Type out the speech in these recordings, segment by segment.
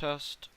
test.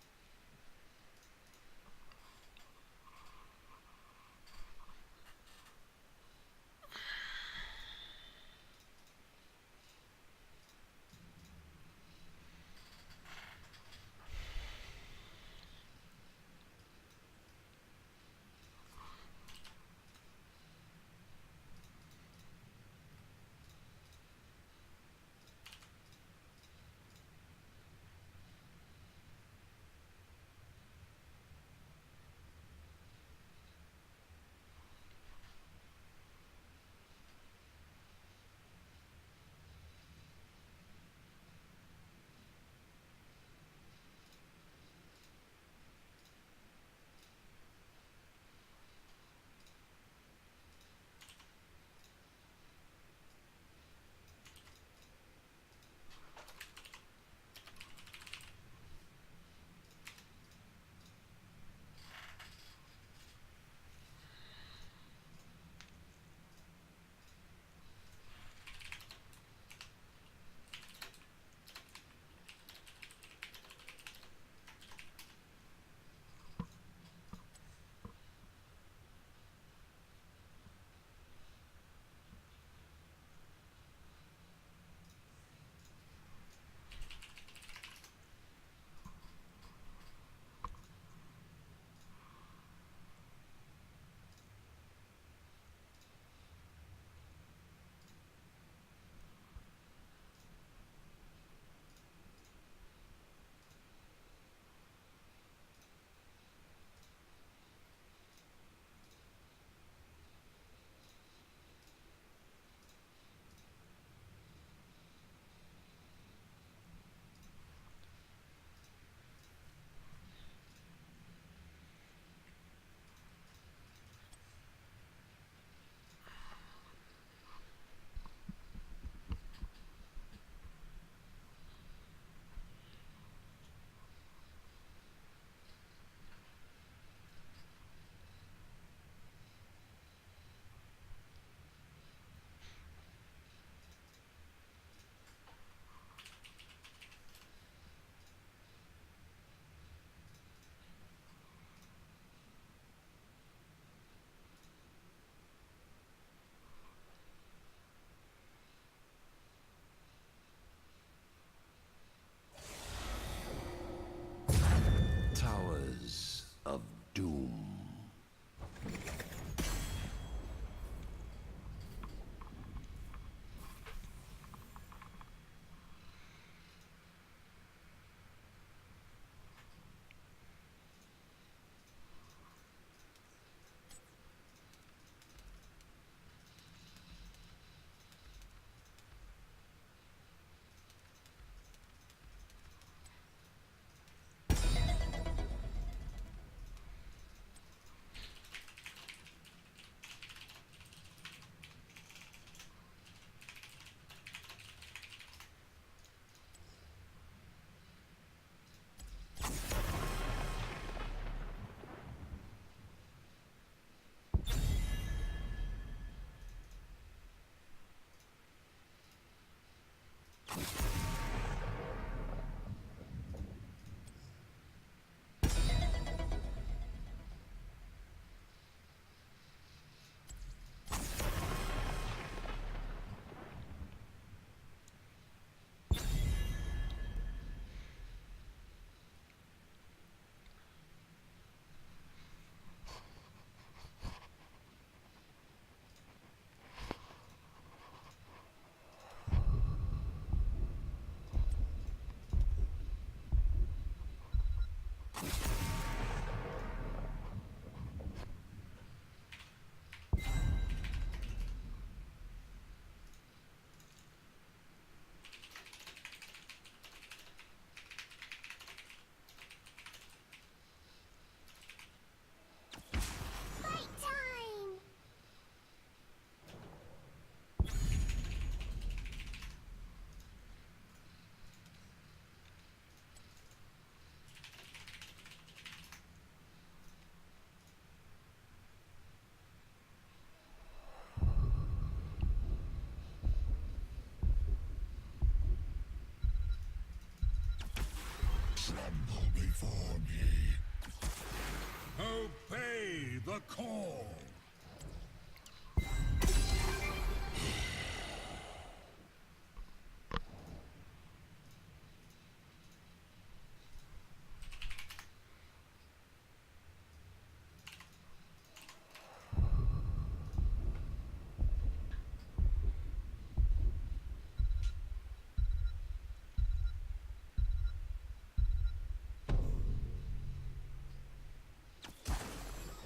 the call.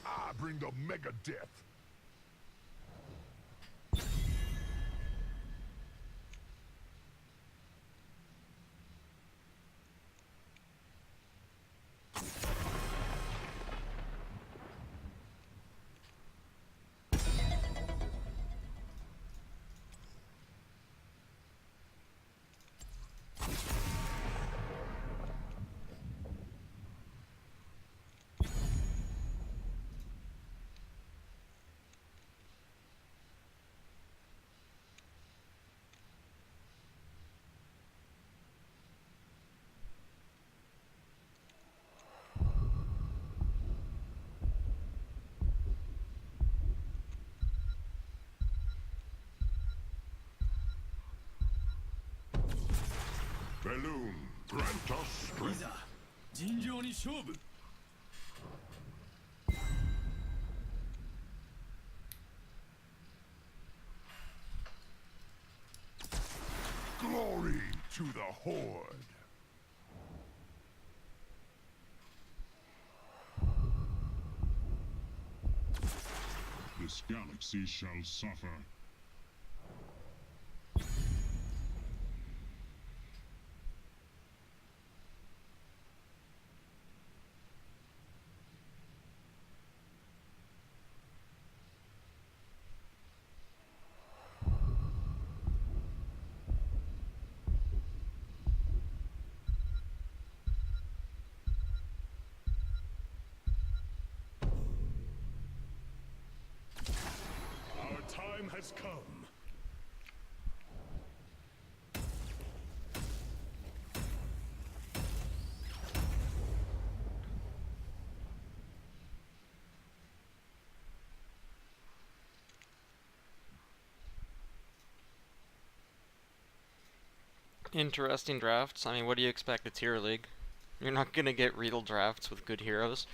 I bring the mega death. Balloon, grant us strength. 尋常に勝負 Glory to the Horde. This galaxy shall suffer. Our time has come. Interesting drafts. I mean, what do you expect? A tier league. You're not gonna get real drafts with good heroes.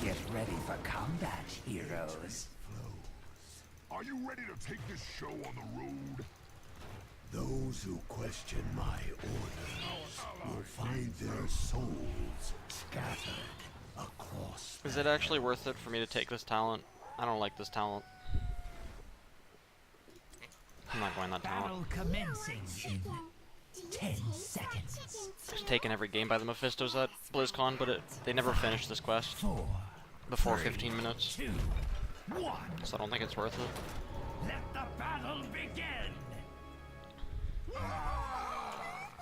Get ready for combat, heroes. Are you ready to take this show on the road? Those who question my orders will find their souls scattered across. Is it actually worth it for me to take this talent? I don't like this talent. I'm not going that talent. Battle commencing in 10 seconds. Just taken every game by the Mephistos at BlizzCon, but they never finished this quest 4, before 3, 15 minutes. 2, 1. So I don't think it's worth it. Let the battle begin.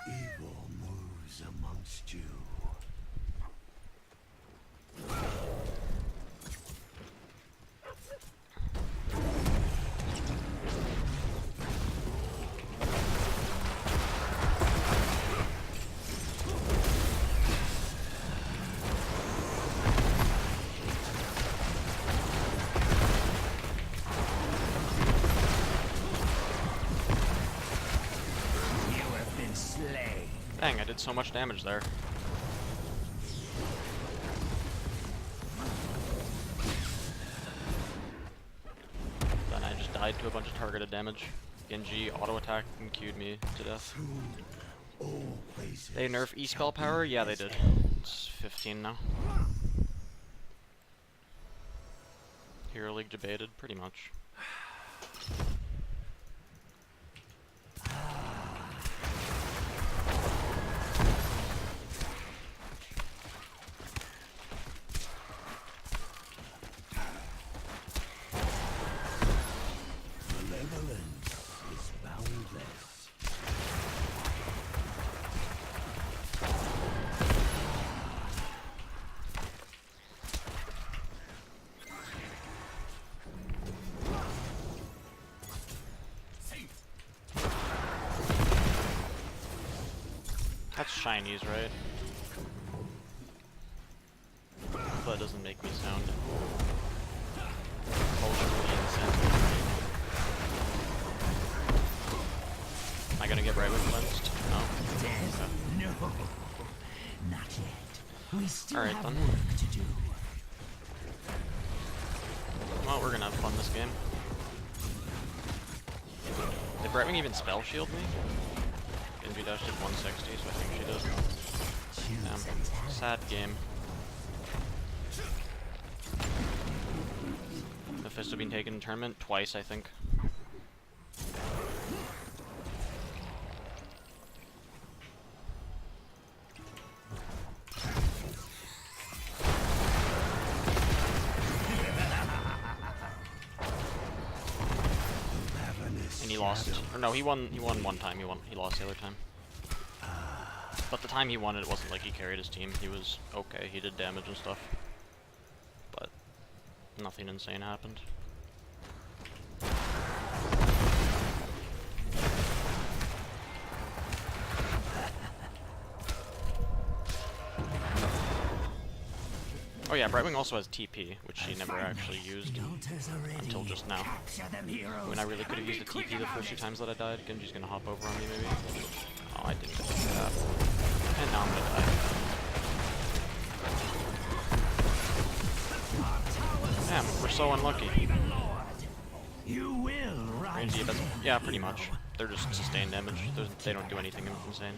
Evil moves amongst you. Dang, I did so much damage there. Then I just died to a bunch of targeted damage. Genji auto-attacked and queued me to death. They nerf E-spell power? Yeah, they did. It's 15 now. Hero League debated, pretty much. Malevolence is boundless. That's Chinese, right? That doesn't make me sound culturally insensitive. Am I gonna get right with cleansed? No? Death? No. Not yet. We still Alright, have then. work to do. Well, we're gonna have fun this game. Did Brightwing even spell shield me? Genji dash did 160, so I think she did. Damn. Sad game. Mephisto being taken in tournament twice, I think. And he lost. Or no, he won one time. He lost the other time. But the time he won it wasn't like he carried his team. He was okay. He did damage and stuff. But nothing insane happened. Oh yeah, Brightwing also has TP, which she never actually used The altars are ready. until just now. Capture them, heroes. When I really could have used the TP the first 2 times that I died. Genji's gonna hop over on me, maybe. Oh, I didn't do that. And now I'm gonna die. Damn, we're so unlucky. You will rise. Rangy, that's, yeah, pretty much. They're just sustained damage. They don't do anything insane.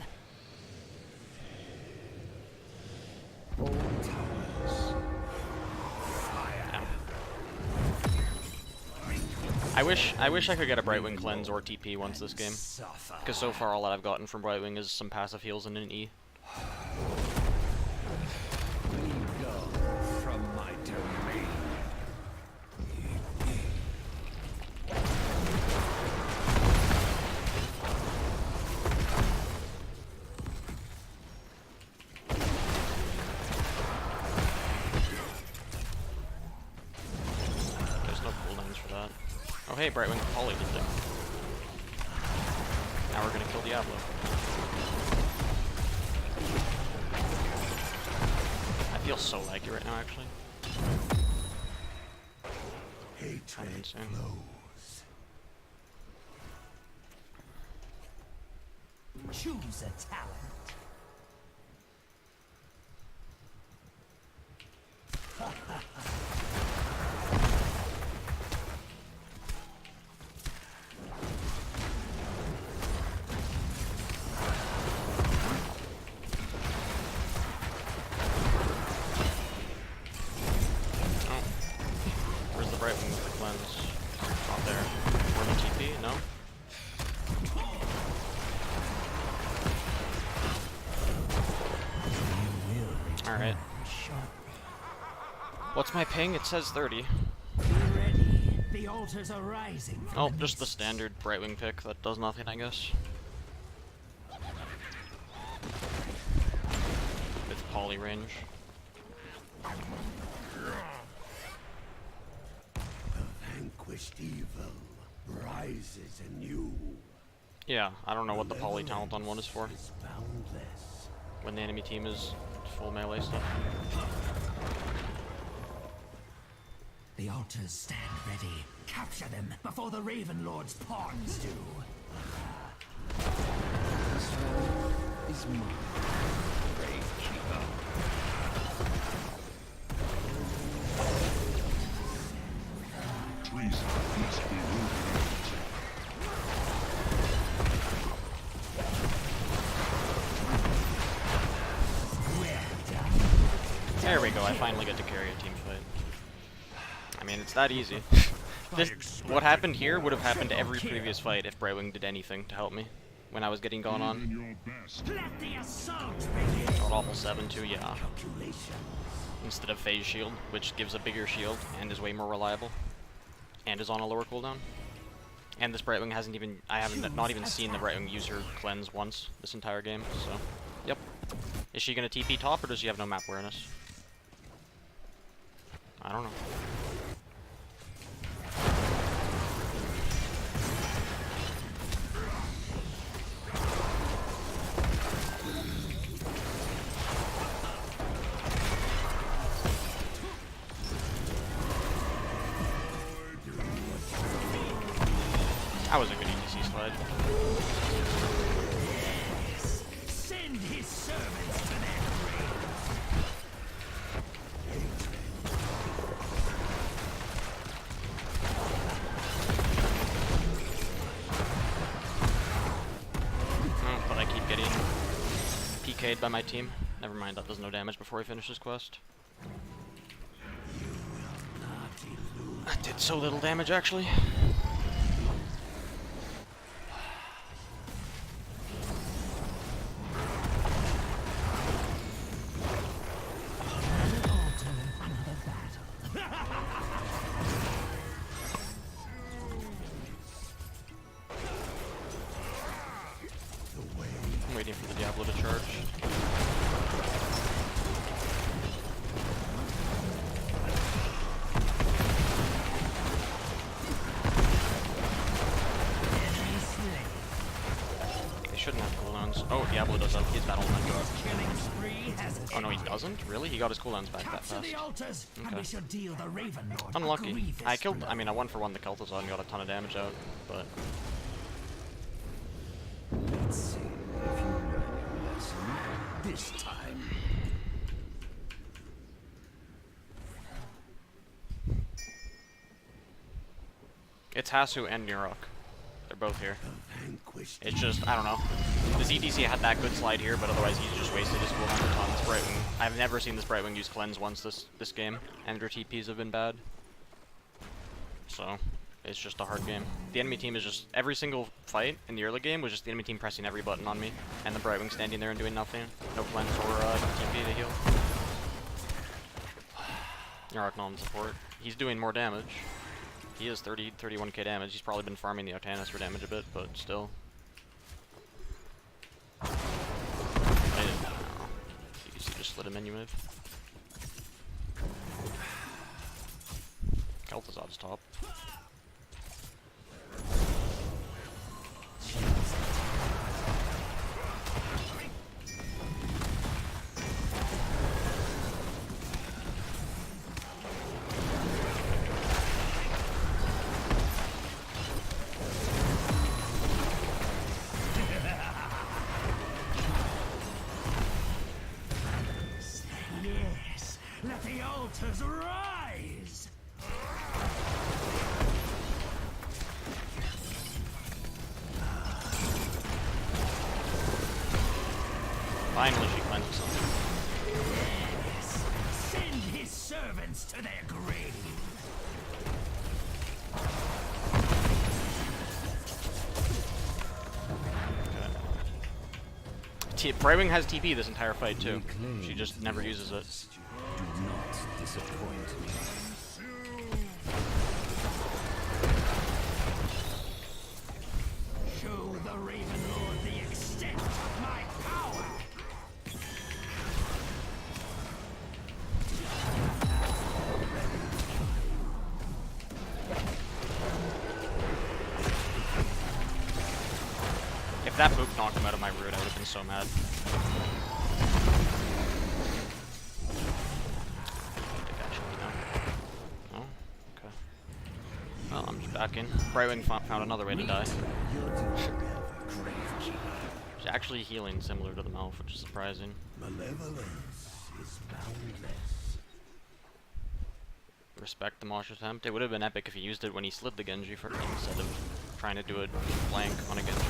Damn. I wish I could get a Brightwing cleanse or TP once this game. Because so far all that I've gotten from Brightwing is some passive heals and an E. From my domain. There's no cooldowns for that. Oh hey, Brightwing Polly did it. Now we're gonna kill Diablo. I feel so laggy right now, actually. Hatred insane. flows. Choose a talent. Oh. Where's the Brightwing with the cleanse? Not there. Where the TP? No? Alright. What's my ping? It says 30. Be ready. The altars are rising. from Oh, the just the mist. standard Brightwing pick that does nothing, I guess. With poly range. Vanquished evil rises anew. Yeah, I don't know what the poly talent on one is for. Is boundless. When the enemy team is full melee stuff. The altars stand ready. Capture them before the Raven Lord's pawns do. Is mine. Great keeper. Treason must be rooted out. Well done. go, I finally get to carry a team fight. I mean, it's that easy. What happened here would have happened every previous fight if Brightwing did anything to help me when I was getting going on. Even your best. Let the assault begin. Oh, awful 7 too, yeah. Instead of Phase Shield, which gives a bigger shield and is way more reliable. And is on a lower cooldown. And this Brightwing hasn't even, I haven't not even seen the Brightwing use her cleanse once this entire game, so, yep. Is she gonna TP top or does she have no map awareness? I don't know. That was a good EDC slide. Yes. Send his servants to their Oh, but I keep getting PK'd by my team. Never mind, that does no damage before I finish this quest. That did so little damage, actually. I'm waiting for the Diablo to charge. They shouldn't have cooldowns. Oh, Diablo does have his battle line. killing spree has Oh no, he doesn't? Really? He got his cooldowns back that Capture fast. the altars, and Okay. we shall deal the Raven Lord a Unlucky. grievous I killed, blow. I mean, I 1-for-1 the Kel'Thuzad and got a ton of damage out, but... Let's see if you learn your lesson this time. It's Hasu and Nurok. They're both here. Vanquished It's just, I don't know. The ZDC had that good slide here, but otherwise he's just wasted his cooldown a ton. This Brightwing, I've never seen this Brightwing use cleanse once this game, and their TPs have been bad. So, it's just a hard game. The enemy team is just, every single fight in the early game was just the enemy team pressing every button on me, and the Brightwing standing there and doing nothing. No cleanse or TP to heal. Nurok non support. He's doing more damage. He is 31k damage. He's probably been farming the Artanis for damage a bit, but still. I don't know. You just slid a menu move. Kel'Thuzad's top. Yes, let the altars rise! Finally, she cleanses something. Yes, send his servants to their grave! Brightwing has TP this entire fight too. She just never uses it. do not disappoint me. Show the Raven Lord the extent of my power! If that boop knocked him out of my root, I would have been so mad. No? Okay. Well, I'm just back in. Brightwing found another way to die. She's actually healing similar to the Malf, which is surprising. Malevolence is boundless. Respect the Mosh attempt. It would have been epic if he used it when he slid the Genji for instead of trying to do a flank on a Genji.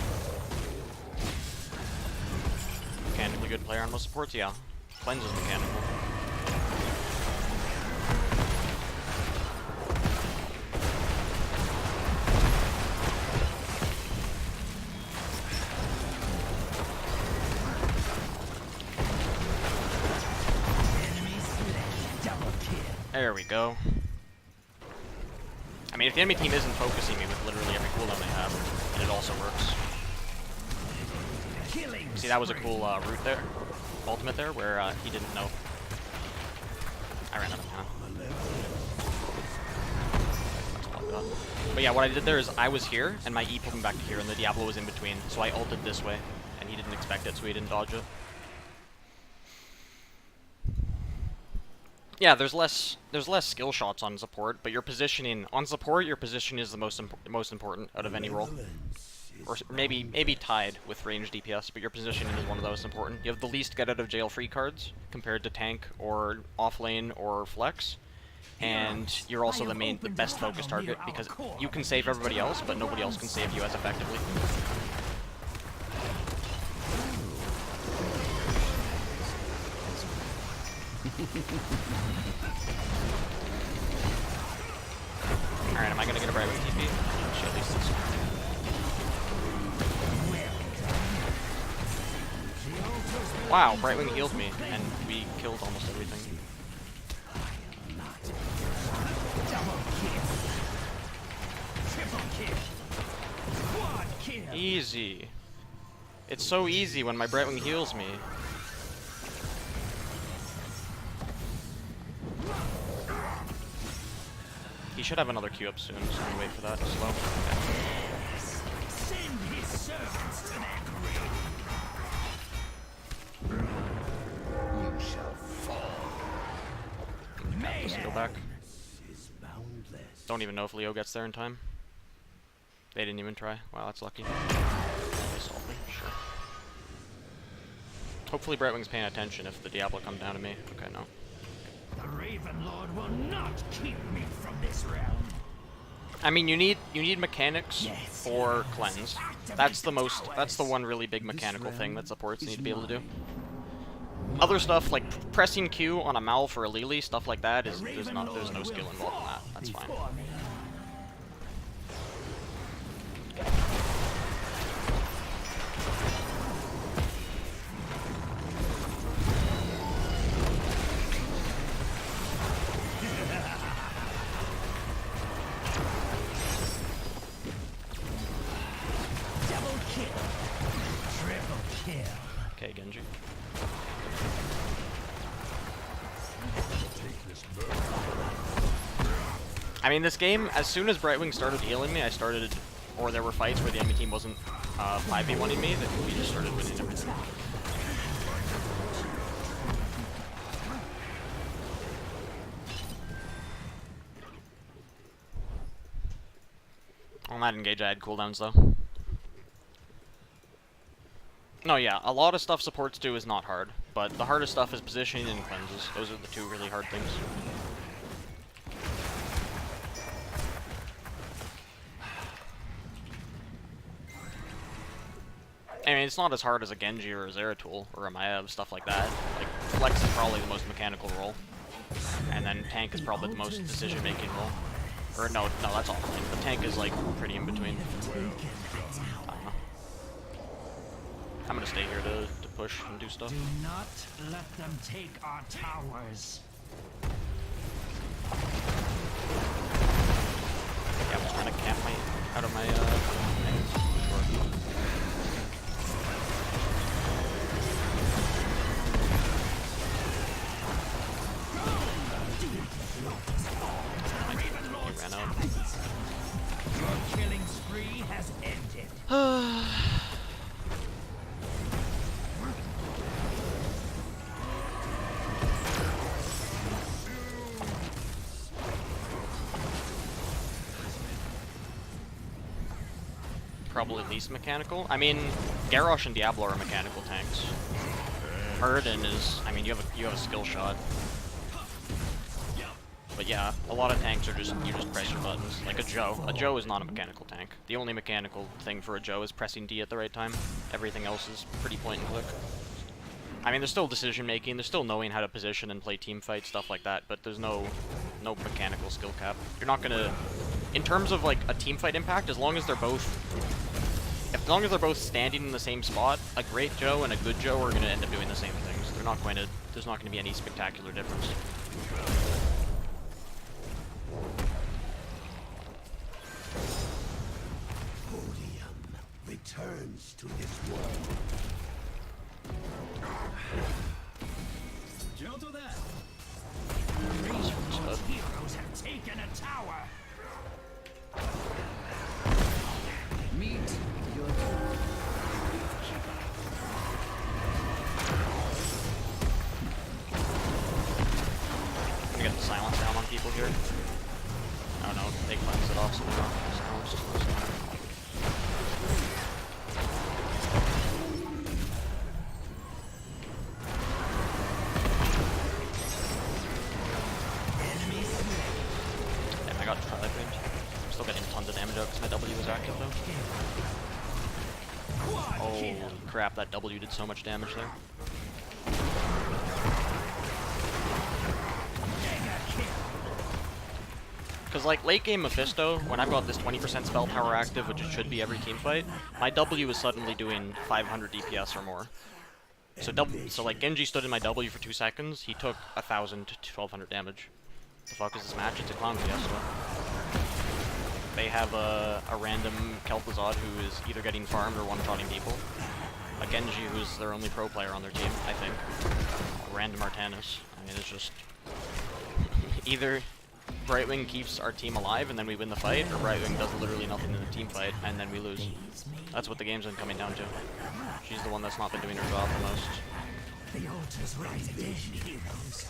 Mechanically good player on most supports, yeah. Cleanse is mechanical. There we go. I mean, if the enemy team isn't focusing me with literally every cooldown they have, and it also works. See, that was a cool route there, ultimate there, where he didn't know. I ran out of mana. That's all I've got. But yeah, what I did there is I was here, and my E pulled me back to here, and the Diablo was in between, so I ulted this way, and he didn't expect it, so he didn't dodge it. Yeah, there's less skill shots on support, but your positioning on support, your position is the most important out of any role, or maybe tied with ranged DPS. But your positioning is one of the most important. You have the least get out of jail free cards compared to tank or off lane or flex, and you're also the best focus target because you can save everybody else, but nobody else can save you as effectively. Alright, am I gonna get a Brightwing TP? Should at least this one. Wow, Brightwing healed me, and we killed almost everything. Easy. It's so easy when my Brightwing heals me. He should have another queue up soon, so I'm gonna wait for that. Slow. Okay. Send his servants to their grave. You shall fall. Just go back. Don't even know if Leo gets there in time. They didn't even try. Wow, that's lucky. They solved me, sure. Hopefully Brightwing's paying attention if the Diablo come down to me. Okay, no. The Raven Lord will not keep me from this realm. I mean, you need mechanics for cleanse. That's the one really big mechanical thing that supports need to be able to do. Other stuff like pressing Q on a Mal for a Lily, stuff like that is there's no skill involved in that. That's fine. Okay, Genji. I mean, this game, as soon as Brightwing started healing me, or there were fights where the enemy team wasn't 5v1ing me, that we just started winning everything. On that engage, I had cooldowns though. No, yeah, a lot of stuff supports do is not hard, but the hardest stuff is positioning and cleanses. Those are the two really hard things. I mean, it's not as hard as a Genji or a Zeratul or a Maiev, stuff like that. Like, Flex is probably the most mechanical role, and then Tank is probably the most decision-making role. Or no, that's all. Like, the Tank is like pretty in between. I'm gonna stay here to push and do stuff. Do not let them take our towers. Yeah, I'm just trying to camp out of my things. Sure. He ran out. Your killing spree has ended. Probably least mechanical. I mean, Garrosh and Diablo are mechanical tanks. Muradin is, I mean, you have a skill shot. But yeah, a lot of tanks are just, you just press your buttons. Like a Joe. A Joe is not a mechanical tank. The only mechanical thing for a Joe is pressing D at the right time. Everything else is pretty point and click. I mean, there's still decision making, there's still knowing how to position and play team fights, stuff like that, but there's no mechanical skill cap. You're not gonna, in terms of like a team fight impact, as long as they're both standing in the same spot, a great Joe and a good Joe are gonna end up doing the same things. There's not gonna be any spectacular difference. to this world. Kyoto that. Ravenlord's heroes have taken a tower. Meet your doom. I'm gonna get the silence down on people here. I don't know, they cleanse it off so we're not silenced. Damn, I got twilight range. I'm still getting tons of damage out because my W was active though. Holy crap, that W did so much damage there. Because, like, late game Mephisto, when I've got this 20% spell power active, which it should be every team fight, my W is suddenly doing 500 DPS or more. So like, Genji stood in my W for 2 seconds, he took 1,000 to 1,200 damage. The fuck is this match? It's a clown fiesta. They have a random Kel'Thuzad who is either getting farmed or one-shotting people. A Genji who's their only pro player on their team, I think. A random Artanis. I mean, it's just... either Brightwing keeps our team alive and then we win the fight, or Brightwing does literally nothing in the team fight and then we lose. That's what the game's been coming down to. She's the one that's not been doing her job the most. The altars rise again, heroes.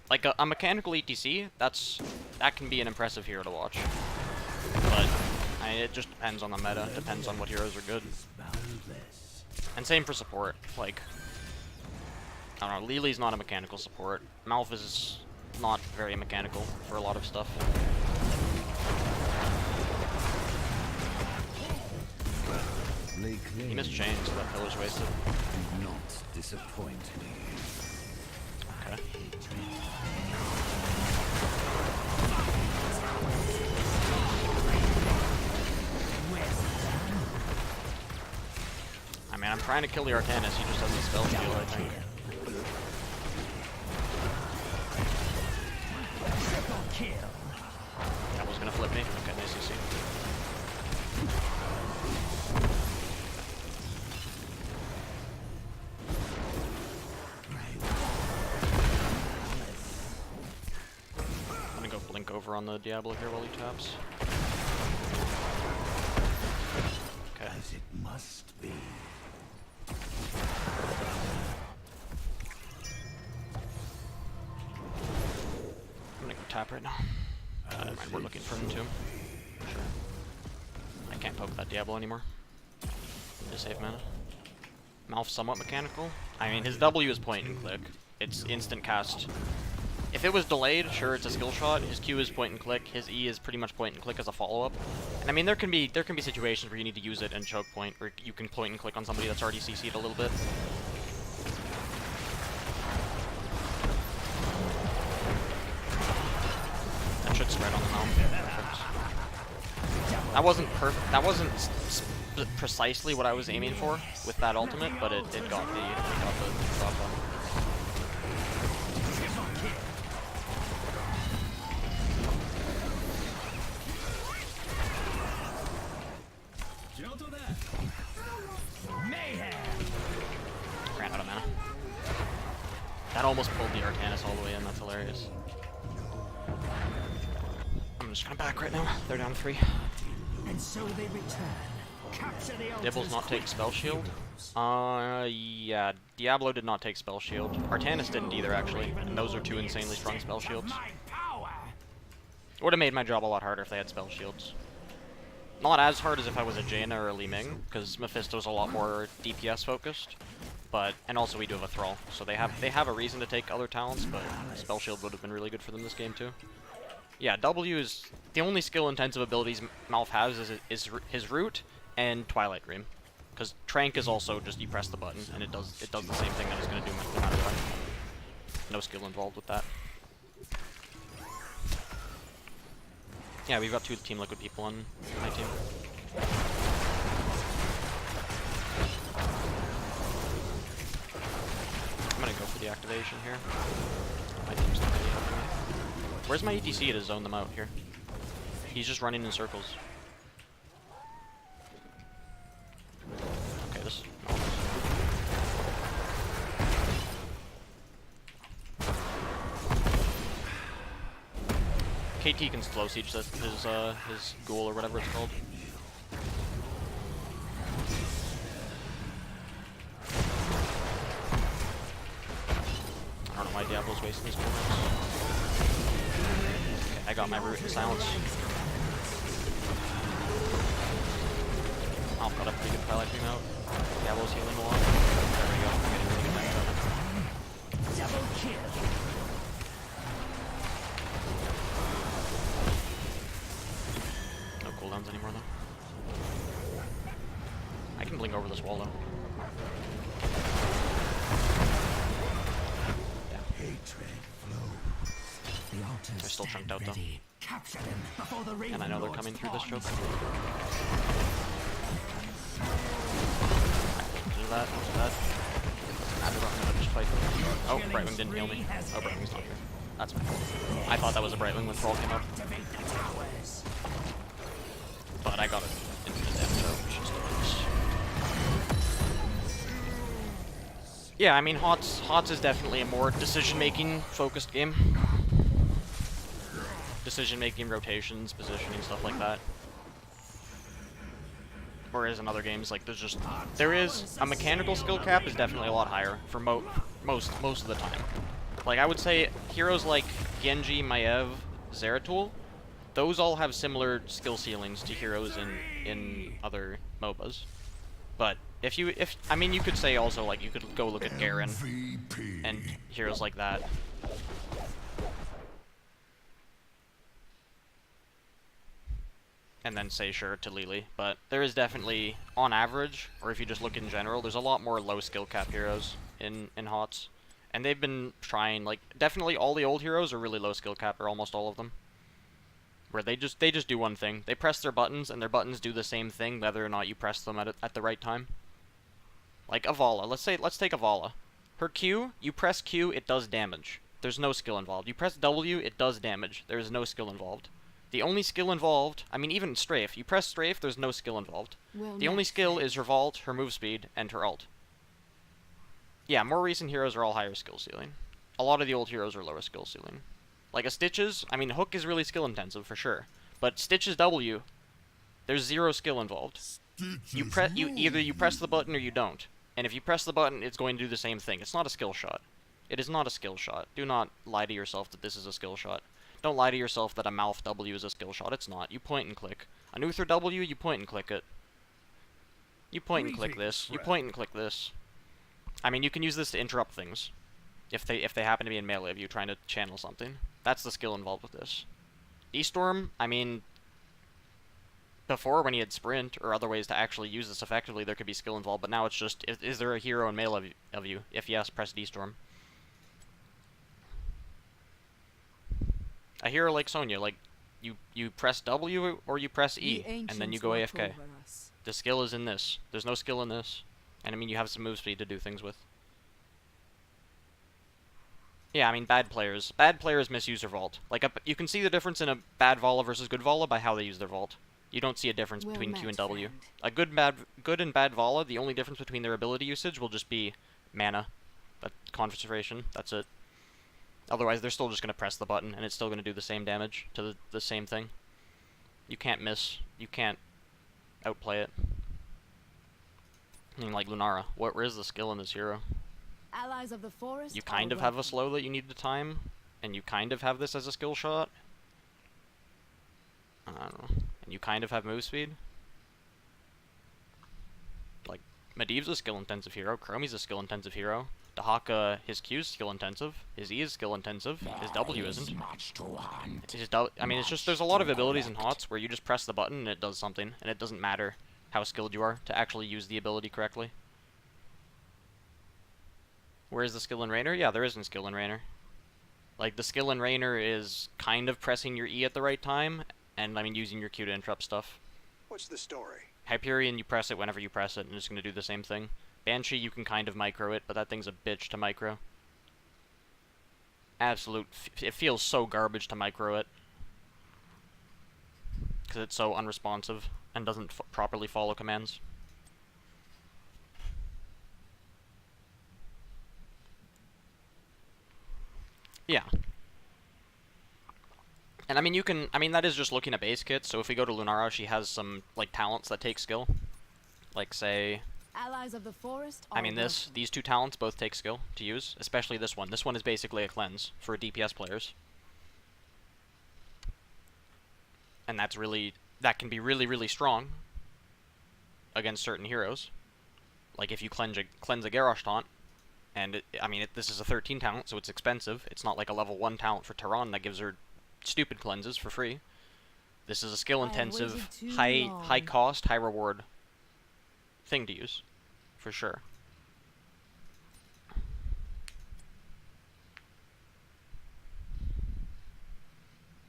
Like a mechanical ETC, that can be an impressive hero to watch. But it just depends on the meta, depends on what heroes are good. And same for support. Like, I don't know, Lily's not a mechanical support. Malf is not very mechanical for a lot of stuff. He missed chains, so that pillar's wasted. Do not disappoint me. Okay. I mean, I'm trying to kill the Artanis, he just doesn't spell shield, I think. That was gonna flip me. Okay, nice CC. I'm gonna go blink over on the Diablo here while he taps. Okay. As it must be. I'm gonna go tap right now. Never mind, we're looking for him too. Sure. I can't poke that Diablo anymore. Need to save mana. Malf's somewhat mechanical. I mean, his W is point and click. It's instant cast. If it was delayed, sure, it's a skill shot. His Q is point and click. His E is pretty much point and click as a follow-up. And I mean, there can be situations where you need to use it and choke point, where you can point and click on somebody that's already CC'd a little bit. That should spread on the Malf. Perfect. That wasn't perfect. That wasn't precisely what I was aiming for with that ultimate, but it got the drop on. Ran out of mana. That almost pulled the Artanis all the way in. That's hilarious. I'm just gonna back right now. They're down 3. And so they return. Capture the altars. Dibbles not take spell shield. Yeah, Diablo did not take spell shield. Artanis didn't either, actually. And those are 2 insanely strong spell shields. It would have made my job a lot harder if they had spell shields. Not as hard as if I was a Jaina or a Li Ming, because Mephisto's a lot more DPS focused. But, and also we do have a Thrall, so they have a reason to take other talents, but spell shield would have been really good for them this game too. Yeah, W is the only skill-intensive abilities Malf has is his root and Twilight Dream, because Trank is also just you press the button and it does the same thing that it's gonna do no matter what. No skill involved with that. Yeah, we've got 2 Team Liquid people on my team. I'm gonna go for the activation here. My team's not really helping me. Where's my ETC to zone them out here? He's just running in circles. KT can slow siege his ghoul or whatever it's called. I don't know why Diablo's wasting his cooldown. Okay, I got my root in silence. I'll put a pretty good Twilight Beam out. Diablo's healing a lot. There we go. I'm getting really good damage out. Double kill. No cooldowns anymore though. I can blink over this wall though. Hatred flows. The altars They're still stand chunked out though. ready. Capture them before the Raven And I know they're Lord's coming through this choke. pawns. Do that, do that. I'm gonna just fight. Oh, Brightwing didn't heal me. Oh, Brightwing's not here. That's my fault. I thought that was a Brightwing when Thrall came up. Activate the towers. But I got it into the damage, so we should still do this. Yeah, I mean, HOTS is definitely a more decision-making focused game. Decision-making, rotations, positioning, stuff like that. Whereas in other games, like, there is a mechanical skill cap is definitely a lot higher for most of the time. Like, I would say heroes like Genji, Maiev, Zeratul, those all have similar skill ceilings to heroes in other MOBAs. But I mean, you could say also, like, you could go look at Garen MVP. and heroes like that. And then say sure to Lili, but there is definitely, on average, or if you just look in general, there's a lot more low skill cap heroes in HOTS. And they've been trying, like, definitely all the old heroes are really low skill cap, or almost all of them. Where they just do one thing. They press their buttons, and their buttons do the same thing, whether or not you press them at the right time. Like Avala, let's take Avala. Her Q, you press Q, it does damage. There's no skill involved. You press W, it does damage. There is no skill involved. The only skill involved, I mean, even Strafe. You press Strafe, there's no skill involved. The only skill is her vault, her move speed, and her ult. Yeah, more recent heroes are all higher skill ceiling. A lot of the old heroes are lower skill ceiling. Like a Stitches, I mean, Hook is really skill intensive for sure. But Stitches W, there's zero skill involved. Either you press the button or you don't. And if you press the button, it's going to do the same thing. It's not a skill shot. It is not a skill shot. Do not lie to yourself that this is a skill shot. Don't lie to yourself that a mouth W is a skill shot. It's not. You point and click. An Uther W, you point and click it. You point and click this. You point and click this. I mean, you can use this to interrupt things. If they happen to be in melee of you trying to channel something. That's the skill involved with this. E-Storm, I mean, before when he had Sprint or other ways to actually use this effectively, there could be skill involved, but now it's just, is there a hero in melee of you? If yes, press D-Storm. A hero like Sonya, like, you press W or you press E, and then you go AFK. The skill is in this. There's no skill in this. And I mean, you have some move speed to do things with. Yeah, I mean, bad players misuse their vault. Like, you can see the difference in a bad Vala versus good Vala by how they use their vault. You don't see a difference between Q and W. A good and bad Vala, the only difference between their ability usage will just be mana, concentration. That's it. Otherwise, they're still just going to press the button, and it's still going to do the same damage to the same thing. You can't miss. You can't outplay it. I mean, like Lunara. Where is the skill in this hero? Allies of the forest. You kind of have a slow that you need to time, and you kind of have this as a skill shot. I don't know. And you kind of have move speed. Like, Medivh's a skill-intensive hero. Chromie's a skill-intensive hero. Dahaka, his Q's skill-intensive. His E is skill-intensive. His W isn't. I mean, it's just, there's a lot of abilities in HOTS where you just press the button and it does something, and it doesn't matter how skilled you are to actually use the ability correctly. Where is the skill in Raynor? Yeah, there isn't skill in Raynor. Like, the skill in Raynor is kind of pressing your E at the right time, and, I mean, using your Q to interrupt stuff. What's the story? Hyperion, you press it whenever you press it, and it's going to do the same thing. Banshee, you can kind of micro it, but that thing's a bitch to micro. It feels so garbage to micro it. Because it's so unresponsive, and doesn't properly follow commands. Yeah. And I mean, you can, I mean, that is just looking at base kits, so if we go to Lunara, she has some, like, talents that take skill. Like, say, Allies of the forest. I mean, these two talents both take skill to use, especially this one. This one is basically a cleanse for DPS players. And that's really, that can be really, really strong against certain heroes. Like, if you cleanse a Garrosh taunt, and, this is a 13 talent, so it's expensive. It's not like a level 1 talent for Tehran that gives her stupid cleanses for free. This is a skill-intensive, high cost, high reward thing to use, for sure. I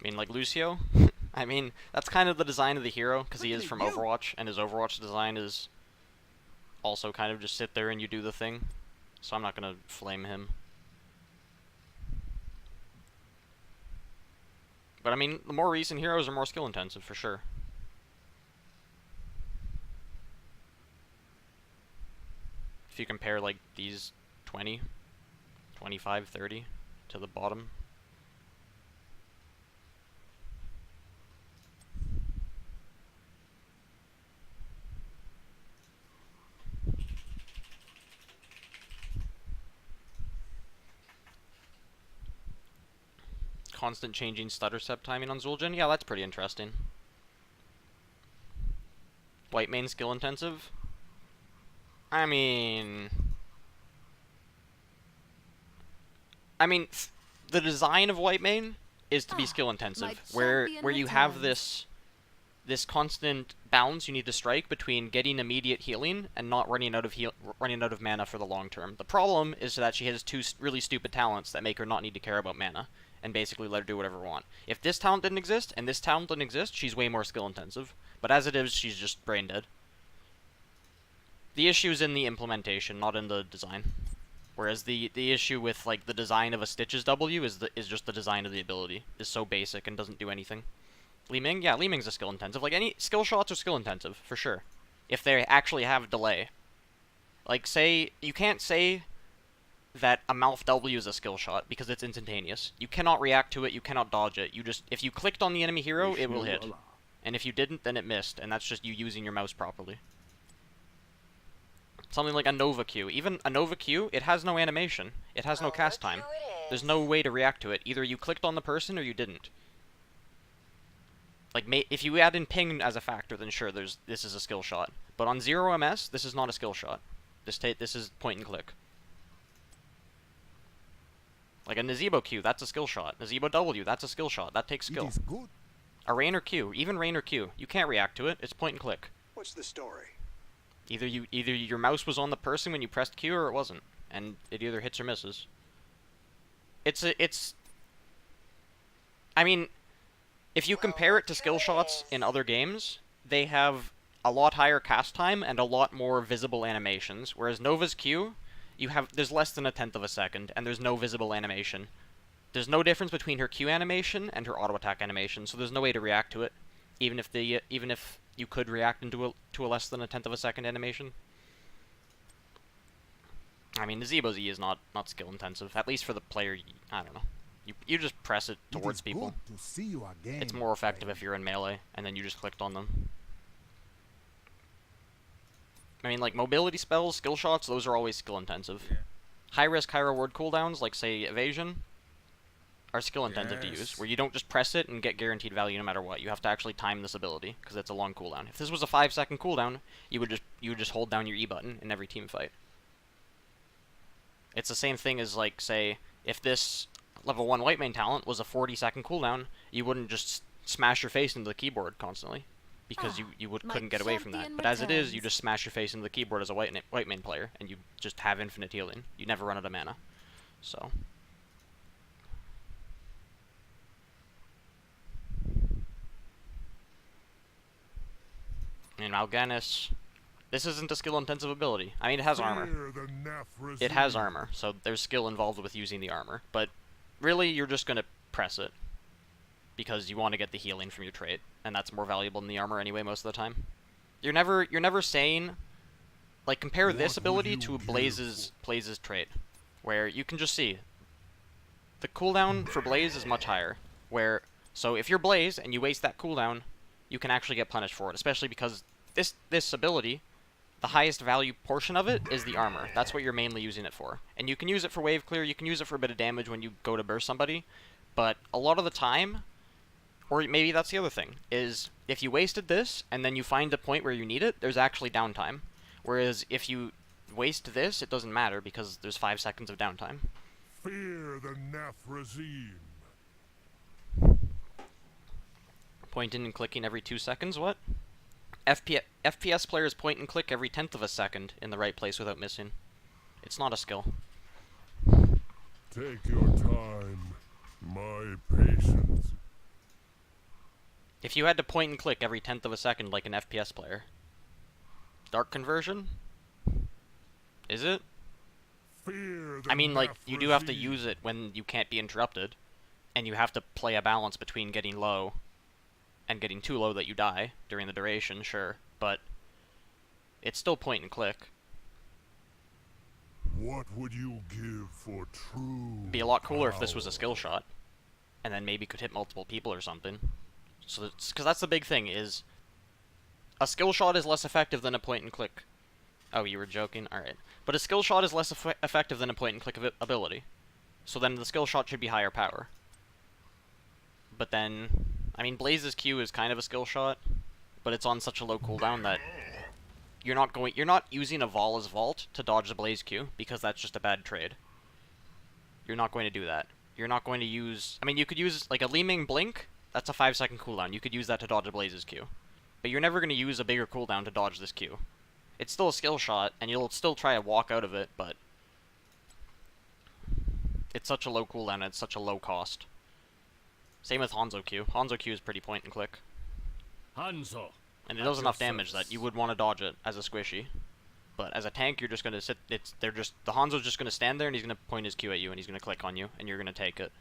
mean, like Lucio, I mean, that's kind of the design of the hero, because he is from Overwatch, and his Overwatch design is also kind of just sit there and you do the thing. So I'm not going to flame him. But I mean, the more recent heroes are more skill intensive, for sure. If you compare, like, these 20, 25, 30 to the bottom. Constant changing stutter step timing on Zul'jin? Yeah, that's pretty interesting. White main skill intensive? I mean, the design of white main is to be skill intensive, where you have this constant balance you need to strike between getting immediate healing and not running out of mana for the long term. The problem is that she has two really stupid talents that make her not need to care about mana, and basically let her do whatever we want. If this talent didn't exist, and this talent didn't exist, she's way more skill intensive. But as it is, she's just brain dead. The issue is in the implementation, not in the design. Whereas the issue with, like, the design of a Stitches W is just the design of the ability. It's so basic and doesn't do anything. Li Ming? Yeah, Li Ming's a skill intensive. Like, any skill shots are skill intensive, for sure. If they actually have delay. Like, say, you can't say that a mouth W is a skill shot, because it's instantaneous. You cannot react to it, you cannot dodge it. You just, if you clicked on the enemy hero, it will hit. And if you didn't, then it missed, and that's just you using your mouse properly. Something like a Nova Q. Even a Nova Q, it has no animation. It has no cast time. There's no way to react to it. Either you clicked on the person or you didn't. Like, if you add in ping as a factor, then sure, this is a skill shot. But on 0 MS, this is not a skill shot. This is point and click. Like a Nazebo Q, that's a skill shot. Nazebo W, that's a skill shot. That takes skill. A Rainer Q, even Rainer Q, you can't react to it. It's point and click. What's the story? Either your mouse was on the person when you pressed Q, or it wasn't, and it either hits or misses. I mean, if you compare it to skill shots in other games, they have a lot higher cast time and a lot more visible animations, whereas Nova's Q, there's less than 1/10 of a second, and there's no visible animation. There's no difference between her Q animation and her auto attack animation, so there's no way to react to it, even if you could react to a less than 1/10 of a second animation. I mean, Nazebo's E is not skill intensive, at least for the player. I don't know. You just press it towards people. It's more effective if you're in melee, and then you just clicked on them. I mean, like, mobility spells, skill shots, those are always skill intensive. Yeah. High risk, high reward cooldowns, like, say, evasion, are skill intensive to use, where you don't just press it and get guaranteed value no matter what. You have to actually time this ability, because it's a long cooldown. If this was a 5-second cooldown, you would just hold down your E button in every team fight. It's the same thing as, like, say, if this level 1 white main talent was a 40-second cooldown, you wouldn't just smash your face into the keyboard constantly, because you couldn't get away from that. But as it is, you just smash your face into the keyboard as a white main player, and you just have infinite healing. You never run out of mana. So I mean, Mal'Ganis, this isn't a skill-intensive ability. I mean, it has armor. It has armor, so there's skill involved with using the armor. But really, you're just going to press it, because you want to get the healing from your trait, and that's more valuable than the armor anyway most of the time. You're never saying, like, compare this ability to Blaze's trait, where you can just see the cooldown for Blaze is much higher, where So if you're Blaze and you waste that cooldown, you can actually get punished for it, especially because this ability, the highest value portion of it is the armor. That's what you're mainly using it for. And you can use it for wave clear, you can use it for a bit of damage when you go to burst somebody, but a lot of the time, or maybe that's the other thing, is if you wasted this and then you find a point where you need it, there's actually downtime. Whereas if you waste this, it doesn't matter because there's 5 seconds of downtime. Fear the Nathrazim. Pointing and clicking every 2 seconds, what? FPS players point and click every 1/10 of a second in the right place without missing. It's not a skill. Take your time. My patience. If you had to point and click every 1/10 of a second like an FPS player. Dark conversion? Is it? Fear the I mean, like, you do have to Nathrazim. use it when you can't be interrupted. And you have to play a balance between getting low and getting too low that you die during the duration, sure. But it's still point and click. What would you give for true? It'd be a lot cooler if this was a skill shot. And then maybe could hit multiple people or something. So, because that's the big thing, is a skill shot is less effective than a point and click. Oh, you were joking? Alright. But a skill shot is less effective than a point and click ability. So then the skill shot should be higher power. But then, I mean, Blaze's Q is kind of a skill shot, but it's on such a low cooldown that you're not using a Vala's Vault to dodge the Blaze Q, because that's just a bad trade. You're not going to do that. You're not going to use, I mean, you could use, like, a Leeming Blink, that's a 5-second cooldown. You could use that to dodge a Blaze's Q. But you're never going to use a bigger cooldown to dodge this Q. It's still a skill shot, and you'll still try to walk out of it, but it's such a low cooldown and it's such a low cost. Same with Hanzo Q. Hanzo Q is pretty point and click. Hanzo. And it does enough damage that you would want to dodge it as a squishy. But as a tank, you're just going to sit, the Hanzo's just going to stand there and he's going to point his Q at you and he's going to click on you and you're going to take it.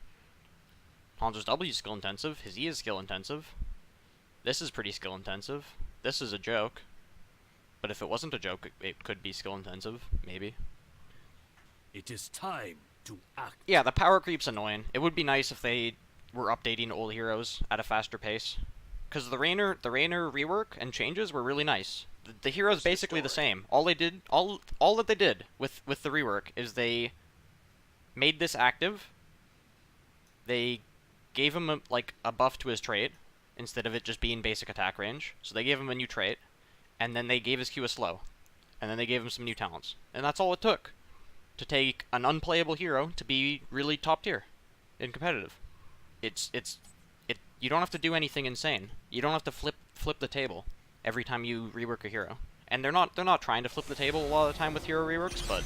Hanzo's W is skill intensive, his E is skill intensive. This is pretty skill intensive. This is a joke. But if it wasn't a joke, it could be skill intensive, maybe. It is time to act. Yeah, the power creep's annoying. It would be nice if they were updating old heroes at a faster pace. Because the Rainer rework and changes were really nice. The hero's basically the same. All that they did with the rework is they made this active. They gave him a buff to his trait instead of it just being basic attack range. So they gave him a new trait, and then they gave his Q a slow, and then they gave him some new talents, and that's all it took to take an unplayable hero to be really top tier in competitive. You don't have to do anything insane. You don't have to flip the table every time you rework a hero. And they're not trying to flip the table a lot of the time with hero reworks, but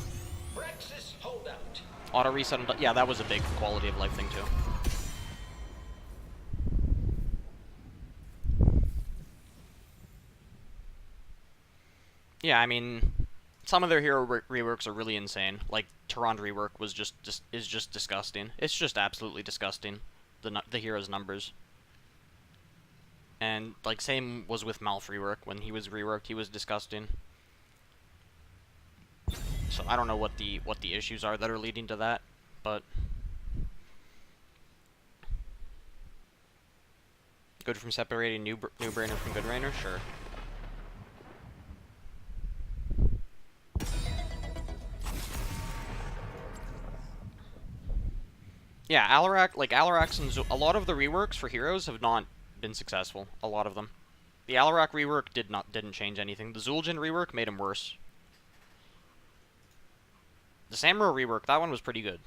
auto reset and yeah, that was a big quality of life thing too. Yeah, I mean, some of their hero reworks are really insane. Like Tyrande rework is just disgusting. It's just absolutely disgusting. The hero's numbers. And like same was with Malf rework. When he was reworked, he was disgusting. So I don't know what the issues are that are leading to that, but good from separating new brainer from good brainer, sure. Yeah, Alarak and a lot of the reworks for heroes have not been successful. A lot of them. The Alarak rework didn't change anything. The Zul'jin rework made him worse. The Samuro rework, that one was pretty good.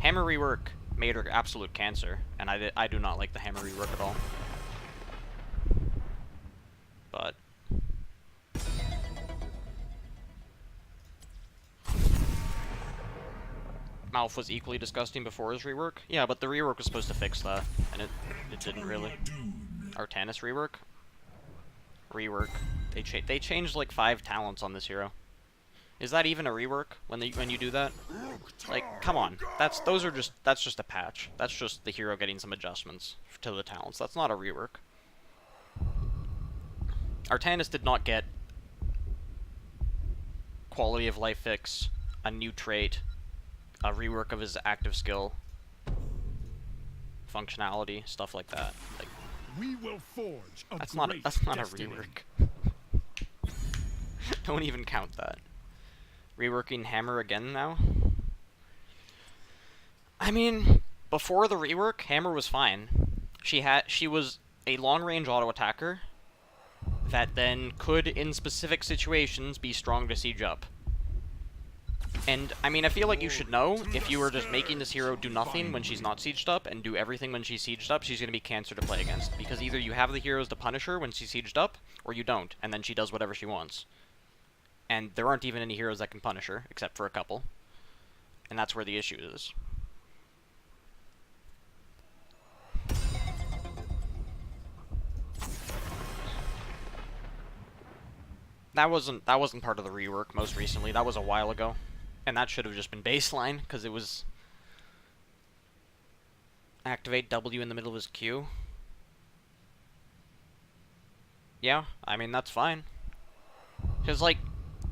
Hammer rework made her absolute cancer, and I do not like the Hammer rework at all. But Malf was equally disgusting before his rework. Yeah, but the rework was supposed to fix that, and it didn't really. Artanis rework? Rework. They changed like 5 talents on this hero. Is that even a rework when you do that? Like, come on. That's just a patch. That's just the hero getting some adjustments to the talents. That's not a rework. Artanis did not get quality of life fix, a new trait, a rework of his active skill. functionality, stuff like that. Like, We will forge a that's not a destiny. rework. Don't even count that. Reworking Hammer again now? I mean, before the rework, Hammer was fine. She was a long-range auto attacker that then could, in specific situations, be strong to siege up. And, I mean, I feel like you should know, if you were just making this hero do nothing when she's not sieged up, and do everything when she's sieged up, she's going to be cancer to play against. Because either you have the heroes to punish her when she's sieged up, or you don't, and then she does whatever she wants. And there aren't even any heroes that can punish her, except for a couple. And that's where the issue is. That wasn't part of the rework most recently. That was a while ago. And that should have just been baseline, because it was activate W in the middle of his Q. Yeah, I mean, that's fine. Because, like,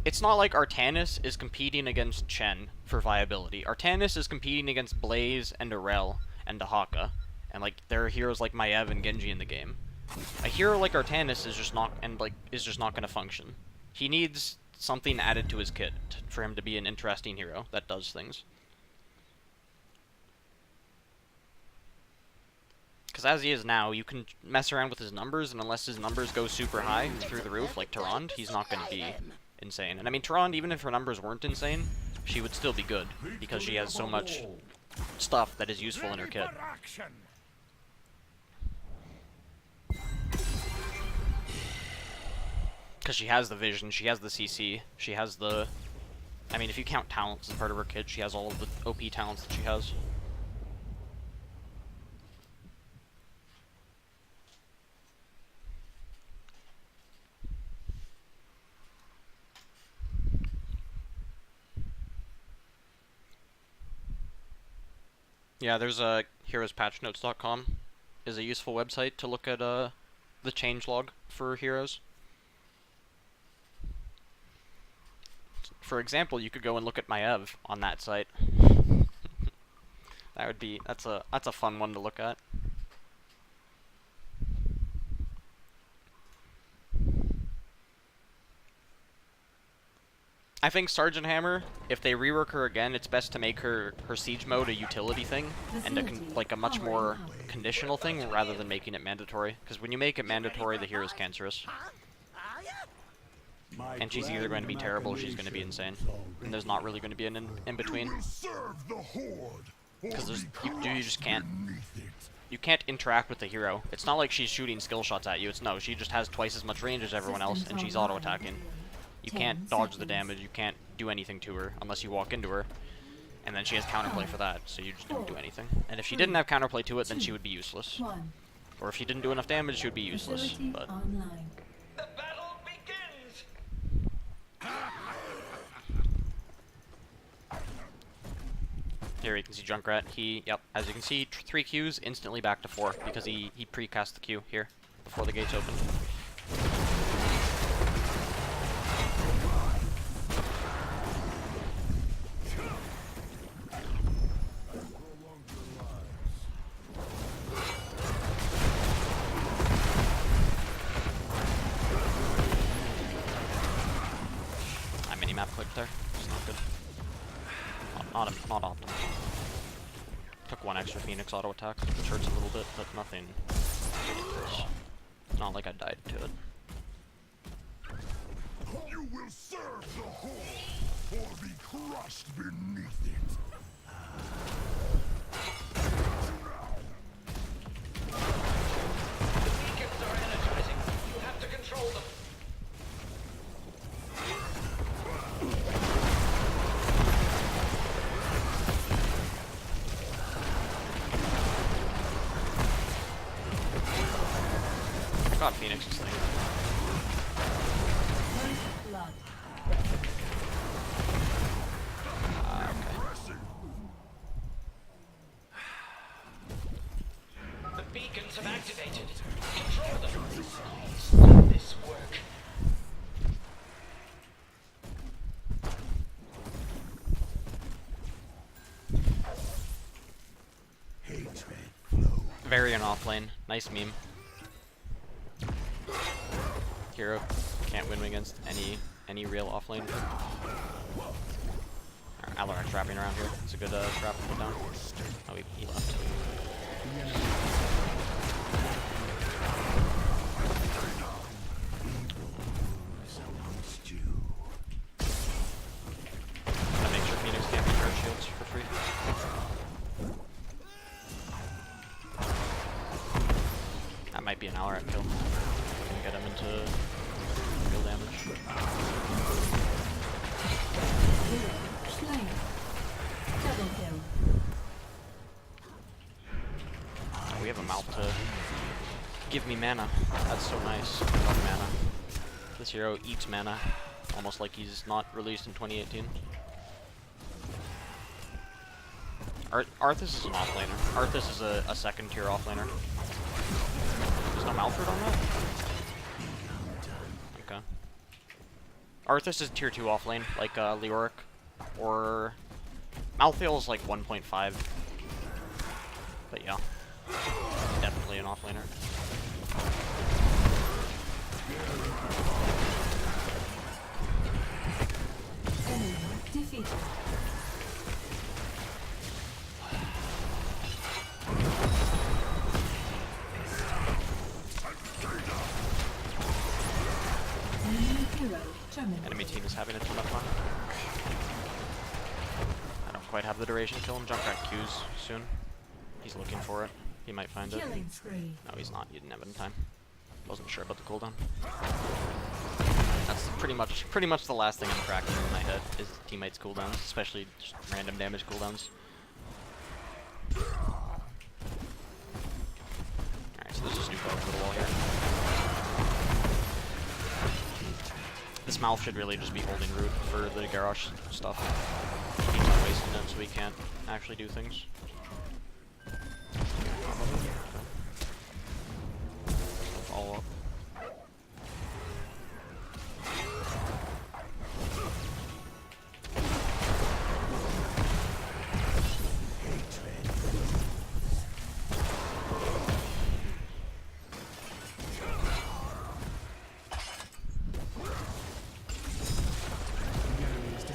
it's not like Artanis is competing against Chen for viability. Artanis is competing against Blaze and Arel and Dahaka. And, like, there are heroes like Maiev and Genji in the game. A hero like Artanis is just not going to function. He needs something added to his kit for him to be an interesting hero that does things. Because as he is now, you can mess around with his numbers, and unless his numbers go super high through the roof, like Tyrande, he's not going to be insane. And I mean, Tyrande, even if her numbers weren't insane, she would still be good, because she has so much stuff that is useful in her kit. Because she has the vision, she has the CC, she has the... I mean, if you count talents as part of her kit, she has all of the OP talents that she has. Yeah, there's a heroespatchnotes.com is a useful website to look at the changelog for heroes. For example, you could go and look at Maiev on that site. That's a fun one to look at. I think Sergeant Hammer, if they rework her again, it's best to make her siege mode a utility thing, and like a much more conditional thing, rather than making it mandatory. Because when you make it mandatory, the hero's cancerous. And she's either going to be terrible or she's going to be insane. And there's not really going to be an in-between. Because you just can't... You can't interact with the hero. It's not like she's shooting skill shots at you. No, she just has twice as much range as everyone else, and she's auto-attacking. You can't dodge the damage, you can't do anything to her unless you walk into her. And then she has counterplay for that, so you just don't do anything. And if she didn't have counterplay to it, then she would be useless. Or if she didn't do enough damage, she would be useless. But The battle begins! here you can see Junkrat. Yep, as you can see, 3 Qs, instantly back to 4, because he precast the Q here, before the gates open. Map click there. It's not good. Not optimal. Took 1 extra Phoenix auto attack, which hurts a little bit, but nothing ridiculous. It's not like I died to it. You will serve the whole, or be crushed beneath it. The beacons are energizing. You have to control them. I got Phoenix's thing. The beacons have activated. Control them. Let this work. Hatred flows. lane. Nice meme. Hero can't win against any real off lane. Alarak trapping around here. It's a good trap to put down. Oh, he left. Gotta make sure Phoenix can't be charge shields for free. That might be an Alarak kill. We can get him into real damage. Slain. Double kill. Oh, we have a mouth to give me mana. That's so nice. I love mana. This hero eats mana, almost like he's not released in 2018. Arthas is an offlaner. Arthas is a second tier offlaner. There's no Malford on that? Okay. Arthas is tier 2 offlane, like Leoric. Or Malthael is like 1.5. But yeah. Definitely an offlaner. Enemy defeated. Hero terminated. Enemy team is having a ton of fun. I don't quite have the duration kill him. Junkrat Q's soon. He's looking for it. He might find it. Killing spree. No, he's not. He didn't have it in time. Wasn't sure about the cooldown. That's pretty much the last thing I'm tracking in my head is teammates' cooldowns, especially just random damage cooldowns. Alright, so there's a Snoop over the wall here. This Malf should really just be holding root for the Garrosh stuff. He's not wasting it, so he can't actually do things. Follow up.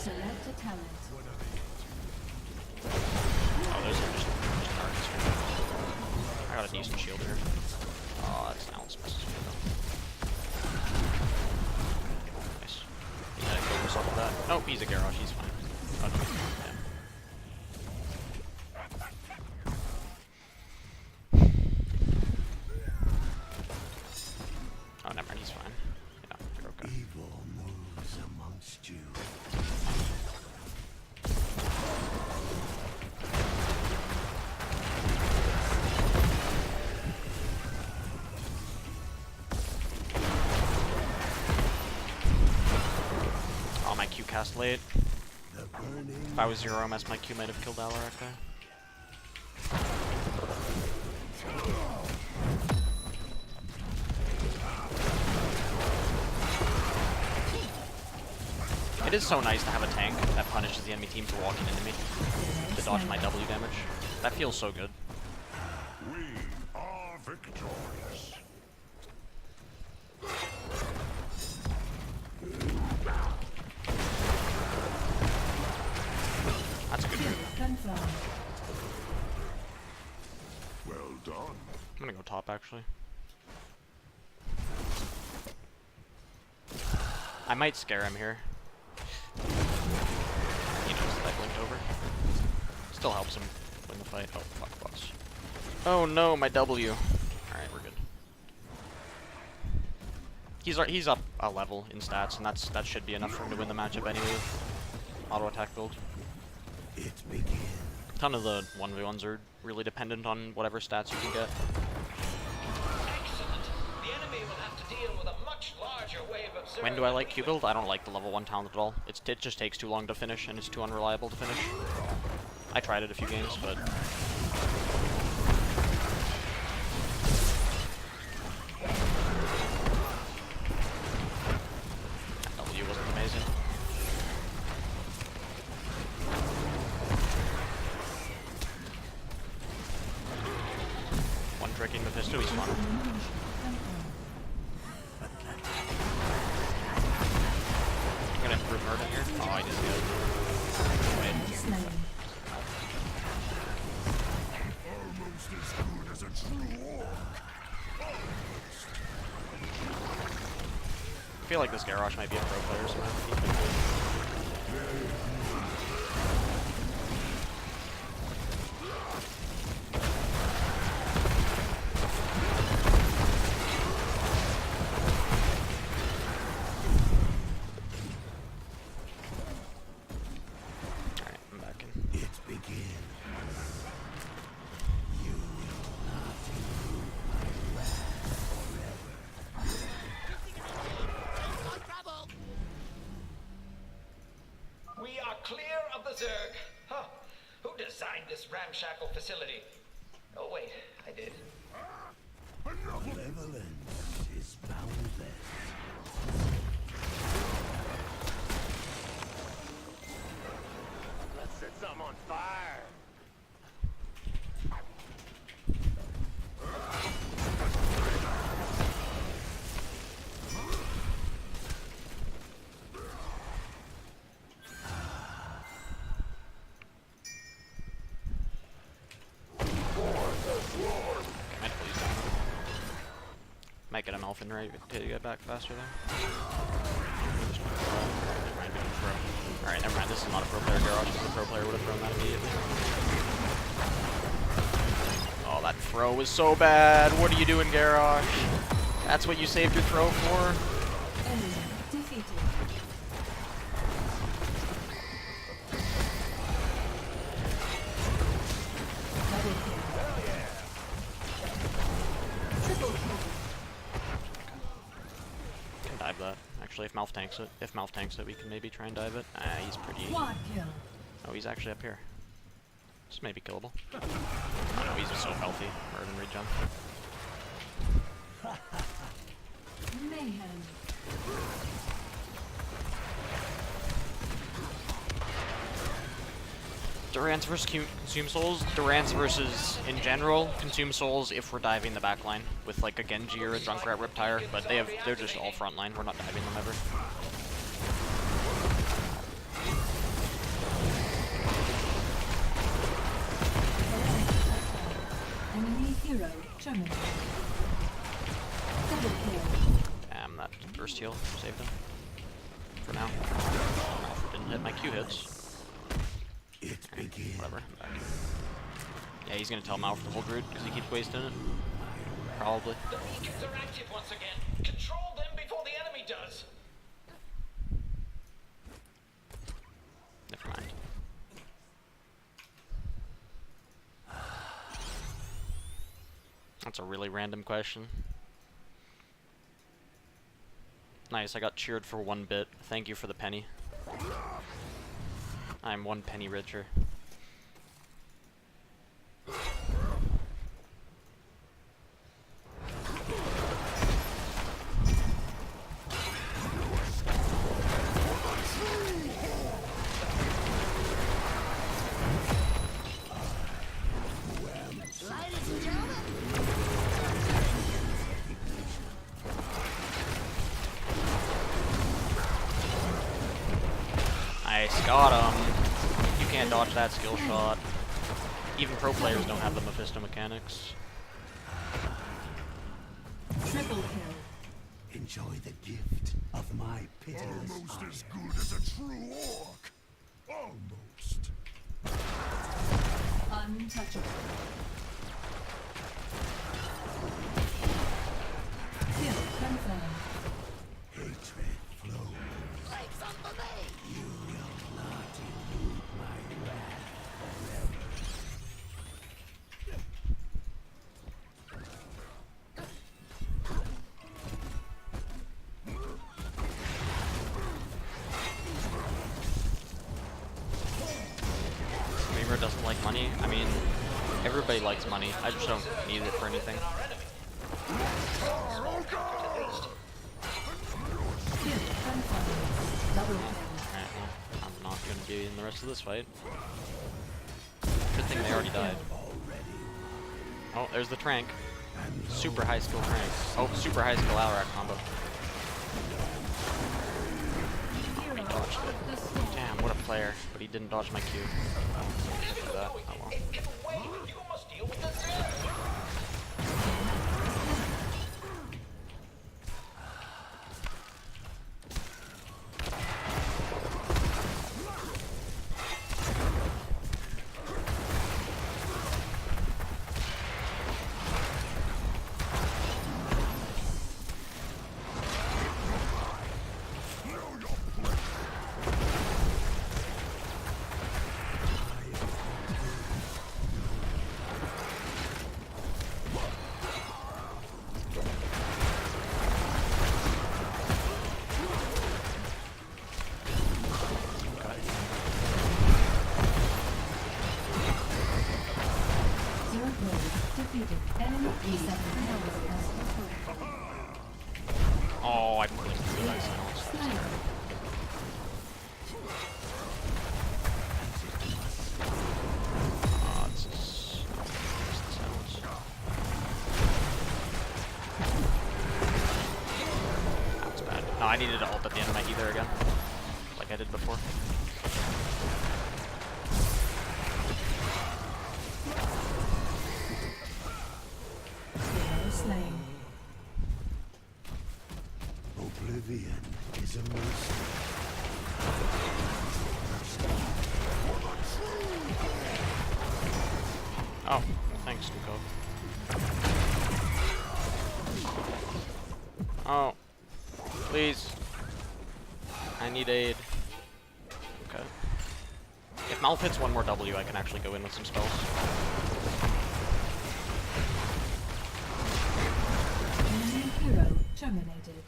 Select a talent. Oh, those are just targets here. I got a decent shield here. Oh, that's an Alice messes me though. Nice. He had to kill himself with that. Nope, he's a Garrosh, he's fine. Oh, no. Yeah. Oh, never mind, he's fine. Yeah, you're okay. Evil moves amongst you. Oh, my Q cast late. If I was 0 MS, my Q might have killed Alarak there. It is so nice to have a tank that punishes the enemy team for walking into me to dodge my W damage. That feels so good. We are victorious. That's a good move. Confirmed. Well done. I'm gonna go top actually. I might scare him here. He knows that I blinked over. Still helps him win the fight. Oh, fuck, boss. Oh no, my W. Alright, we're good. He's up a level in stats, and that should be enough for him to win the matchup anyway with auto attack build. It begins. A ton of the 1v1s are really dependent on whatever stats you can get. Excellent. The enemy will have to deal with a much larger wave of When do I like Q build? I don't like the level 1 talent at all. It just takes too long to finish, and it's too unreliable to finish. I tried it a few games, but... that W wasn't amazing. One tricking Mephisto Still he's fun. I'm gonna improve Murder here. Oh, I just did. Wait. Almost as good as a true orc. I feel like this Garrosh might be a pro player, so he's been good. Alright, I'm back in. It begins. You will not elude my wrath forever. We are clear of the Zerg. Huh. Who designed this ramshackle facility? Oh wait, I did. Malevolence is boundless. Let's set some on fire. Might get a Melfin right to get back faster there. Alright, never mind. This is not a pro player Garrosh. If a pro player would have thrown that immediately. Oh, that throw was so bad. What are you doing, Garrosh? That's what you saved your throw for? Enemy defeated. Double kill. Triple kill. Can dive that. Actually, if Malf tanks it, we can maybe try and dive it. He's pretty... Quad kill. Oh, he's actually up here. This may be killable. Oh no, he's just so healthy. Murder and regen. Mayhem. Durance versus Consume Souls. Durance versus, in general, Consume Souls if we're diving the back line with like a Genji or a Junkrat Riptire, but they're just all front line. We're not diving them ever. Enemy hero terminated. Double kill. Damn, that burst heal saved him. For now. Malf didn't hit my Q hits. It begins. Whatever, I'm back. Yeah, he's gonna tell Malf to hold Root because he keeps wasting it. Probably. The beacons are active once again. Control them before the enemy does. Never mind. That's a really random question. Nice, I got cheered for 1 bit. Thank you for the penny. I'm 1 penny richer. Nice, got him. You can't dodge that skill shot. Even pro players don't have the Mephisto mechanics. Triple kill. Enjoy the gift of my pitiless Almost as ire. good as a true orc. Almost. Untouchable. Kill confirmed. Hatred flows. You will not elude my wrath forever. Reaver doesn't like money. I mean, everybody likes money. I just don't need it for anything. Kill confirmed. Double kill. Alright, well, I'm not gonna be in the rest of this fight. Good thing they already died. Oh, there's the Trank. Super high skill Frank. Oh, super high skill Alarak combo. Oh, he dodged it. Damn, what a player. But he didn't dodge my Q. For that. Oh well. It can wait. You must deal with the Zerg. Oh, I didn't realize that. Oh, this is the sounds. That's bad. No, I needed to ult at the end of my ether again, like I did before. Slain. Oblivion is a mercy. Oh, well, thanks, Duko. Oh, please. I need aid. Okay. If Malf hits one more W, I can actually go in with some spells. Hero terminated.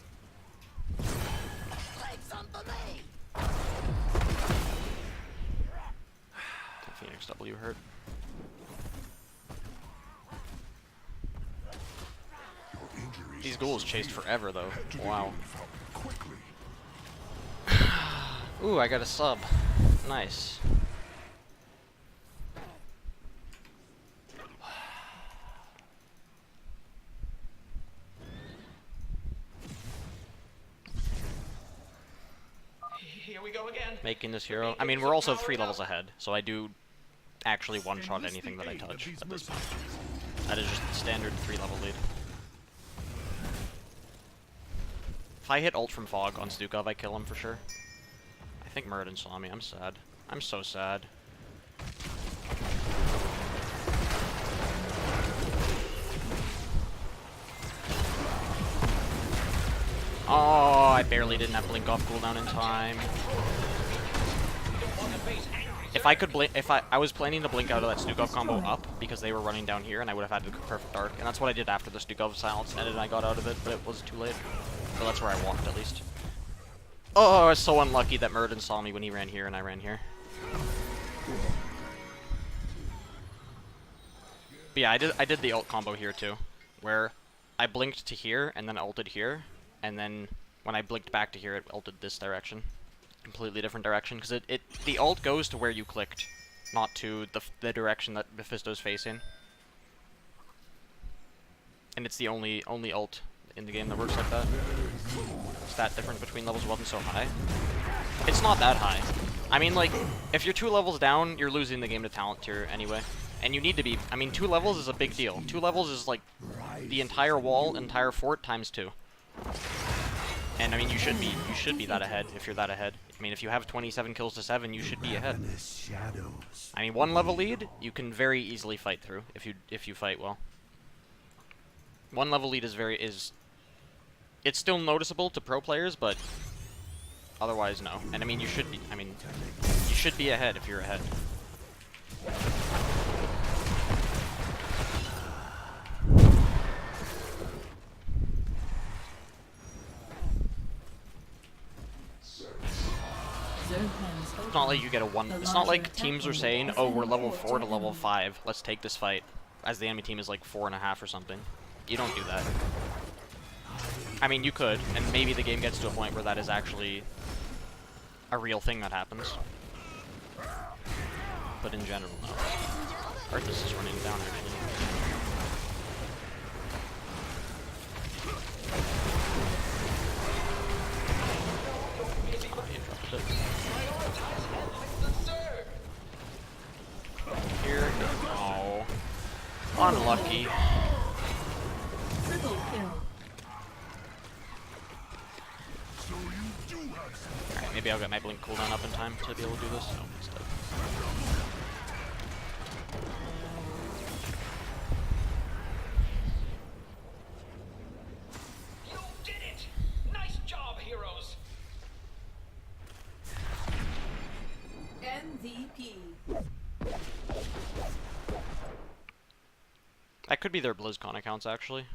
The Phoenix W hurt. These ghouls chased forever though. Wow. Ooh, I got a sub. Nice. Here we go again. Making this hero. I mean, we're also 3 levels ahead, so I do actually one-shot anything that I touch at this point. That is just the standard 3-level lead. If I hit ult from Fog on Stukov, I kill him for sure. I think Muradin saw me. I'm sad. I'm so sad. Oh, I barely didn't have blink off cooldown in time. If I could blink, I was planning to blink out of that Stukov combo up because they were running down here, and I would have had the perfect arc, and that's what I did after the Stukov silence ended, and I got out of it, but it was too late. So that's where I walked at least. Oh, I was so unlucky that Muradin saw me when he ran here, and I ran here. But yeah, I did the ult combo here too, where I blinked to here and then ulted here, and then when I blinked back to here, it ulted this direction. Completely different direction, because the ult goes to where you clicked, not to the direction that Mephisto's facing. And it's the only ult in the game that works like that. Stat difference between levels wasn't so high. It's not that high. I mean, like, if you're 2 levels down, you're losing the game to talent tier anyway. And you need to be, I mean, 2 levels is a big deal. 2 levels is like the entire wall, entire fort times 2. And I mean, you should be that ahead if you're that ahead. I mean, if you have 27 kills to 7, you should be ahead. I mean, 1 level lead, you can very easily fight through if you fight well. 1 level lead is it's still noticeable to pro players, but otherwise no. And I mean, you should be ahead if you're ahead. It's not like you get a 1. It's not like teams are saying, "Oh, we're level 4 to level 5. Let's take this fight," as the enemy team is like 4.5 or something. You don't do that. I mean, you could, and maybe the game gets to a point where that is actually a real thing that happens. But in general, no. Arthas is running down actually. kill. So you do have some. Alright, maybe I'll get my blink cooldown up in time to be able to do this. No, it's dead. You did it! Nice job, heroes! MVP. That could be their BlizzCon accounts, actually.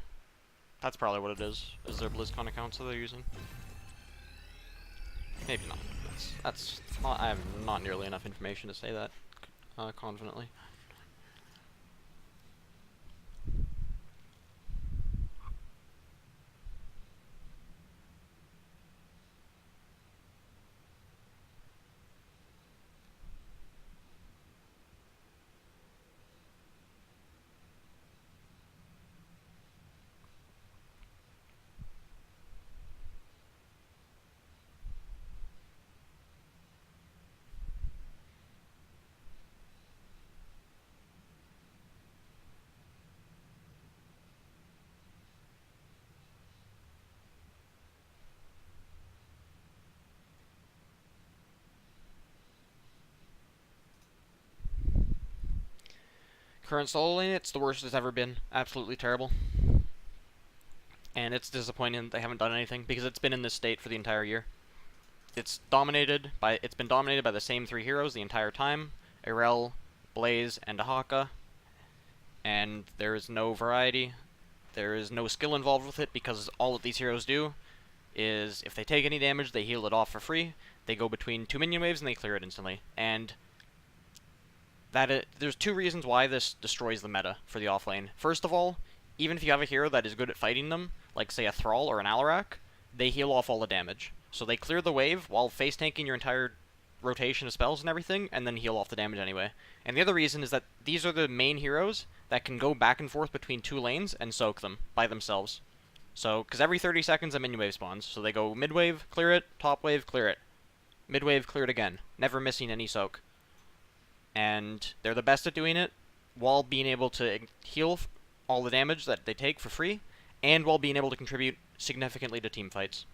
That's probably what it is their BlizzCon accounts that they're using. Maybe not. That's not, I have not nearly enough information to say that confidently. Current solo lane, it's the worst it's ever been. Absolutely terrible. And it's disappointing that they haven't done anything, because it's been in this state for the entire year. It's been dominated by the same three heroes the entire time. Irel, Blaze, and Ahaka. And there is no variety. There is no skill involved with it, because all that these heroes do is, if they take any damage, they heal it off for free. They go between 2 minion waves and they clear it instantly. And there's two reasons why this destroys the meta for the offlane. First of all, even if you have a hero that is good at fighting them, like say a Thrall or an Alarak, they heal off all the damage. So they clear the wave while face tanking your entire rotation of spells and everything, and then heal off the damage anyway. And the other reason is that these are the main heroes that can go back and forth between two lanes and soak them by themselves. So, because every 30 seconds a minion wave spawns, so they go mid wave, clear it, top wave, clear it. Mid wave, clear it again. Never missing any soak. And they're the best at doing it while being able to heal all the damage that they take for free, and while being able to contribute significantly to team fights.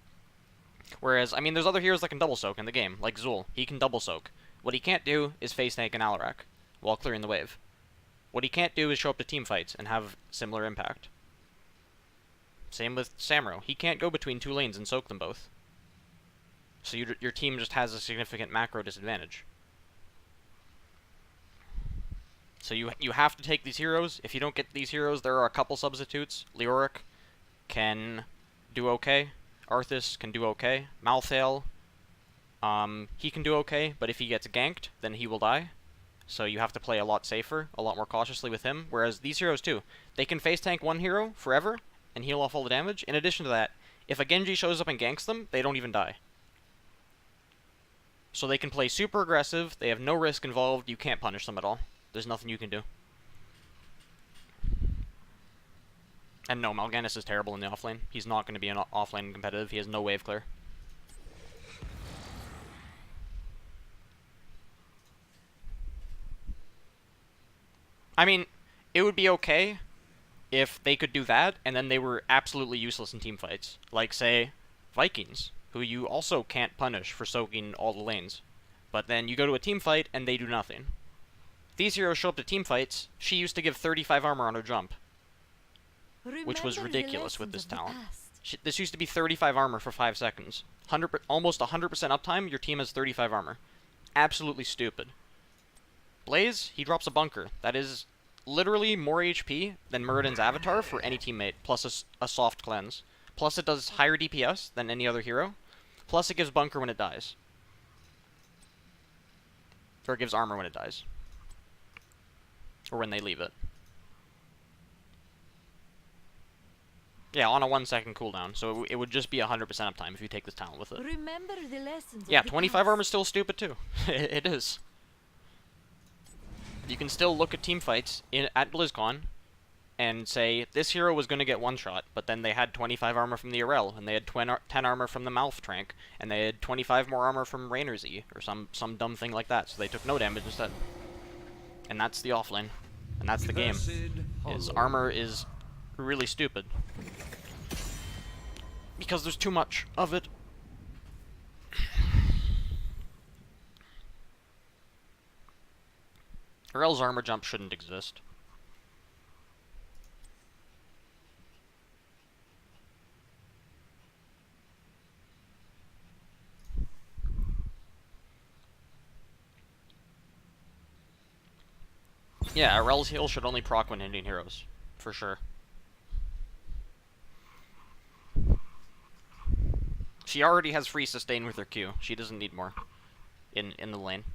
Whereas, I mean, there's other heroes that can double soak in the game, like Zul. He can double soak. What he can't do is face tank an Alarak while clearing the wave. What he can't do is show up to team fights and have similar impact. Same with Samro. He can't go between two lanes and soak them both. So your team just has a significant macro disadvantage. So you have to take these heroes. If you don't get these heroes, there are a couple substitutes. Leoric can do okay. Arthas can do okay. Malthael, he can do okay, but if he gets ganked, then he will die. So you have to play a lot safer, a lot more cautiously with him. Whereas these heroes too, they can face tank one hero forever and heal off all the damage. In addition to that, if a Genji shows up and ganks them, they don't even die. So they can play super aggressive, they have no risk involved, you can't punish them at all. There's nothing you can do. And no, Mal'Ganis is terrible in the offlane. He's not going to be an offlane competitive. He has no wave clear. I mean, it would be okay if they could do that, and then they were absolutely useless in team fights. Like, say, Vikings, who you also can't punish for soaking all the lanes. But then you go to a team fight, and they do nothing. These heroes show up to team fights. She used to give 35 armor on her jump, which was ridiculous with this talent. This used to be 35 armor for 5 seconds. Almost 100% uptime, your team has 35 armor. Absolutely stupid. Blaze, he drops a bunker. That is literally more HP than Muradin's avatar for any teammate, plus a soft cleanse. Plus it does higher DPS than any other hero. Plus it gives bunker when it dies. Or it gives armor when it dies. Or when they leave it. Yeah, on a 1 second cooldown, so it would just be 100% uptime if you take this talent with it. Remember the lessons. Yeah, 25 armor is still stupid too. It is. You can still look at team fights at BlizzCon and say, this hero was going to get one shot, but then they had 25 armor from the Irel, and they had 10 armor from the Malf Trank, and they had 25 more armor from Raynor Z, or some dumb thing like that, so they took no damage instead. And that's the offlane. And that's the game. Armor is really stupid. Because there's too much of it. Rel's armor jump shouldn't exist. Yeah, Rel's heal should only proc when hitting heroes, for sure. She already has free sustain with her Q. She doesn't need more in the lane.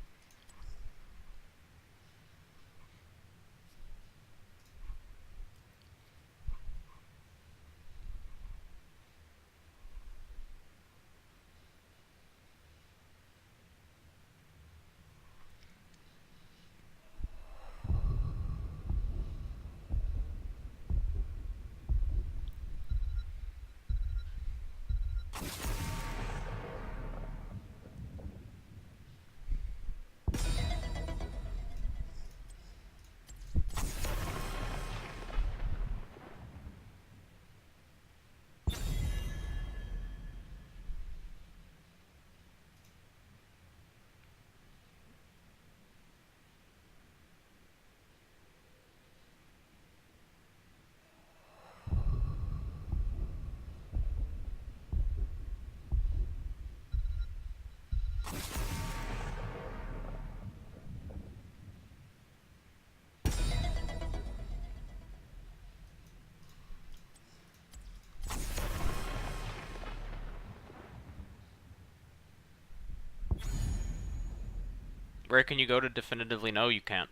Where can you go to definitively know? You can't.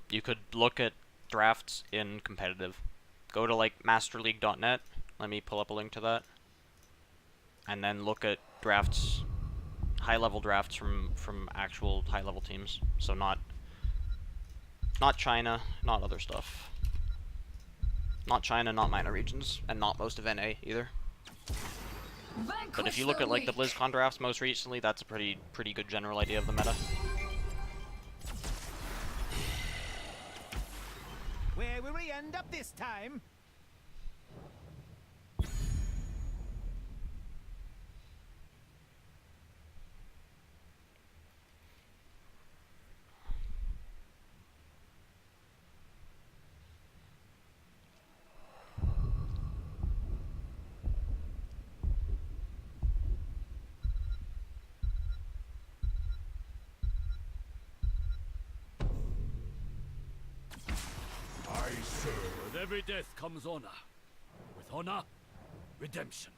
You could look at drafts in competitive. Go to like masterleague.net. Let me pull up a link to that. And then look at drafts, high-level drafts from actual high-level teams. So not China, not other stuff. Not China, not minor regions, and not most of NA either. But if you look at like the BlizzCon drafts most recently, that's a pretty good general idea of the meta. Where will we end up this time? With every death comes honor. With honor, redemption.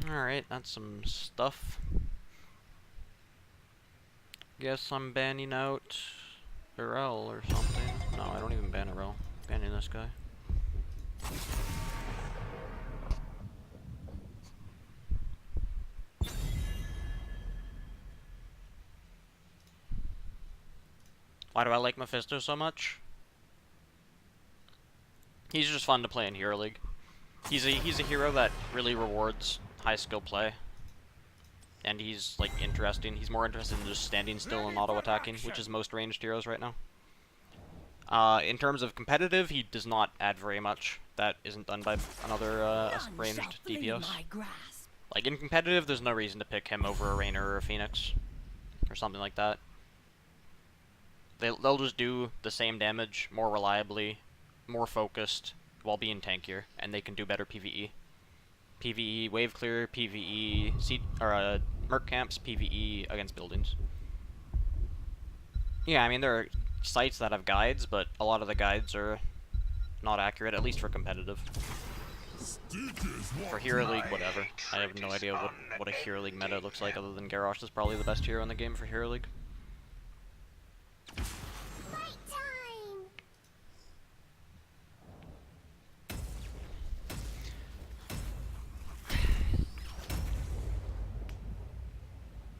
Alright, that's some stuff. Guess I'm banning out Irel or something. No, I don't even ban Irel. Banning this guy. Why do I like Mephisto so much? He's just fun to play in Hero League. He's a hero that really rewards high skill play. And he's like interesting. He's more interested in just standing still and auto attacking, which is most ranged heroes right now. In terms of competitive, he does not add very much. That isn't done by another ranged DPS. Like in competitive, there's no reason to pick him over a Rainer or a Phoenix or something like that. They'll just do the same damage more reliably, more focused, while being tankier, and they can do better PvE. PvE, wave clear, PvE, merc camps, PvE against buildings. Yeah, I mean, there are sites that have guides, but a lot of the guides are not accurate, at least for competitive. For Hero League, whatever. I have no idea what a Hero League meta looks like, other than Garrosh is probably the best hero in the game for Hero League.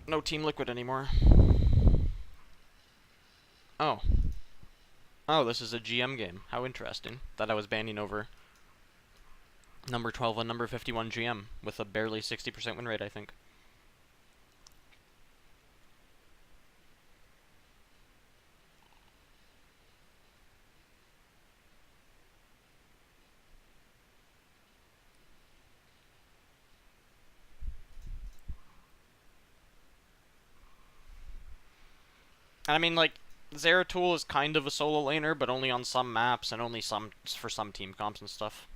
No Team Liquid anymore. Oh. Oh, this is a GM game. How interesting. That I was banning over number 12 and number 51 GM with a barely 60% win rate, I think. And I mean, like, Zeratul is kind of a solo laner, but only on some maps and only for some team comps and stuff.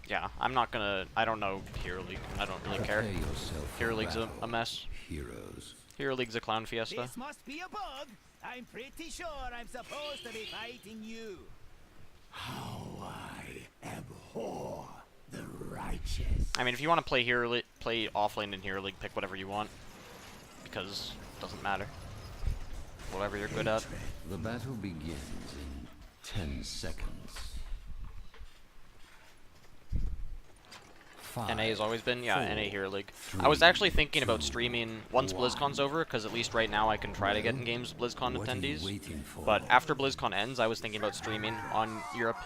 Yeah, I'm not gonna... I don't know Hero League. I don't really care. Hero League's a mess. Heroes. Hero League's a clown fiesta. This must be a bug. I'm pretty sure I'm supposed to be fighting you. How I abhor the righteous. I mean, if you want to play play offlane in Hero League, pick whatever you want. Because it doesn't matter. Whatever you're good at. The battle begins in 10 seconds. NA has always been, yeah, NA Hero League. I was actually thinking about streaming once BlizzCon's over, because at least right now I can try to get in games with BlizzCon attendees. But after BlizzCon ends, I was thinking about streaming on Europe,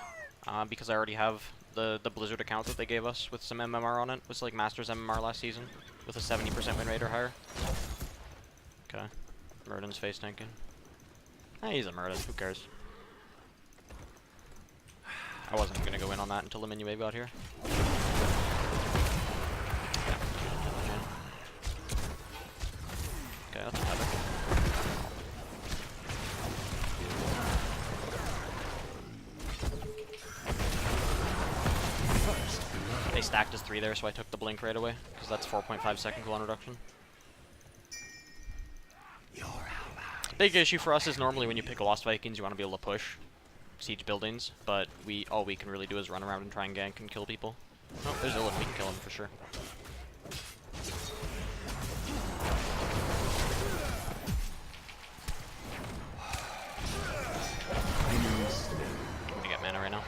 because I already have the Blizzard account that they gave us with some MMR on it. It was like Masters MMR last season, with a 70% win rate or higher. Okay, Murden's face tanking. He's a Murden, who cares? I wasn't gonna go in on that until the menu wave got here. Okay, that's better. They stacked his 3 there, so I took the blink right away, because that's 4.5 second cooldown reduction. Big issue for us is normally when you pick Lost Vikings, you want to be able to push siege buildings, but all we can really do is run around and try and gank and kill people. Oh, there's Illidan, we can kill him for sure. I'm gonna get mana right now.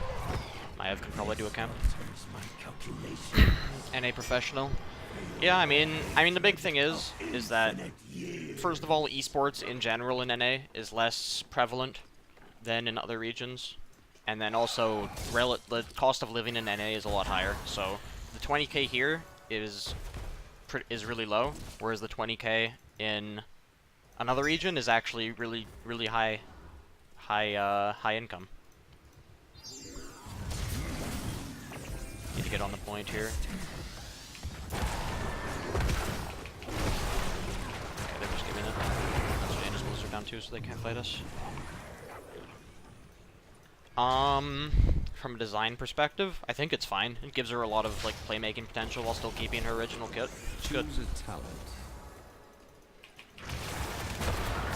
Maiev can probably do a camp. NA professional. Yeah, I mean the big thing is that first of all, esports in general in NA is less prevalent than in other regions, and then also the cost of living in NA is a lot higher. So the 20k here is really low, whereas the 20k in another region is actually really high income. Need to get on the point here. Okay, they're just giving it. Jaina's Blizzard down too, so they can't fight us. From a design perspective, I think it's fine. It gives her a lot of like playmaking potential while still keeping her original kit. It's good. So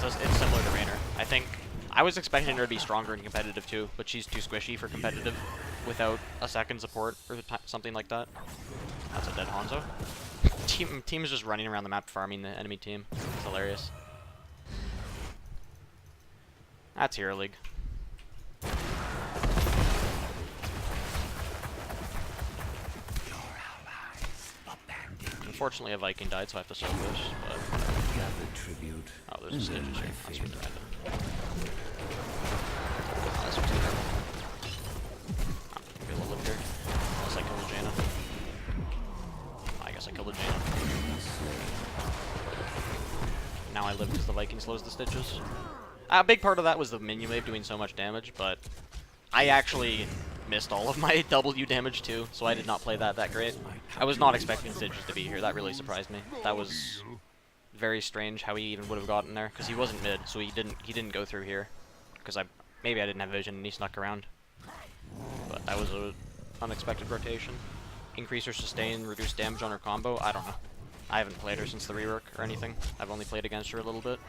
it's similar to Raynor. I think I was expecting her to be stronger in competitive too, but she's too squishy for competitive without a second support or something like that. That's a dead Hanzo. Team is just running around the map farming the enemy team. It's hilarious. That's Hero League. Unfortunately, a Viking died, so I have to solo this, but... Oh, there's a Stitches here. That's really random. Oh, this one's good. I'm gonna be able to live here. Unless I kill the Jaina. I guess I killed the Jaina. Now I live because the Viking slows the Stitches. A big part of that was the minion wave doing so much damage, but I actually missed all of my W damage too, so I did not play that great. I was not expecting Stitches to be here. That really surprised me. That was very strange how he even would have gotten there, because he wasn't mid, so he didn't go through here. Because maybe I didn't have vision and he snuck around. But that was an unexpected rotation. Increase her sustain, reduce damage on her combo. I don't know. I haven't played her since the rework or anything. I've only played against her a little bit.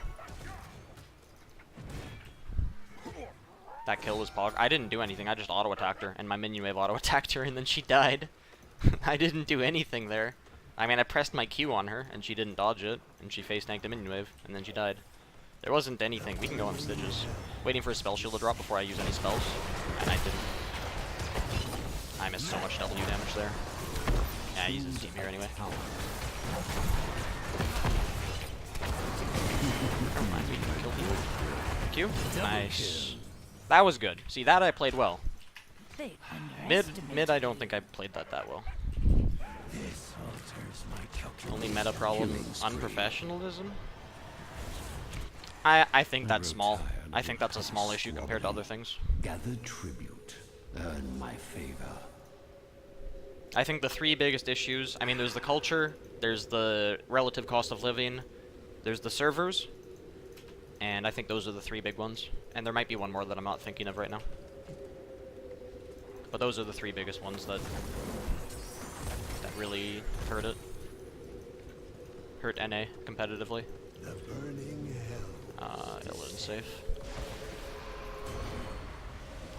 That kill was pog. I didn't do anything. I just auto-attacked her, and my minion wave auto-attacked her, and then she died. I didn't do anything there. I mean, I pressed my Q on her, and she didn't dodge it, and she face-tanked a minion wave, and then she died. There wasn't anything. We can go on Stitches. Waiting for a spell shield to drop before I use any spells, and I didn't. I missed so much W damage there. Yeah, I use his team here anyway. Never mind, we can kill people. Q? Nice. That was good. See, that I played well. Mid, I don't think I played that well. Only meta problem, unprofessionalism? I think that's small. I think that's a small issue compared to other things. Gather tribute. Earn my favor. I think the 3 biggest issues, I mean, there's the culture, there's the relative cost of living, There's the servers, and I think those are the 3 big ones. And there might be one more that I'm not thinking of right now. But those are the 3 biggest ones that really hurt it. Hurt NA competitively. Ill and safe.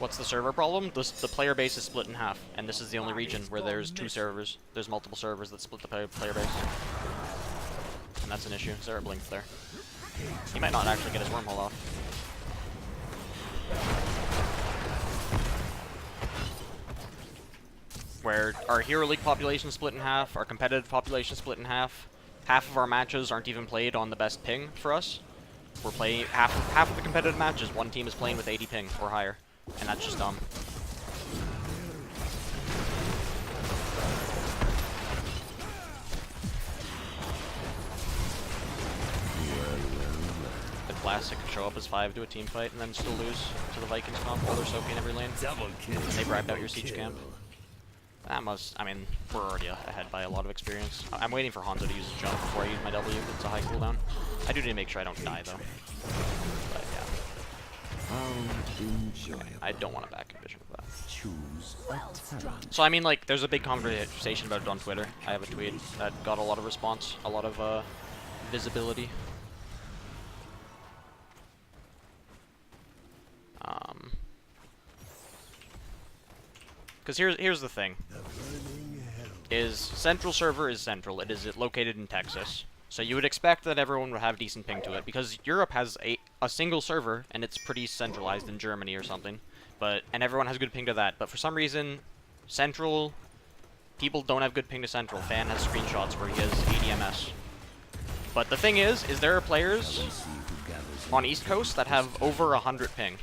What's the server problem? The player base is split in half, and this is the only region where there's 2 servers. There's multiple servers that split the player base. And that's an issue. Zara blinked there. He might not actually get his wormhole off. Where our Hero League population split in half, our competitive population split in half. Half of our matches aren't even played on the best ping for us. We're playing half of the competitive matches. One team is playing with 80 ping or higher, and that's just dumb. The classic can show up as 5 to a team fight and then still lose to the Vikings comp while they're soaking every lane. And they bribed out your siege camp. That must, I mean, we're already ahead by a lot of experience. I'm waiting for Hanzo to use his jump before I use my W. It's a high cooldown. I do need to make sure I don't die, though. But, yeah. I don't want to back envision of that. So, I mean, like, there's a big conversation about it on Twitter. I have a tweet that got a lot of response, a lot of visibility. Because here's the thing. Is Central server is central. It is located in Texas. So you would expect that everyone would have decent ping to it, because Europe has a single server, and it's pretty centralized in Germany or something. And everyone has good ping to that. But for some reason, Central, people don't have good ping to Central. Fan has screenshots where he has 80 MS. But the thing is there are players on East Coast that have over 100 ping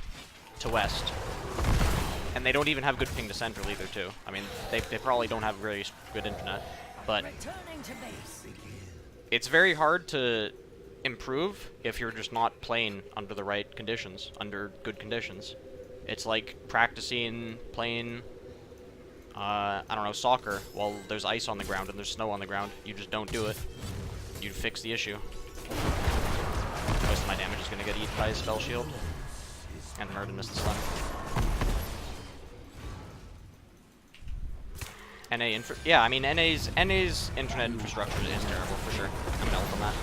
to West. And they don't even have good ping to Central either, too. I mean, they probably don't have very good internet. But it's very hard to improve if you're just not playing under the right conditions, under good conditions. It's like practicing playing, I don't know, soccer while there's ice on the ground and there's snow on the ground. You just don't do it. You fix the issue. Most of my damage is going to get eaten by a spell shield. And Murden is the stun. Yeah, I mean, NA's internet infrastructure is terrible, for sure. I'm gonna ult on that.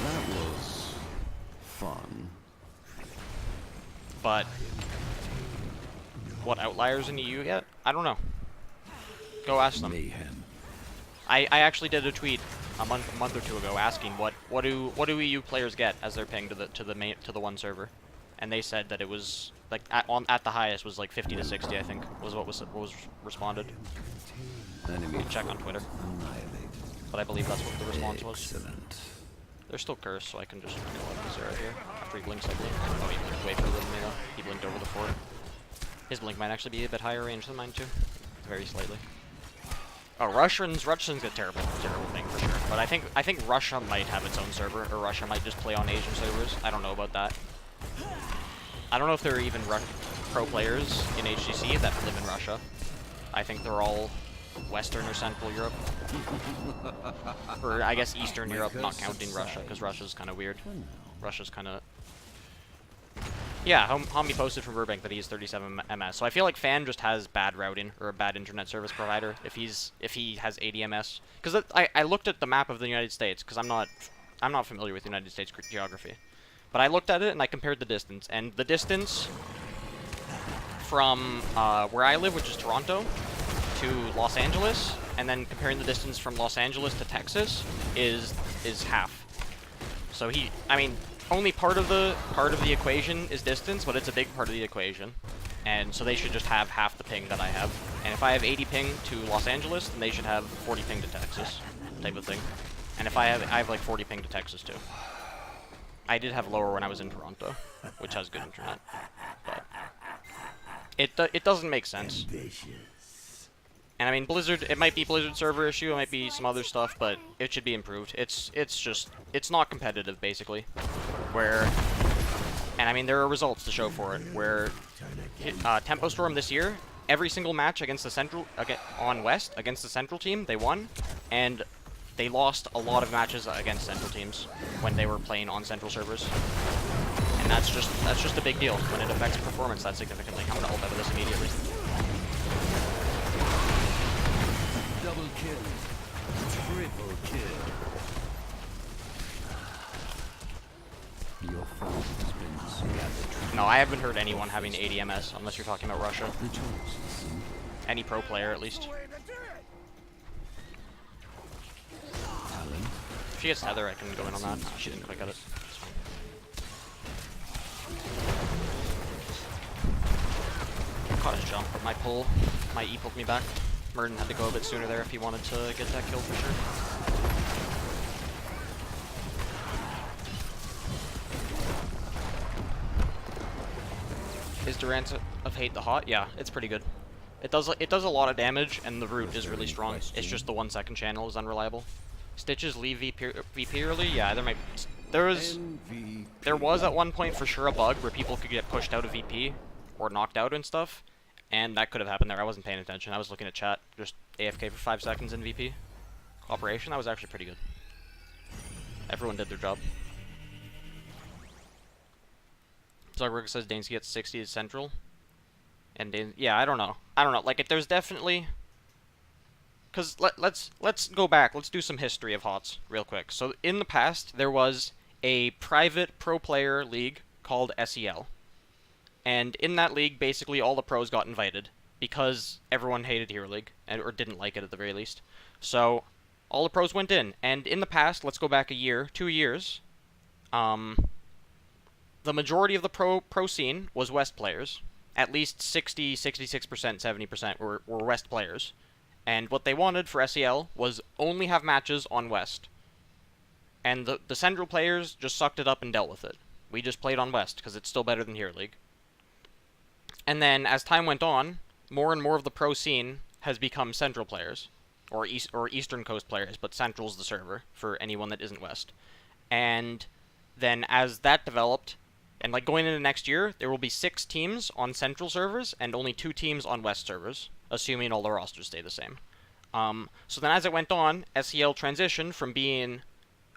That was fun. But what outliers in EU yet? I don't know. Go ask them. Mayhem. I actually did a tweet a month or two ago asking what do EU players get as their ping to the one server. And they said that it was like at the highest was like 50 to 60, I think, was what was responded. You can check on Twitter. But I believe that's what the response was. Excellent. They're still cursed, so I can just go up to Zero here. After he blinks, I blink. Oh, he blinked way further than me though. He blinked over the fort. His blink might actually be a bit higher range than mine too, very slightly. Oh, Russians get terrible thing for sure. But I think Russia might have its own server, or Russia might just play on Asian servers. I don't know about that. I don't know if there are even pro players in HGC that live in Russia. I think they're all Western or Central Europe. Or I guess Eastern Europe, not counting Russia, because Russia's kind of weird. Russia's kind of... Yeah, Homie posted from Burbank that he has 37 MS. So I feel like Fan just has bad routing, or a bad internet service provider, if he has 80 MS. Because I looked at the map of the United States, because I'm not familiar with United States geography. But I looked at it and I compared the distance, and the distance from where I live, which is Toronto, to Los Angeles, and then comparing the distance from Los Angeles to Texas is half. So I mean, only part of the equation is distance, but it's a big part of the equation, and so they should just have half the ping that I have. And if I have 80 ping to Los Angeles, then they should have 40 ping to Texas, type of thing. And if I have like 40 ping to Texas too. I did have lower when I was in Toronto, which has good internet, but it doesn't make sense. And I mean, Blizzard, it might be Blizzard server issue, it might be some other stuff, but it should be improved. It's not competitive, basically. And I mean, there are results to show for it, where Tempo Storm this year every single match against the on West against the Central team, they won, and they lost a lot of matches against Central teams when they were playing on Central servers. And that's just a big deal when it affects performance that significantly. I'm gonna ult out of this immediately. Double kill. Triple kill. Your foe has been gathered. No, I haven't heard anyone having 80 MS unless you're talking about Russia. The choice is simple. Any pro player at least. Talent. If she gets tether, I can go in on that. She didn't quite get it. It's fine. Caught his jump, but my E pulled me back. Murden had to go a bit sooner there if he wanted to get that kill for sure. Is Durant of Hate the Hot? Yeah, it's pretty good. It does a lot of damage, and the root is really strong. It's just the 1 second channel is unreliable. Stitches leave VP early? Yeah, there was at one point for sure a bug where people could get pushed out of VP or knocked out and stuff, and that could have happened there. I wasn't paying attention. I was looking at chat, just AFK for 5 seconds in VP. Operation, that was actually pretty good. Everyone did their job. Zuckerberg says Danesky gets 60 to Central. And yeah, I don't know. Like, there's definitely... Because let's go back. Let's do some history of HOTS real quick. So in the past, there was a private pro player league called SEL. And in that league, basically all the pros got invited because everyone hated Hero League, or didn't like it at the very least. So all the pros went in. And in the past, let's go back a year, 2 years, the majority of the pro scene was West players. At least 60, 66%, 70% were West players. And what they wanted for SEL was only have matches on West. And the Central players just sucked it up and dealt with it. We just played on West, because it's still better than Hero League. And then, as time went on, more and more of the pro scene has become Central players. Or Eastern Coast players, but Central's the server, for anyone that isn't West. And then, as that developed, and like going into next year, there will be 6 teams on Central servers, and only 2 teams on West servers, assuming all the rosters stay the same. So then as it went on, SEL transitioned from being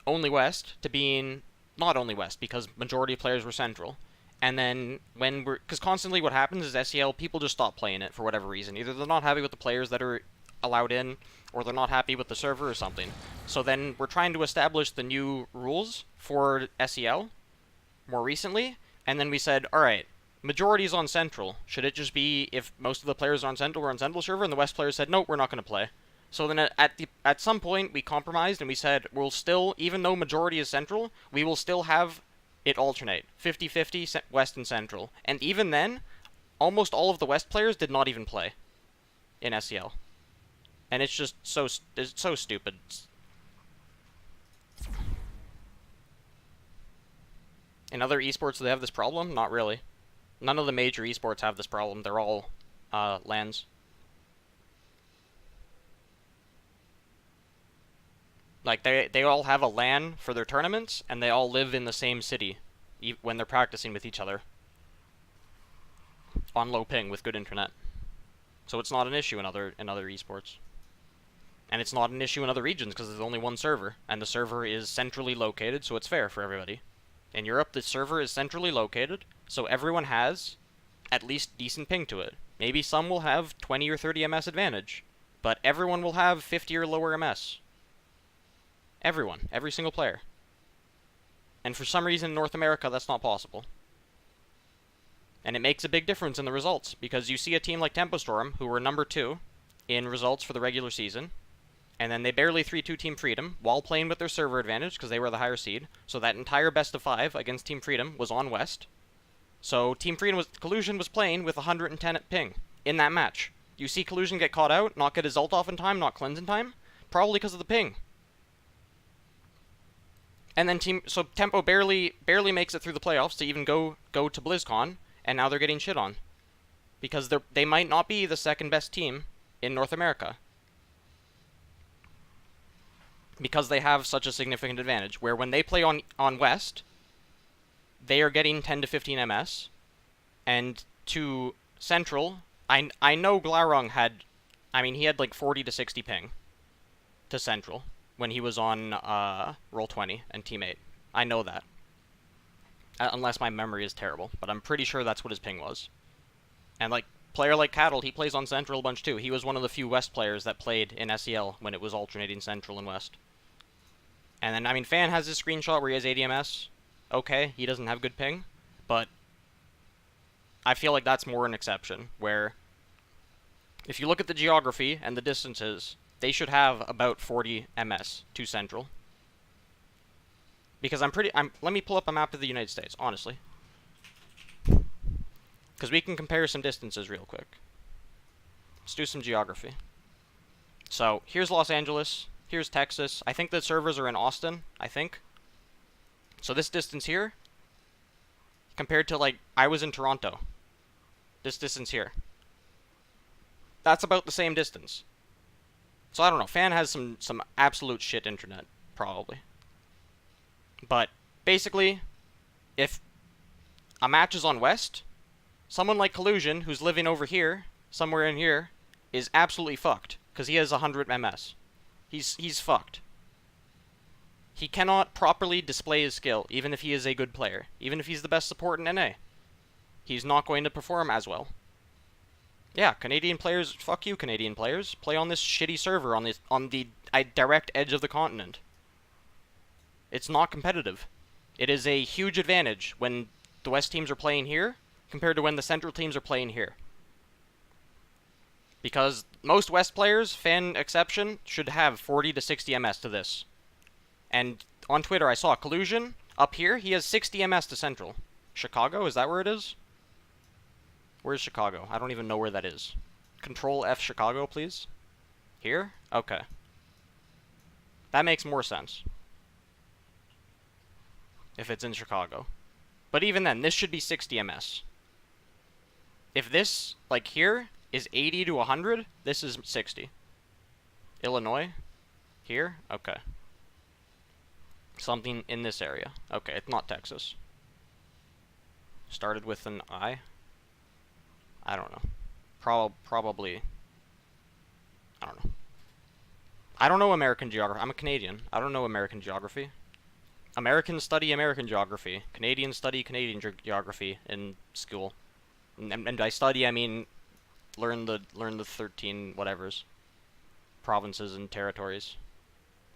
only West to being not only West, because majority of players were Central. And then because constantly what happens is SEL, people just stop playing it for whatever reason. Either they're not happy with the players that are allowed in, or they're not happy with the server or something. So then we're trying to establish the new rules for SEL more recently, and then we said, alright, majority's on Central. Should it just be if most of the players are on Central, we're on Central server? And the West players said, nope, we're not going to play. So then at some point, we compromised, and we said, we'll still, even though majority is Central, we will still have it alternate. 50-50, West and Central. And even then, almost all of the West players did not even play in SEL. And it's just it's so stupid. In other esports, do they have this problem? Not really. None of the major esports have this problem. They're all LANs. Like, they all have a LAN for their tournaments, and they all live in the same city when they're practicing with each other. On low ping with good internet. So it's not an issue in other esports. And it's not an issue in other regions, because there's only one server, and the server is centrally located, so it's fair for everybody. In Europe, the server is centrally located, so everyone has at least decent ping to it. Maybe some will have 20 or 30 MS advantage, but everyone will have 50 or lower MS. Everyone. Every single player. And for some reason in North America, that's not possible. And it makes a big difference in the results, because you see a team like Tempo Storm, who were number 2 in results for the regular season, and then they barely 3-2 Team Freedom, while playing with their server advantage, because they were the higher seed. So that entire best of 5 against Team Freedom was on West. So Team Freedom Collusion was playing with 110 at ping in that match. You see Collusion get caught out, not get his ult off in time, not cleanse in time, probably because of the ping. And then Tempo barely makes it through the playoffs to even go to BlizzCon, and now they're getting shit on. Because they might not be the second best team in North America. Because they have such a significant advantage, where when they play on West, they are getting 10 to 15 MS, and to Central, I know Glarong had, I mean, he had like 40 to 60 ping to Central when he was on Roll20 and Teammate. I know that. Unless my memory is terrible, but I'm pretty sure that's what his ping was. And like, player like Cattle, he plays on Central a bunch too. He was one of the few West players that played in SEL when it was alternating Central and West. And then, I mean, Fan has this screenshot where he has ADMS. Okay, he doesn't have good ping, but I feel like that's more an exception, where if you look at the geography and the distances, they should have about 40 MS to Central. Because let me pull up a map of the United States, honestly. Because we can compare some distances real quick. Let's do some geography. So, here's Los Angeles, here's Texas. I think the servers are in Austin, I think. So this distance here, compared to, like, I was in Toronto. This distance here. That's about the same distance. So I don't know, Fan has some absolute shit internet, probably. But, basically, if a match is on West, someone like Collusion, who's living over here, somewhere in here, is absolutely fucked, because he has 100 MS. He's fucked. He cannot properly display his skill, even if he is a good player. Even if he's the best support in NA. He's not going to perform as well. Yeah, Canadian players, fuck you Canadian players. Play on this shitty server on the direct edge of the continent. It's not competitive. It is a huge advantage when the West teams are playing here, compared to when the Central teams are playing here. Because most West players, Fan exception, should have 40 to 60 MS to this. And on Twitter I saw Collusion, up here, he has 60 MS to Central. Chicago, is that where it is? Where's Chicago? I don't even know where that is. Control F Chicago, please. Here? Okay. That makes more sense. If it's in Chicago. But even then, this should be 60 MS. If this, like here, is 80 to 100, this is 60. Illinois? Here? Okay. Something in this area. Okay, it's not Texas. Started with an I? I don't know. Probably. I don't know. I don't know American geography. I'm a Canadian. I don't know American geography. Americans study American geography. Canadians study Canadian geography in school. And by study, I mean learn the 13 whatevers. Provinces and territories.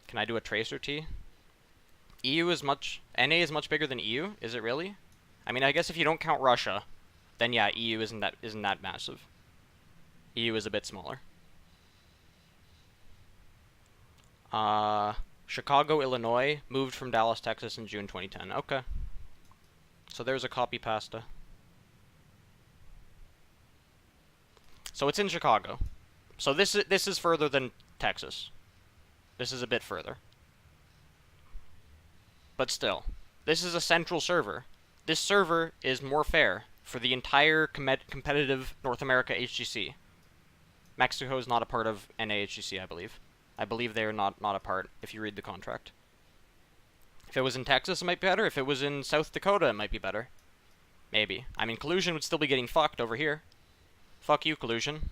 Can I do a tracer T? EU is much... NA is much bigger than EU? Is it really? I mean, I guess if you don't count Russia, then yeah, EU isn't that massive. EU is a bit smaller. Chicago, Illinois, moved from Dallas, Texas in June 2010. Okay. So there's a copy pasta. So it's in Chicago. So this is further than Texas. This is a bit further. But still, this is a Central server. This server is more fair for the entire competitive North America HGC. Mexico is not a part of NA HGC, I believe. I believe they are not a part, if you read the contract. If it was in Texas, it might be better. If it was in South Dakota, it might be better. Maybe. I mean, Collusion would still be getting fucked over here. Fuck you, Collusion.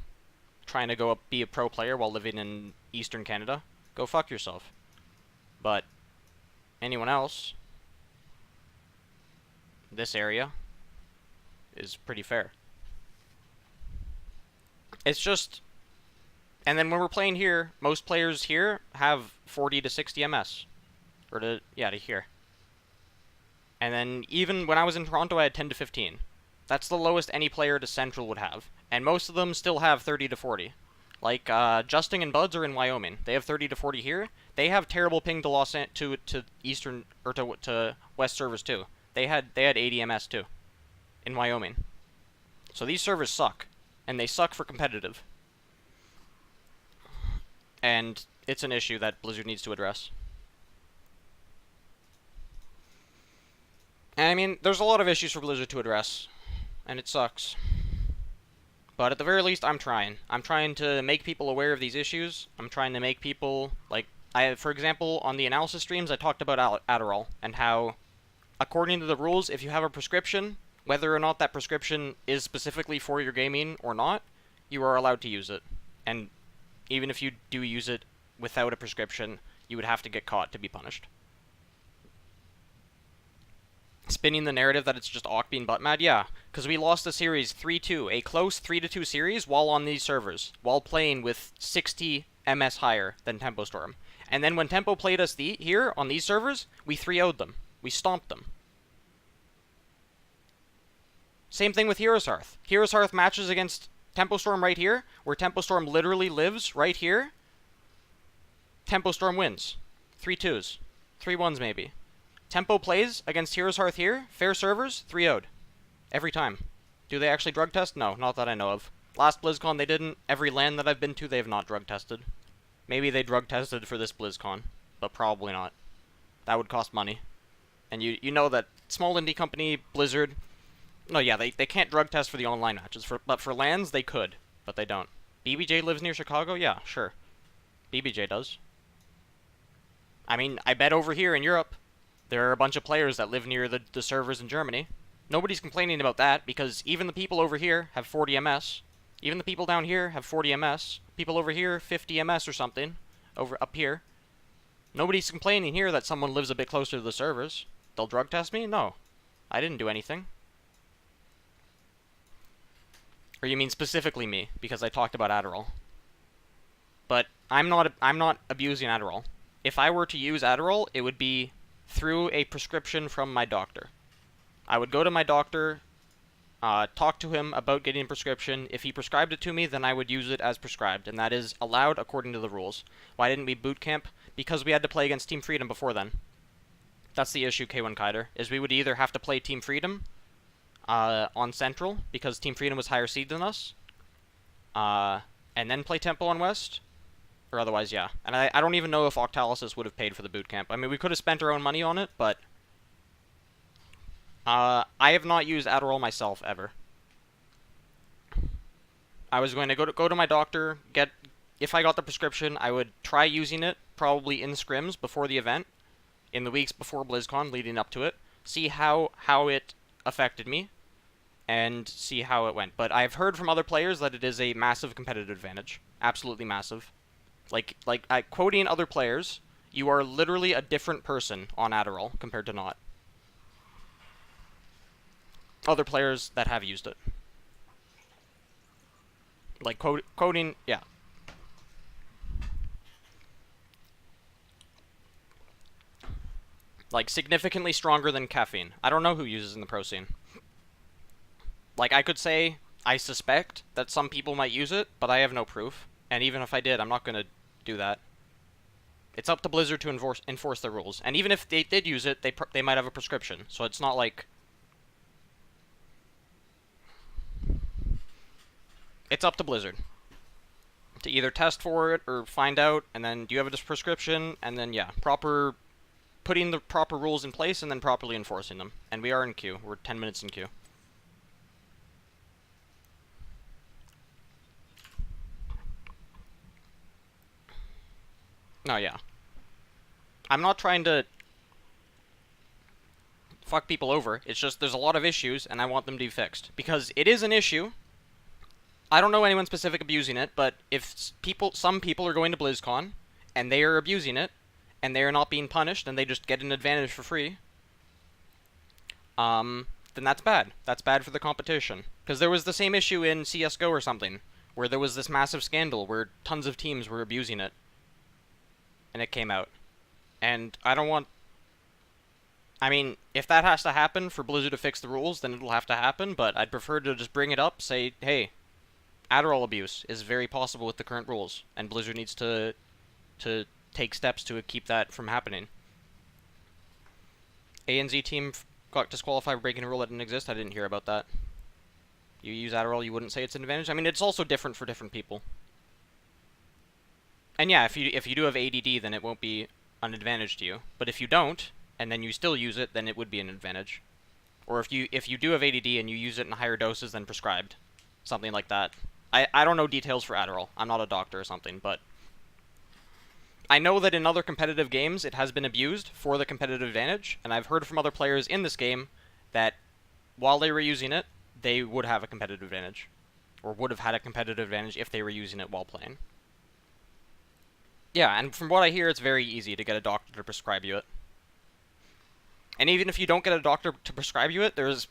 Trying to go up, be a pro player while living in Eastern Canada. Go fuck yourself. But anyone else, this area is pretty fair. It's just... And then when we're playing here, most players here have 40 to 60 MS. Or to here. And then even when I was in Toronto, I had 10 to 15. That's the lowest any player to Central would have. And most of them still have 30 to 40. Like, Justin and Buds are in Wyoming. They have 30 to 40 here. They have terrible ping to Eastern, or to West servers too. They had 80 MS too. In Wyoming. So these servers suck. And they suck for competitive. And it's an issue that Blizzard needs to address. And I mean, there's a lot of issues for Blizzard to address. And it sucks. But at the very least, I'm trying. I'm trying to make people aware of these issues. I'm trying to make people, like, for example, on the analysis streams, I talked about Adderall. And how, according to the rules, if you have a prescription, whether or not that prescription is specifically for your gaming or not, you are allowed to use it. And even if you do use it without a prescription, you would have to get caught to be punished. Spinning the narrative that it's just Awk being butt mad? Yeah, because we lost the series 3-2, a close 3-2 series while on these servers, while playing with 60 MS higher than Tempo Storm. And then when Tempo played us here on these servers, we 3-0'd them. We stomped them. Same thing with Heroes Hearth. Heroes Hearth matches against Tempo Storm right here, where Tempo Storm literally lives right here. Tempo Storm wins. 3-2s. 3-1s maybe. Tempo plays against Heroes Hearth here, fair servers, 3-0'd. Every time. Do they actually drug test? No, not that I know of. Last BlizzCon they didn't. Every LAN that I've been to, they have not drug tested. Maybe they drug tested for this BlizzCon, but probably not. That would cost money. And you know that small indie company, Blizzard, no, yeah, they can't drug test for the online matches, but for LANs, they could, but they don't. BBJ lives near Chicago? Yeah, sure. BBJ does. I mean, I bet over here in Europe, there are a bunch of players that live near the servers in Germany. Nobody's complaining about that, because even the people over here have 40 MS. Even the people down here have 40 MS. People over here, 50 MS or something, up here. Nobody's complaining here that someone lives a bit closer to the servers. They'll drug test me? No. I didn't do anything. Or you mean specifically me, because I talked about Adderall. But I'm not abusing Adderall. If I were to use Adderall, it would be through a prescription from my doctor. I would go to my doctor, talk to him about getting a prescription. If he prescribed it to me, then I would use it as prescribed, and that is allowed according to the rules. Why didn't we boot camp? Because we had to play against Team Freedom before then. That's the issue, K1 Kaider, is we would either have to play Team Freedom on Central, because Team Freedom was higher seed than us, and then play Tempo on West, or otherwise, yeah. And I don't even know if Octalysis would have paid for the boot camp. I mean, we could have spent our own money on it, but I have not used Adderall myself, ever. I was going to go to my doctor, if I got the prescription, I would try using it, probably in scrims before the event, in the weeks before BlizzCon, leading up to it, see how it affected me, and see how it went. But I've heard from other players that it is a massive competitive advantage. Absolutely massive. Like quoting other players, you are literally a different person on Adderall compared to not. Other players that have used it. Like quoting, yeah. Like, significantly stronger than caffeine. I don't know who uses it in the pro scene. Like, I could say, I suspect that some people might use it, but I have no proof. And even if I did, I'm not going to do that. It's up to Blizzard to enforce their rules. And even if they did use it, they might have a prescription. So it's not like... It's up to Blizzard to either test for it or find out, and then do you have a prescription, and then, yeah, putting the proper rules in place and then properly enforcing them. And we are in queue. We're 10 minutes in queue. No, yeah. I'm not trying to fuck people over. It's just there's a lot of issues and I want them to be fixed. Because it is an issue. I don't know anyone specific abusing it, but if some people are going to BlizzCon and they are abusing it, and they are not being punished, and they just get an advantage for free, then that's bad. That's bad for the competition. Because there was the same issue in CSGO or something, where there was this massive scandal where tons of teams were abusing it. And it came out. And I don't want... I mean, if that has to happen for Blizzard to fix the rules, then it'll have to happen, but I'd prefer to just bring it up, say, hey, Adderall abuse is very possible with the current rules, and Blizzard needs to take steps to keep that from happening. ANZ team got disqualified for breaking a rule that didn't exist. I didn't hear about that. You use Adderall, you wouldn't say it's an advantage? I mean, it's also different for different people. And yeah, if you do have ADD, then it won't be an advantage to you. But if you don't, and then you still use it, then it would be an advantage. Or if you do have ADD and you use it in higher doses than prescribed. Something like that. I don't know details for Adderall. I'm not a doctor or something, but I know that in other competitive games it has been abused for the competitive advantage, and I've heard from other players in this game that while they were using it, they would have a competitive advantage. or would have had a competitive advantage if they were using it while playing. Yeah, and from what I hear, it's very easy to get a doctor to prescribe you it. And even if you don't get a doctor to prescribe you it, there's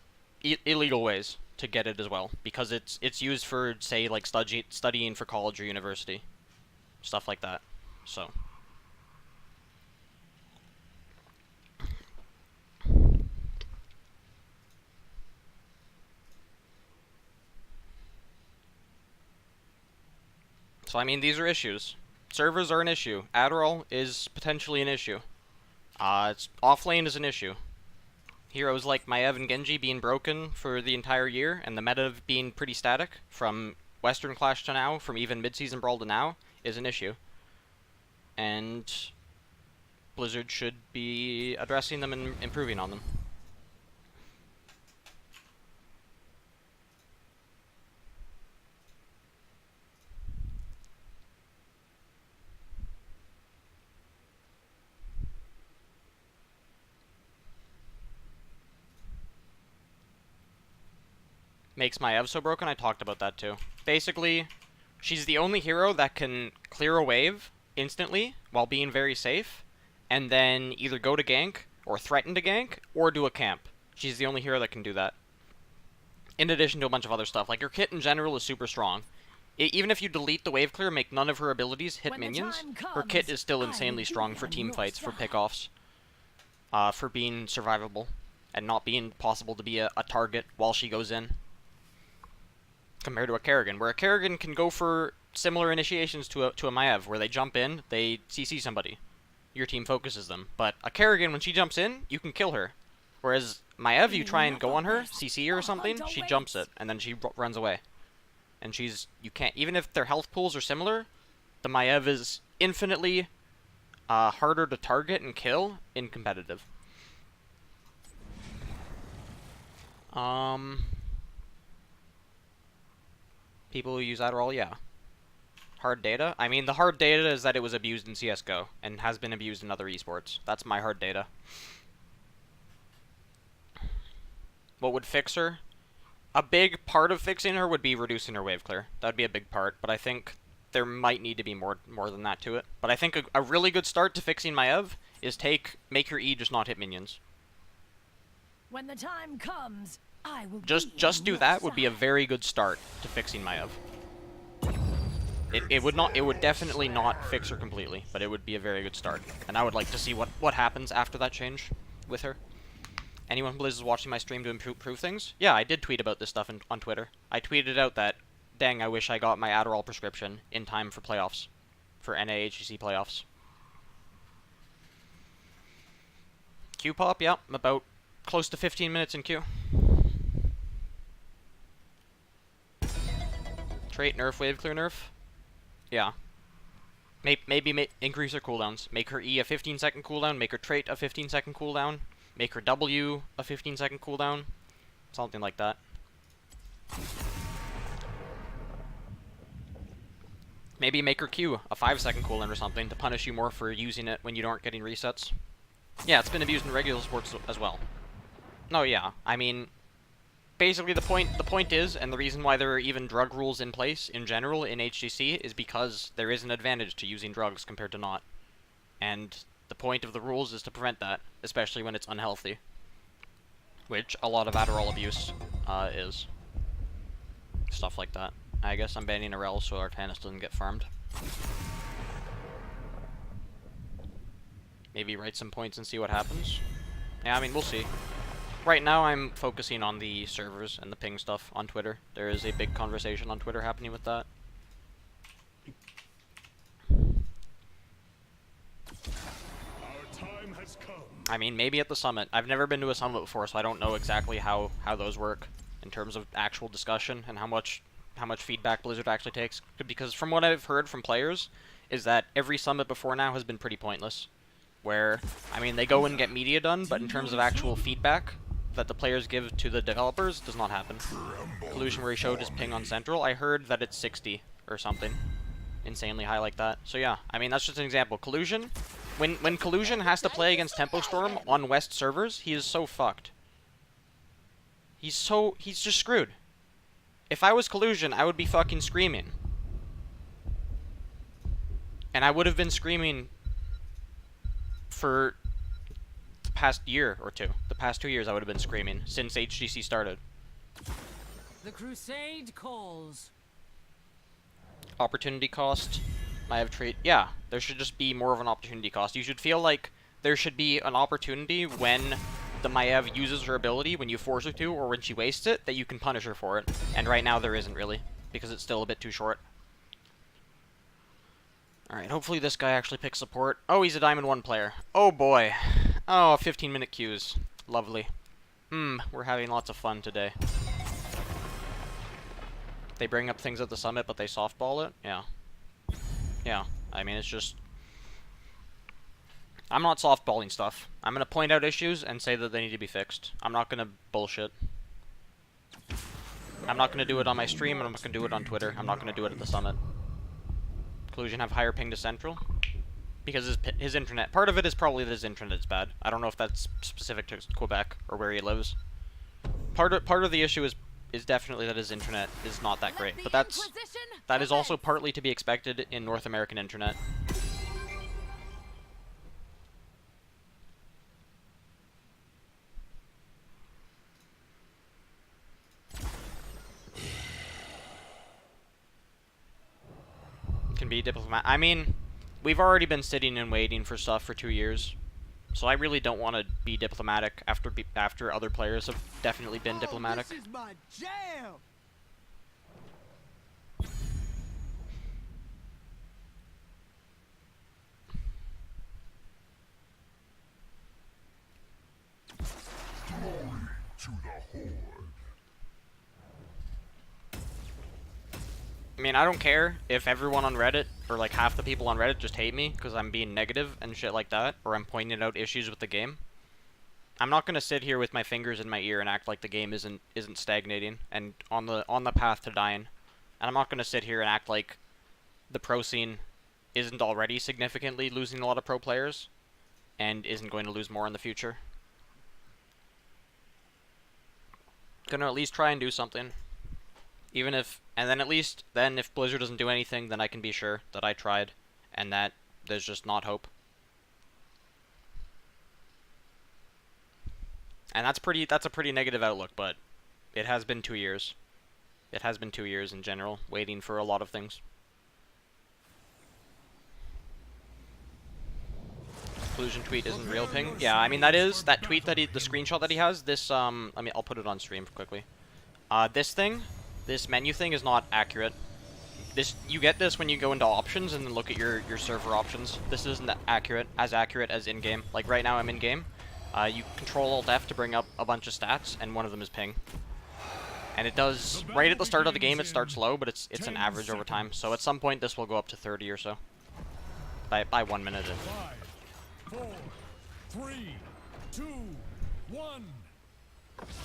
illegal ways to get it as well, because it's used for, say, like studying for college or university, stuff like that. So I mean, these are issues. Servers are an issue. Adderall is potentially an issue. Offlane is an issue. Heroes like Maiev and Genji being broken for the entire year, and the meta being pretty static from Western Clash to now, from even mid-season Brawl to now, is an issue. And Blizzard should be addressing them and improving on them. Makes Maiev so broken, I talked about that too. Basically, she's the only hero that can clear a wave instantly while being very safe, and then either go to gank, or threaten to gank, or do a camp. She's the only hero that can do that. In addition to a bunch of other stuff. Like, her kit in general is super strong. Even if you delete the wave clear and make none of her abilities hit minions, her kit is still insanely strong for team fights, for pickoffs, for being survivable, and not being possible to be a target while she goes in. Compared to a Kerrigan, where a Kerrigan can go for similar initiations to a Maiev, where they jump in, they CC somebody. Your team focuses them. But a Kerrigan, when she jumps in, you can kill her. Whereas Maiev, you try and go on her, CC her or something, she jumps it, and then she runs away. And you can't, even if their health pools are similar, the Maiev is infinitely harder to target and kill in competitive. People who use Adderall, yeah. Hard data? I mean, the hard data is that it was abused in CSGO, and has been abused in other esports. That's my hard data. What would fix her? A big part of fixing her would be reducing her wave clear. That would be a big part, but I think there might need to be more than that to it. But I think a really good start to fixing Maiev is make her E just not hit minions. When the time comes, I will just do that would be a very good start to fixing Maiev. It would definitely not fix her completely, but it would be a very good start. And I would like to see what happens after that change with her. Anyone Blizz is watching my stream to improve things? Yeah, I did tweet about this stuff on Twitter. I tweeted out that, dang, I wish I got my Adderall prescription in time for playoffs. For NAHGC playoffs. Q pop, yeah, I'm about close to 15 minutes in queue. Trait nerf, wave clear nerf? Yeah. Maybe increase her cooldowns. Make her E a 15-second cooldown, make her trait a 15-second cooldown, make her W a 15-second cooldown. Something like that. Maybe make her Q a 5-second cooldown or something to punish you more for using it when you aren't getting resets. Yeah, it's been abused in regular sports as well. No, yeah. I mean, basically the point is, and the reason why there are even drug rules in place in general in HGC is because there is an advantage to using drugs compared to not. And the point of the rules is to prevent that, especially when it's unhealthy. Which a lot of Adderall abuse is. Stuff like that. I guess I'm banning Arel so Artanis doesn't get farmed. Maybe write some points and see what happens. Yeah, I mean, we'll see. Right now I'm focusing on the servers and the ping stuff on Twitter. There is a big conversation on Twitter happening with that. Our time has come. I mean, maybe at the summit. I've never been to a summit before, so I don't know exactly how those work in terms of actual discussion and how much feedback Blizzard actually takes. Because from what I've heard from players, is that every summit before now has been pretty pointless. Where, I mean, they go and get media done, but in terms of actual feedback that the players give to the developers, does not happen. Collusion, where he showed his ping on Central, I heard that it's 60 or something. Insanely high like that. So yeah, I mean, that's just an example. Collusion, when Collusion has to play against Tempo Storm on West servers, he is so fucked. He's just screwed. if I was Collusion, I would be fucking screaming. And I would have been screaming for the past year or two. The past 2 years I would have been screaming since HGC started. The crusade calls. Opportunity cost. I have trait. Yeah, there should just be more of an opportunity cost. You should feel like there should be an opportunity when the Maiev uses her ability, when you force her to, or when she wastes it, that you can punish her for it. And right now there isn't really, because it's still a bit too short. Alright, hopefully this guy actually picks support. Oh, he's a Diamond 1 player. Oh boy. Oh, 15-minute queues. Lovely. We're having lots of fun today. They bring up things at the summit, but they softball it? Yeah. Yeah, I mean, it's just... I'm not softballing stuff. I'm gonna point out issues and say that they need to be fixed. I'm not gonna bullshit. I'm not gonna do it on my stream, and I'm not gonna do it on Twitter. I'm not gonna do it at the summit. Collusion have higher ping to Central? Because his internet... Part of it is probably that his internet is bad. I don't know if that's specific to Quebec or where he lives. Part of the issue is definitely that his internet is not that great. But that is also partly to be expected in North American internet. Can be diplomatic. I mean, we've already been sitting and waiting for stuff for 2 years. So I really don't want to be diplomatic after other players have definitely been diplomatic. This is my jam. Glory to the Horde. I mean, I don't care if everyone on Reddit, or like half the people on Reddit just hate me because I'm being negative and shit like that, or I'm pointing out issues with the game. I'm not gonna sit here with my fingers in my ear and act like the game isn't stagnating and on the path to dying. And I'm not gonna sit here and act like the pro scene isn't already significantly losing a lot of pro players and isn't going to lose more in the future. Gonna at least try and do something. Even if, and then at least, then if Blizzard doesn't do anything, then I can be sure that I tried, and that there's just not hope. And that's a pretty negative outlook, but it has been 2 years. It has been 2 years in general, waiting for a lot of things. Collusion tweet isn't real ping. Yeah, I mean that tweet that the screenshot that he has, this, I'll put it on stream quickly. This menu thing is not accurate. You get this when you go into options and then look at your server options. This isn't as accurate as in-game. Like right now I'm in-game. You Control-Alt-F to bring up a bunch of stats, and one of them is ping. And it does, right at the start of the game it starts low, but it's an average over time. So at some point this will go up to 30 or so. By 1 minute in. 5, 4, 3, 2, 1.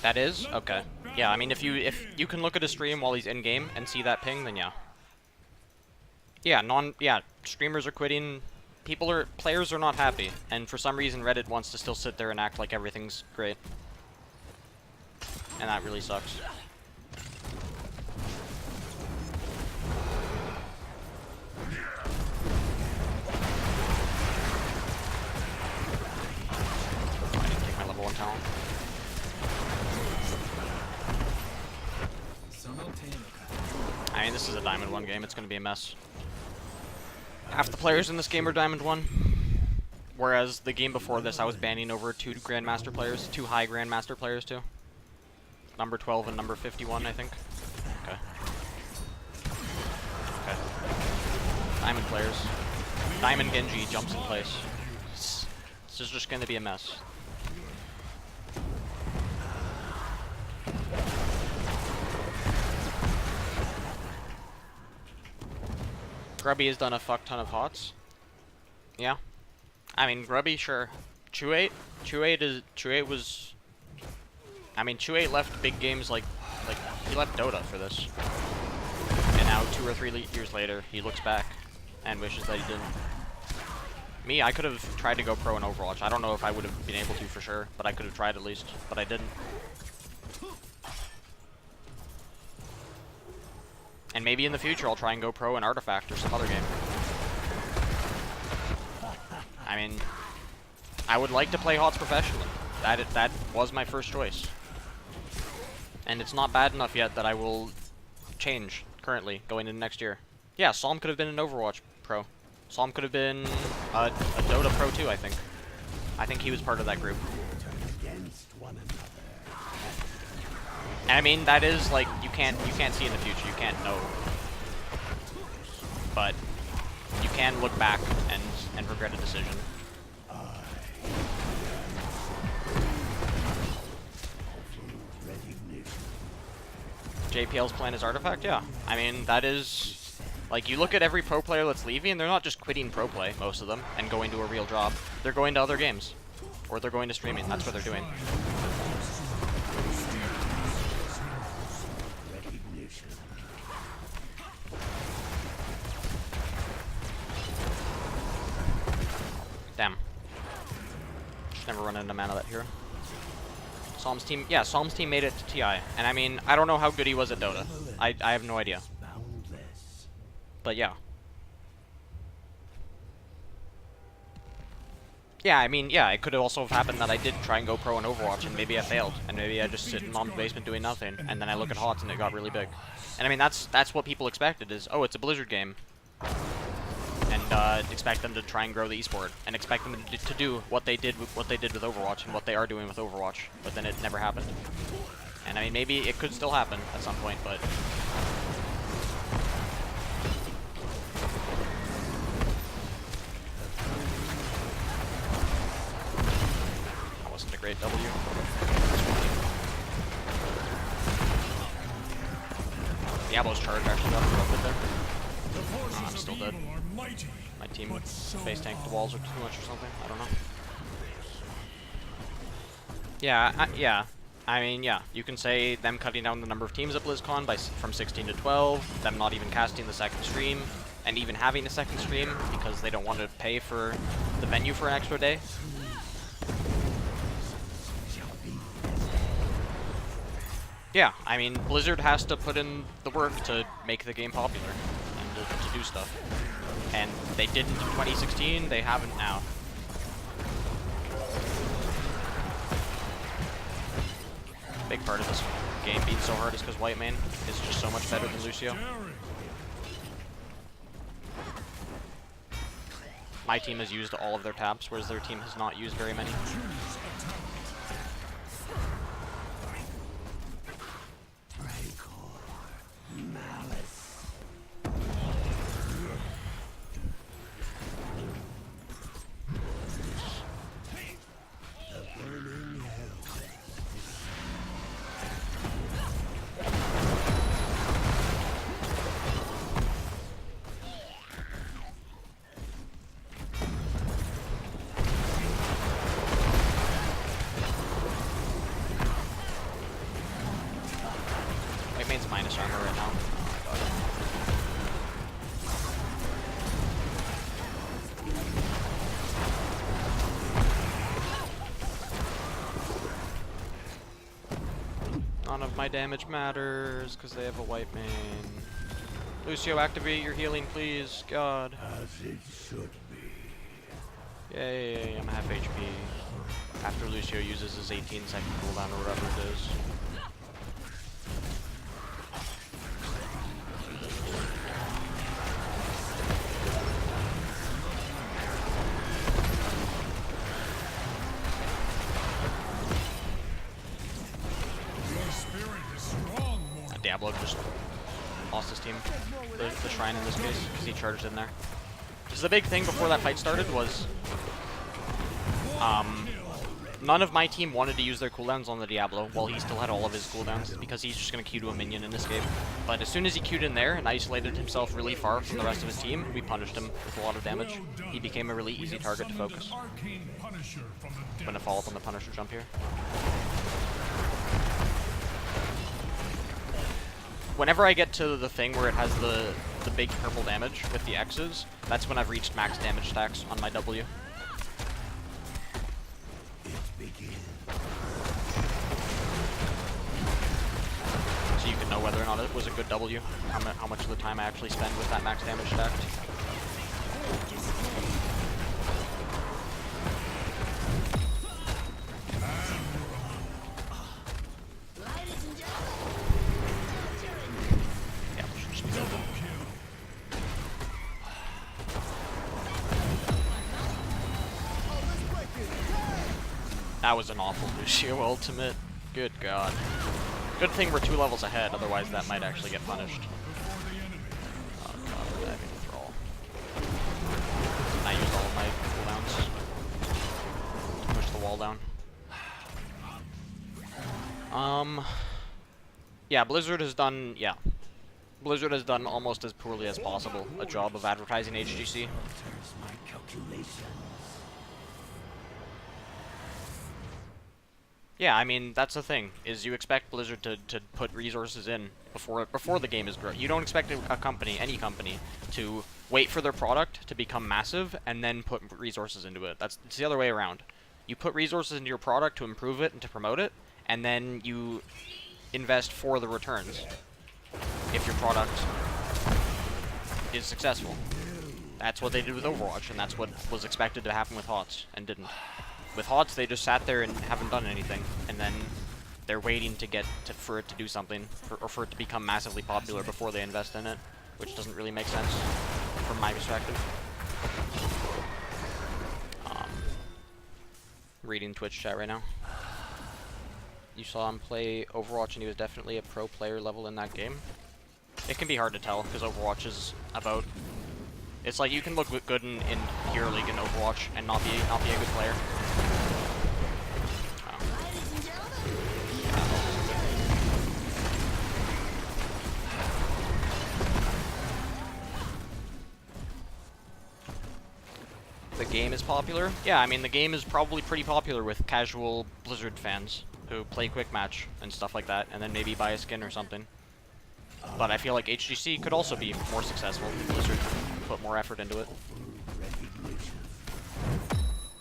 That is? Okay. Yeah, I mean if you can look at a stream while he's in game and see that ping, then yeah. Yeah, streamers are quitting, players are not happy, and for some reason Reddit wants to still sit there and act like everything's great. And that really sucks. I need to take my level 1 talent. I mean, this is a Diamond 1 game, it's gonna be a mess. Half the players in this game are Diamond 1. Whereas the game before this, I was banning over 2 Grandmaster players, 2 high Grandmaster players too. Number 12 and number 51, I think. Okay. Okay. Diamond players. Diamond Genji jumps in place. This is just gonna be a mess. Grubby has done a fuck ton of HOTS. Yeah. I mean, Grubby, sure. Chu8 was... I mean, Chu8 left big games like he left Dota for this. And now 2 or 3 years later, he looks back and wishes that he didn't. Me, I could have tried to go pro in Overwatch. I don't know if I would have been able to for sure, but I could have tried at least, but I didn't. And maybe in the future I'll try and go pro in Artifact or some other game. I mean, I would like to play HOTS professionally. That was my first choice. And it's not bad enough yet that I will change currently going into next year. Yeah, Psalm could have been an Overwatch pro. Psalm could have been a Dota pro too, I think. I think he was part of that group. And I mean, that is like you can't see in the future. You can't know. But you can look back and regret a decision. JPL's plan is Artifact? Yeah. I mean, that is... Like, you look at every pro player that's leaving, they're not just quitting pro play, most of them, and going to a real job. They're going to other games. Or they're going to streaming. That's what they're doing. Damn. Just never run into mana that hero. Psalm's team, yeah, Psalm's team made it to TI, and I mean, I don't know how good he was at Dota. I have no idea. But yeah. Yeah, I mean, yeah, it could have also have happened that I did try and go pro in Overwatch, and maybe I failed, and maybe I just sit in mom's basement doing nothing, and then I look at HOTS and it got really big. And I mean, that's what people expected is, oh, it's a Blizzard game. And expect them to try and grow the esport, and expect them to do what they did with Overwatch and what they are doing with Overwatch, but then it never happened. And I mean, maybe it could still happen at some point, but that wasn't a great W. Diablo's charge actually got interrupted there. I'm still dead. My team face tanked the walls too much or something. I don't know. Yeah, yeah. I mean, yeah. You can say them cutting down the number of teams at BlizzCon from 16 to 12, them not even casting the second stream, and even having a second stream because they don't want to pay for the venue for an extra day. Yeah, I mean, Blizzard has to put in the work to make the game popular and to do stuff. And they didn't in 2016, they haven't now. Big part of this game being so hard is because White Mane is just so much better than Lucio. My team has used all of their tabs, whereas their team has not used very many. Minus armor right now. Oh my god. None of my damage matters because they have a white mane. Lucio, activate your healing, please. God. As it should be. Yay, I'm half HP. After Lucio uses his 18-second cooldown or whatever it is. Diablo just lost his team, the shrine in this case, because he charged in there. Because the big thing before that fight started was, none of my team wanted to use their cooldowns on the Diablo while he still had all of his cooldowns, because he's just going to Q to a minion in this game. But as soon as he Q'd in there and isolated himself really far from the rest of his team, we punished him with a lot of damage. He became a really easy target to focus. I'm going to follow up on the Punisher jump here. Whenever I get to the thing where it has the big purple damage with the X's, that's when I've reached max damage stacks on my W. So you can know whether or not it was a good W. How much of the time I actually spend with that max damage stacked. Yeah, we should just be good. That was an awful Lucio ultimate. Good god. Good thing we're 2 levels ahead, otherwise that might actually get punished. Oh god, we're diving to thrall. I used all of my cooldowns to push the wall down. Yeah, Blizzard has done almost as poorly as possible a job of advertising HGC. Yeah, I mean, that's the thing, is you expect Blizzard to put resources in before the game is grown. You don't expect a company, any company, to wait for their product to become massive and then put resources into it. It's the other way around. You put resources into your product to improve it and to promote it, and then you invest for the returns if your product is successful. That's what they did with Overwatch, and that's what was expected to happen with HOTS, and didn't. With HOTS, they just sat there and haven't done anything, and then they're waiting for it to do something, or for it to become massively popular before they invest in it, which doesn't really make sense from my perspective. Reading Twitch chat right now. You saw him play Overwatch, and he was definitely a pro player level in that game. It can be hard to tell, because Overwatch is about... It's like you can look good in Hero League and Overwatch and not be a good player. The game is popular? Yeah, I mean, the game is probably pretty popular with casual Blizzard fans who play quick match and stuff like that, and then maybe buy a skin or something. But I feel like HGC could also be more successful if Blizzard put more effort into it.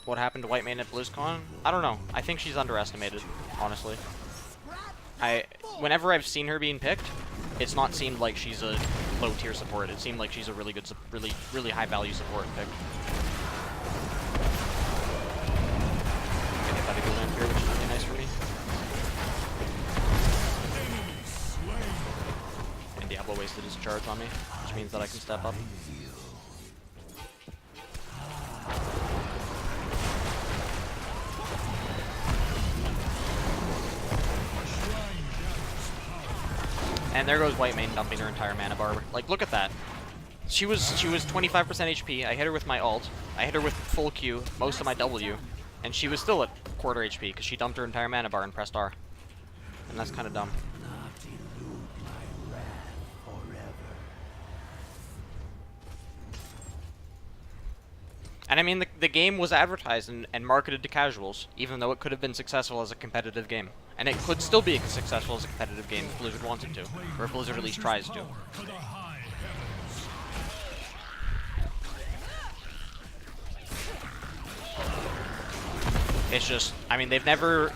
What happened to White Mane at BlizzCon? I don't know. I think she's underestimated, honestly. Whenever I've seen her being picked, it's not seemed like she's a low-tier support. It seemed like she's a really good, really high-value support pick. Get that a good land here, which is really nice for me. And Diablo wasted his charge on me, which means that I can step up. And there goes White Mane dumping her entire mana bar. Like, look at that. She was 25% HP. I hit her with my ult. I hit her with full Q, most of my W, and she was still at quarter HP because she dumped her entire mana bar and pressed R. And that's kind of dumb. And I mean, the game was advertised and marketed to casuals, even though it could have been successful as a competitive game. And it could still be successful as a competitive game if Blizzard wanted to, or if Blizzard at least tries to. It's just, I mean, they've never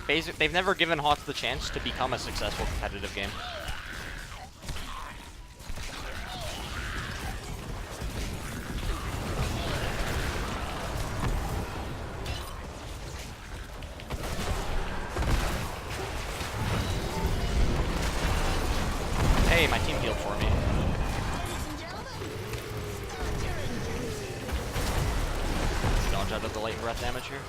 given HOTS the chance to become a successful competitive game. Hey, my team healed for me. Dodge out of the latent breath damage here.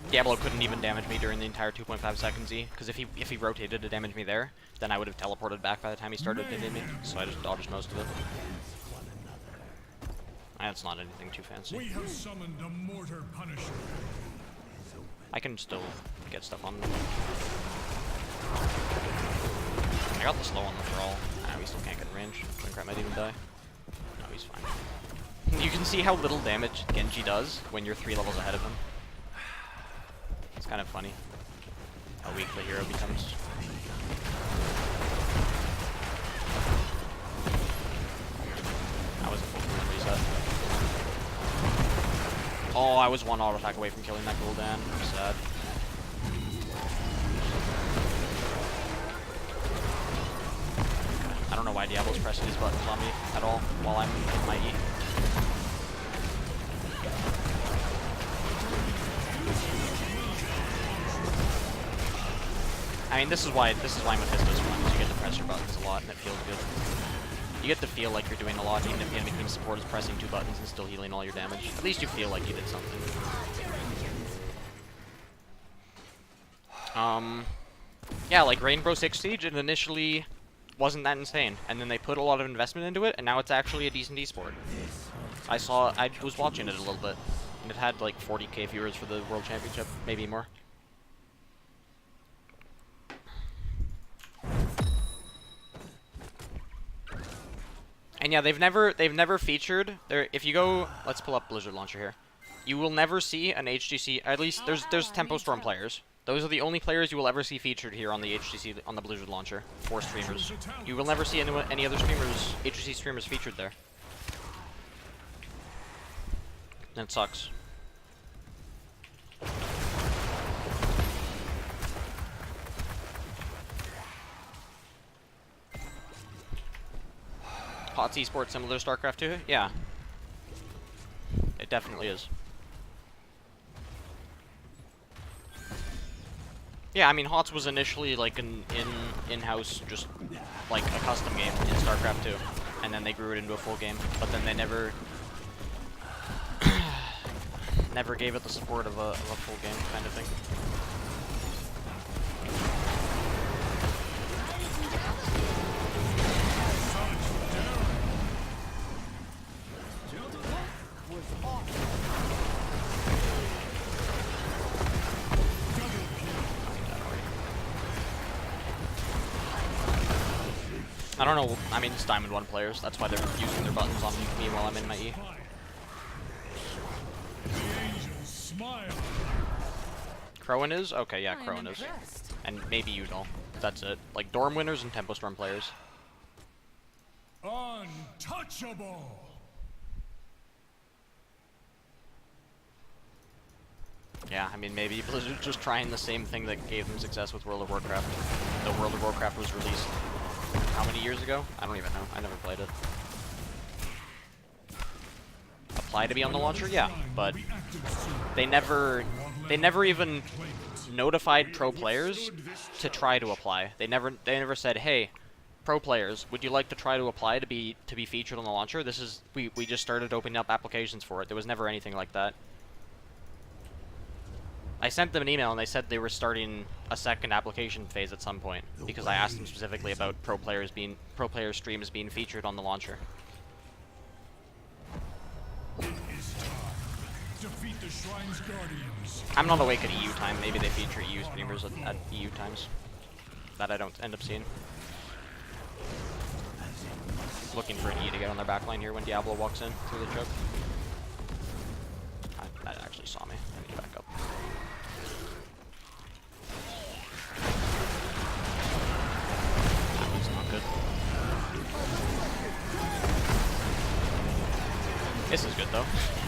Diablo couldn't even damage me during the entire 2.5 seconds E, because if he rotated to damage me there, then I would have teleported back by the time he started hitting me, so I just dodged most of it. That's not anything too fancy. We have summoned a mortar punisher. I can still get stuff on them. I got the slow on the thrall. Ah, we still can't get in range. Wincrap might even die. No, he's fine. You can see how little damage Genji does when you're 3 levels ahead of him. It's kind of funny how weak the hero becomes. That was a full cooldown reset. Oh, I was 1 auto attack away from killing that Gul'dan. I'm sad. I don't know why Diablo's pressing his buttons on me at all while I'm in my E. I mean, this is why Mephisto's fun, is you get to press your buttons a lot and it feels good. You get to feel like you're doing a lot, even if the enemy team support is pressing 2 buttons and still healing all your damage. At least you feel like you did something. Yeah, like Rainbow Six Siege, it initially wasn't that insane, and then they put a lot of investment into it, and now it's actually a decent esport. I was watching it a little bit, and it had like 40k viewers for the World Championship, maybe more. And yeah, they've never featured there. If you go, let's pull up Blizzard Launcher here. You will never see an HGC. At least there's Tempo Storm players. Those are the only players you will ever see featured here on the HGC on the Blizzard Launcher for streamers. You will never see any other streamers, HGC streamers, featured there. And it sucks. HOTS esports similar to StarCraft 2? Yeah. It definitely is. Yeah, I mean, HOTS was initially like an in-house, just like a custom game in StarCraft 2, and then they grew it into a full game. But then they never gave it the support of a full game kind of thing. I don't know, I mean, it's Diamond 1 players, that's why they're using their buttons on me while I'm in my E. Crowan is? Okay, yeah, Crowan is. And maybe Udall. That's it. Like, Dorm winners and Tempo Storm players. Untouchable. Yeah, I mean, maybe Blizzard's just trying the same thing that gave them success with World of Warcraft. The World of Warcraft was released how many years ago? I don't even know. I never played it. Apply to be on the launcher? Yeah, but they never even notified pro players to try to apply. They never said, "Hey, pro players, would you like to try to apply to be featured on the launcher?" This is we just started opening up applications for it. There was never anything like that. I sent them an email and they said they were starting a second application phase at some point because I asked them specifically about pro player streams being featured on the launcher. Defeat the Shrine's Guardians. I'm not awake at EU time. Maybe they feature EU streamers at EU times that I don't end up seeing. Looking for an E to get on their backline here when Diablo walks in through the choke. That actually saw me. I need to back up. That was not good. This is good though.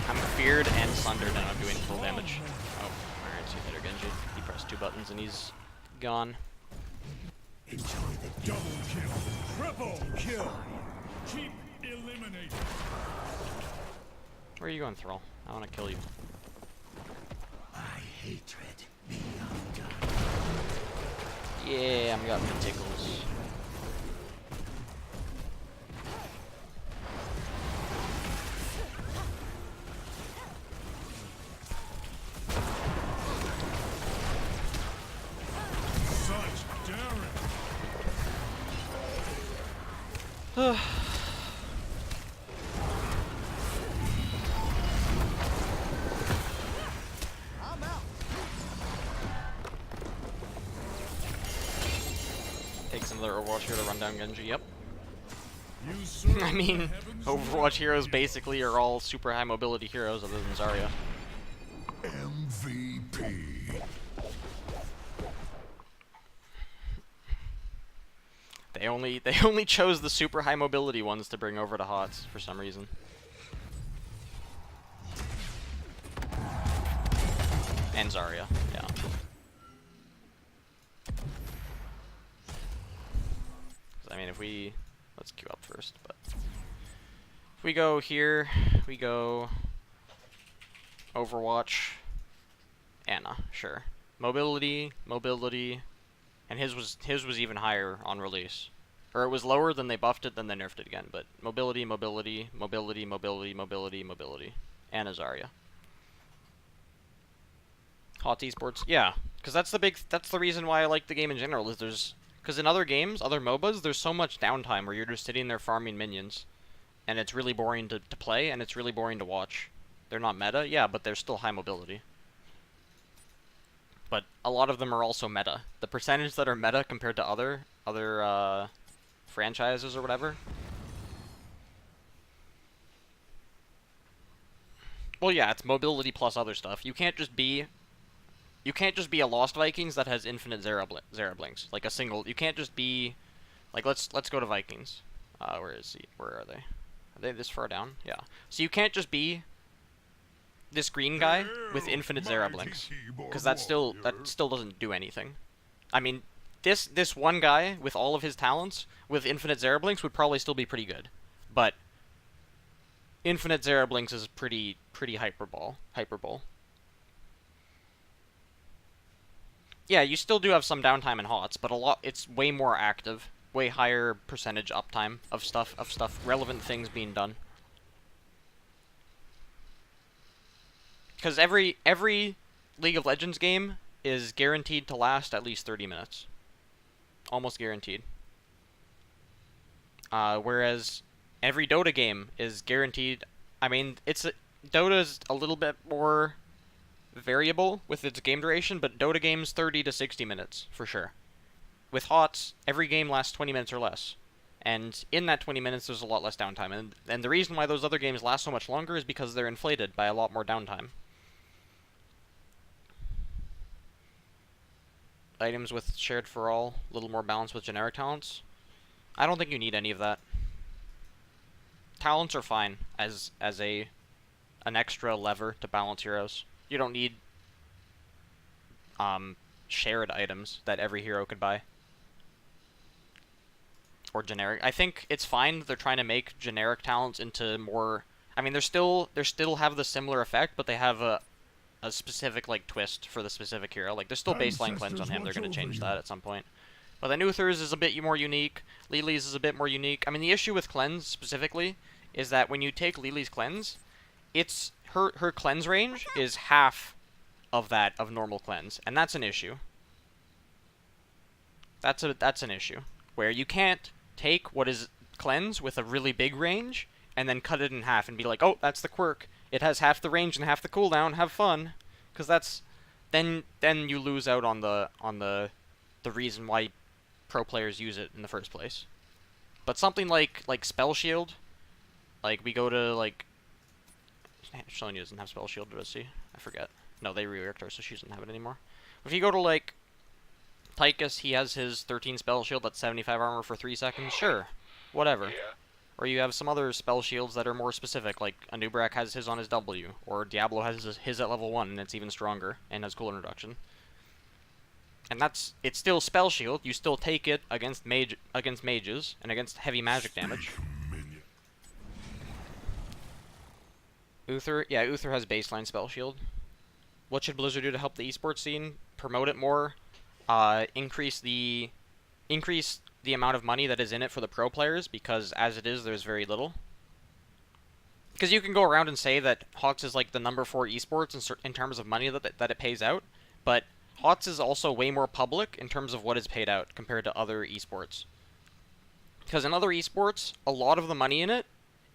I'm feared and sundered and I'm doing full damage. Oh, alright, so you hit Genji. He pressed 2 buttons and he's gone. Enjoy the double kill. Triple kill. Keep eliminating. Where are you going, Thrall? I want to kill you. My hatred be undone. Yeah, I'm got the tickles. Such daring. Takes another Overwatch hero to run down Genji, yep. You serve I mean, the heavens Overwatch heroes basically are all super high mobility heroes other than Zarya. MVP. They only chose the super high mobility ones to bring over to HOTS for some reason. And Zarya, yeah. I mean, if we let's queue up first. But if we go here, we go Overwatch, Anna, sure. Mobility, and his was even higher on release. Or it was lower, then they buffed it, then they nerfed it again. But mobility, and Zarya. Hot esports, yeah, because that's the reason why I like the game in general. Is because in other games, other MOBAs, there's so much downtime where you're just sitting there farming minions, and it's really boring to play, and it's really boring to watch. They're not meta, yeah, but they're still high mobility. But a lot of them are also meta. The percentage that are meta compared to other franchises or whatever. Well, yeah, it's mobility plus other stuff. You can't just be a Lost Vikings that has infinite Zera blinks. Like a single. You can't just be like let's go to Vikings. Where is he? Where are they? Are they this far down? Yeah. So you can't just be this green guy with infinite Zera blinks, because that still doesn't do anything. I mean, this one guy with all of his talents with infinite Zera blinks would probably still be pretty good, but infinite Zera blinks is pretty hyperbole. Yeah, you still do have some downtime in HOTS, but it's way more active, way higher percentage uptime of stuff, relevant things being done. Because every League of Legends game is guaranteed to last at least 30 minutes. Almost guaranteed. Whereas every Dota game is guaranteed. I mean, Dota is a little bit more variable with its game duration, but Dota games 30 to 60 minutes for sure. With HOTS, every game lasts 20 minutes or less. And in that 20 minutes, there's a lot less downtime. And the reason why those other games last so much longer is because they're inflated by a lot more downtime. Items with shared for all, a little more balance with generic talents. I don't think you need any of that. Talents are fine as an extra lever to balance heroes. You don't need shared items that every hero could buy. Or generic. I think it's fine that they're trying to make generic talents into more. I mean, they still have the similar effect, but they have a specific like twist for the specific hero. Like there's still baseline cleanse on him. They're going to change that at some point. But then Uther's is a bit more unique. Lily's is a bit more unique. I mean, the issue with cleanse specifically is that when you take Lily's cleanse, it's her cleanse range is half of that of normal cleanse, and that's an issue. That's an issue where you can't take what is cleanse with a really big range and then cut it in half and be like, oh, that's the quirk. It has half the range and half the cooldown. Have fun, because that's then you lose out on the reason why pro players use it in the first place. But something like Spell Shield, like we go to like Sonya doesn't have Spell Shield, does she? I forget. No, they reworked her, so she doesn't have it anymore. If you go to like Tychus, he has his 13 Spell Shield that's 75 armor for 3 seconds. Sure, whatever. Yeah. Or you have some other spell shields that are more specific, like Anubrak has his on his W, or Diablo has his at level 1, and it's even stronger, and has cooler reduction. And it's still spell shield, you still take it against mages, and against heavy magic damage. Uther has baseline spell shield. What should Blizzard do to help the esports scene? Promote it more, increase the amount of money that is in it for the pro players, because as it is, there's very little. Because you can go around and say that HOTS is like the number 4 esports in terms of money that it pays out, but HOTS is also way more public in terms of what is paid out compared to other esports. Because in other esports, a lot of the money in it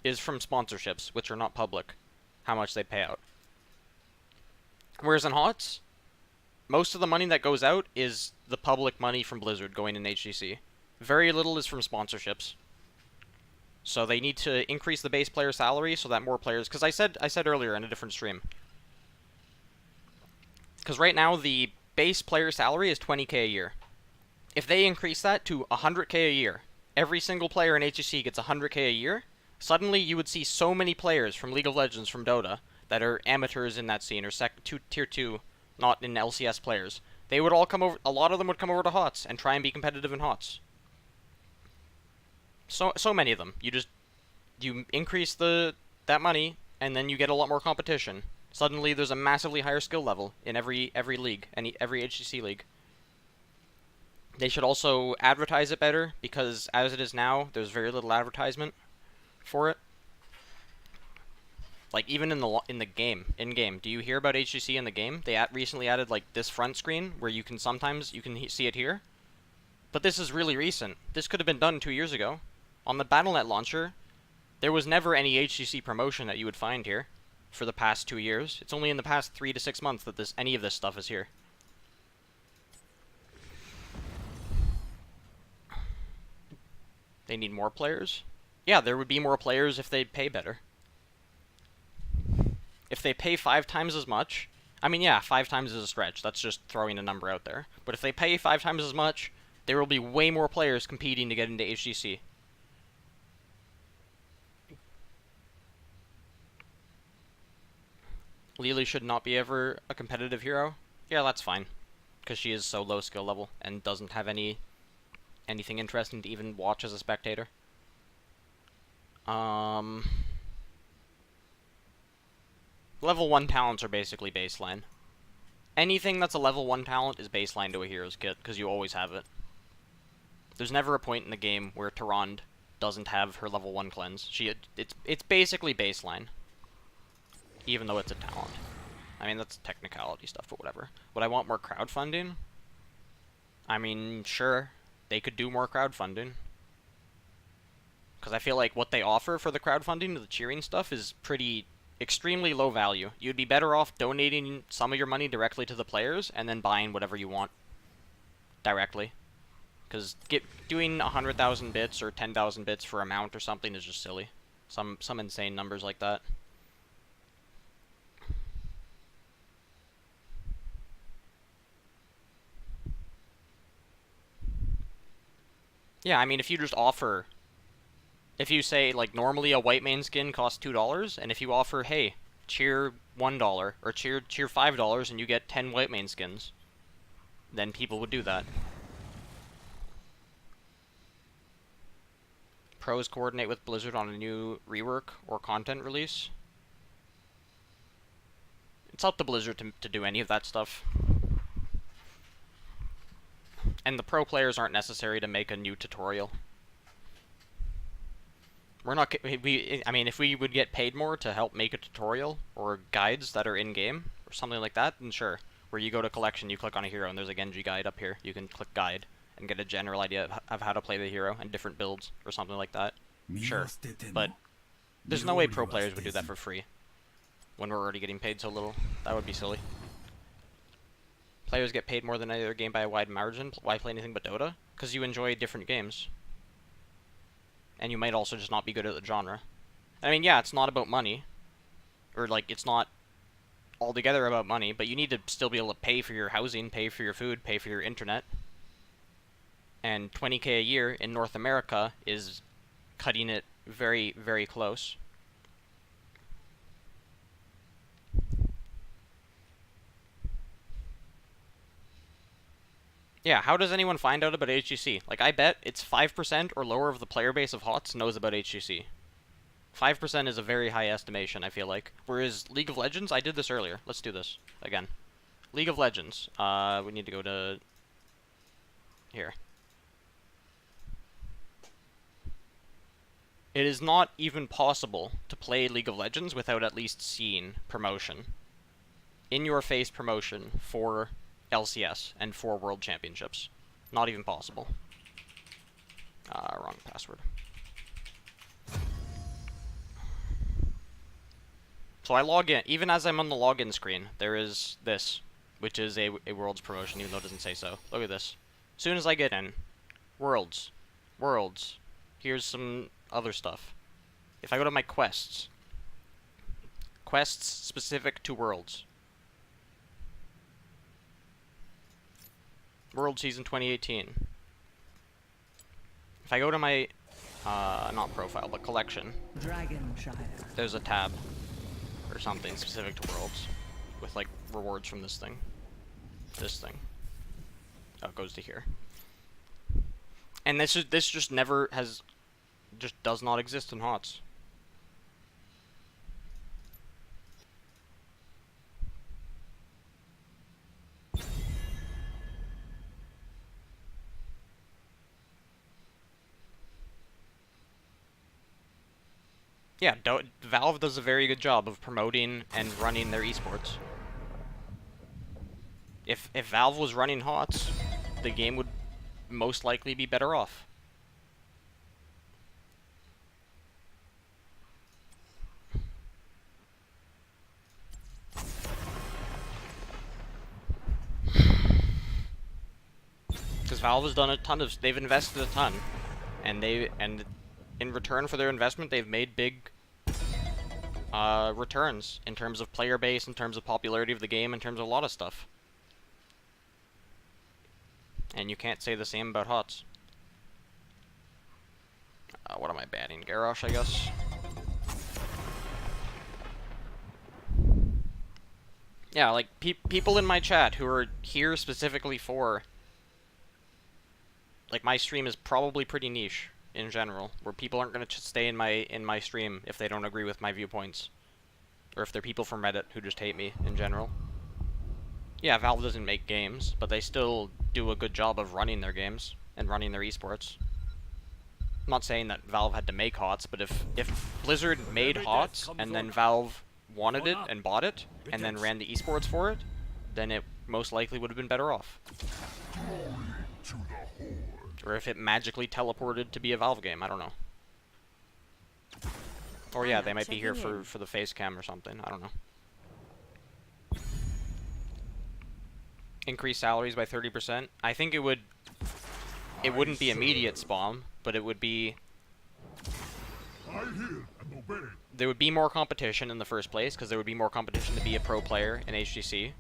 is from sponsorships, which are not public, how much they pay out. Whereas in HOTS, most of the money that goes out is the public money from Blizzard going in HGC. Very little is from sponsorships. So they need to increase the base player salary so that more players... Because I said earlier in a different stream. Because right now the base player salary is 20k a year. If they increase that to 100k a year, every single player in HGC gets 100k a year, suddenly you would see so many players from League of Legends, from Dota, that are amateurs in that scene, or tier 2, not in LCS players. They would all come over... A lot of them would come over to HOTS and try and be competitive in HOTS. So many of them. You increase that money, and then you get a lot more competition. Suddenly, there's a massively higher skill level in every league, every HCC league. They should also advertise it better, because as it is now, there's very little advertisement for it. Like even in the game, in-game, do you hear about HCC in the game? They recently added like this front screen where you can see it here. But this is really recent. This could have been done 2 years ago. On the Battle.net launcher, there was never any HCC promotion that you would find here for the past 2 years. It's only in the past 3 to 6 months that any of this stuff is here. They need more players? Yeah, there would be more players if they pay better. If they pay 5 times as much, I mean, yeah, 5 times is a stretch. That's just throwing a number out there. But if they pay 5 times as much, there will be way more players competing to get into HCC. Lily should not be ever a competitive hero. Yeah, that's fine. Because she is so low skill level and doesn't have anything interesting to even watch as a spectator. Level 1 talents are basically baseline. Anything that's a level 1 talent is baseline to a hero's kit, because you always have it. There's never a point in the game where Tyrande doesn't have her level 1 cleanse. It's basically baseline. Even though it's a talent. I mean, that's technicality stuff, but whatever. Would I want more crowdfunding? I mean, sure. They could do more crowdfunding. Because I feel like what they offer for the crowdfunding, the cheering stuff, is extremely low value. You'd be better off donating some of your money directly to the players, and then buying whatever you want directly. Because doing 100,000 bits or 10,000 bits for a mount or something is just silly. Some insane numbers like that. Yeah, I mean, if you just offer... If you say, like, normally a white main skin costs $2, and if you offer, hey, cheer $1, or cheer $5, and you get 10 white main skins, then people would do that. Pros coordinate with Blizzard on a new rework or content release. It's up to Blizzard to do any of that stuff. And the pro players aren't necessary to make a new tutorial. We're not... I mean, if we would get paid more to help make a tutorial, or guides that are in-game, or something like that, then sure. Where you go to collection, you click on a hero, and there's a Genji guide up here. You can click guide, and get a general idea of how to play the hero, and different builds, or something like that. Sure. But there's no way pro players would do that for free. When we're already getting paid so little. That would be silly. Players get paid more than any other game by a wide margin. Why play anything but Dota? Because you enjoy different games. And you might also just not be good at the genre. I mean, yeah, it's not about money. Or, like, it's not altogether about money, but you need to still be able to pay for your housing, pay for your food, pay for your internet. And $20K a year in North America is cutting it very, very close. Yeah, how does anyone find out about HGC? Like, I bet it's 5% or lower of the player base of HOTS knows about HGC. 5% is a very high estimation, I feel like. Whereas League of Legends, I did this earlier. Let's do this again. League of Legends. We need to go to... here. It is not even possible to play League of Legends without at least seeing promotion. In-your-face promotion for LCS and for World Championships. Not even possible. Wrong password. So I log in. Even as I'm on the login screen, there is this, which is a Worlds promotion, even though it doesn't say so. Look at this. As soon as I get in, Worlds. Worlds. Here's some other stuff. If I go to my quests. Quests specific to Worlds. World Season 2018. If I go to my, not profile, but collection, there's a tab, or something specific to Worlds, with, like, rewards from this thing. Oh, it goes to here. And this just never has just does not exist in HOTS. Yeah, Valve does a very good job of promoting and running their esports. If Valve was running HOTS, the game would most likely be better off. Because Valve has done a ton of, they've invested a ton, and in return for their investment, they've made big returns in terms of player base, in terms of popularity of the game, in terms of a lot of stuff. And you can't say the same about HOTS. What am I banning? Garrosh, I guess. Yeah, like people in my chat who are here specifically for, like, my stream is probably pretty niche in general, where people aren't going to stay in my stream if they don't agree with my viewpoints, or if they're people from Reddit who just hate me in general. Yeah, Valve doesn't make games, but they still do a good job of running their games and running their esports. I'm not saying that Valve had to make HOTS, but if Blizzard made HOTS and then Valve wanted it and bought it and then ran the esports for it, then it most likely would have been better off. Or if it magically teleported to be a Valve game, I don't know. Or yeah, they might be here for the face cam or something, I don't know. Increase salaries by 30%. I think it wouldn't be immediate spawn, but it would be, there would be more competition in the first place, because there would be more competition to be a pro player in HGC,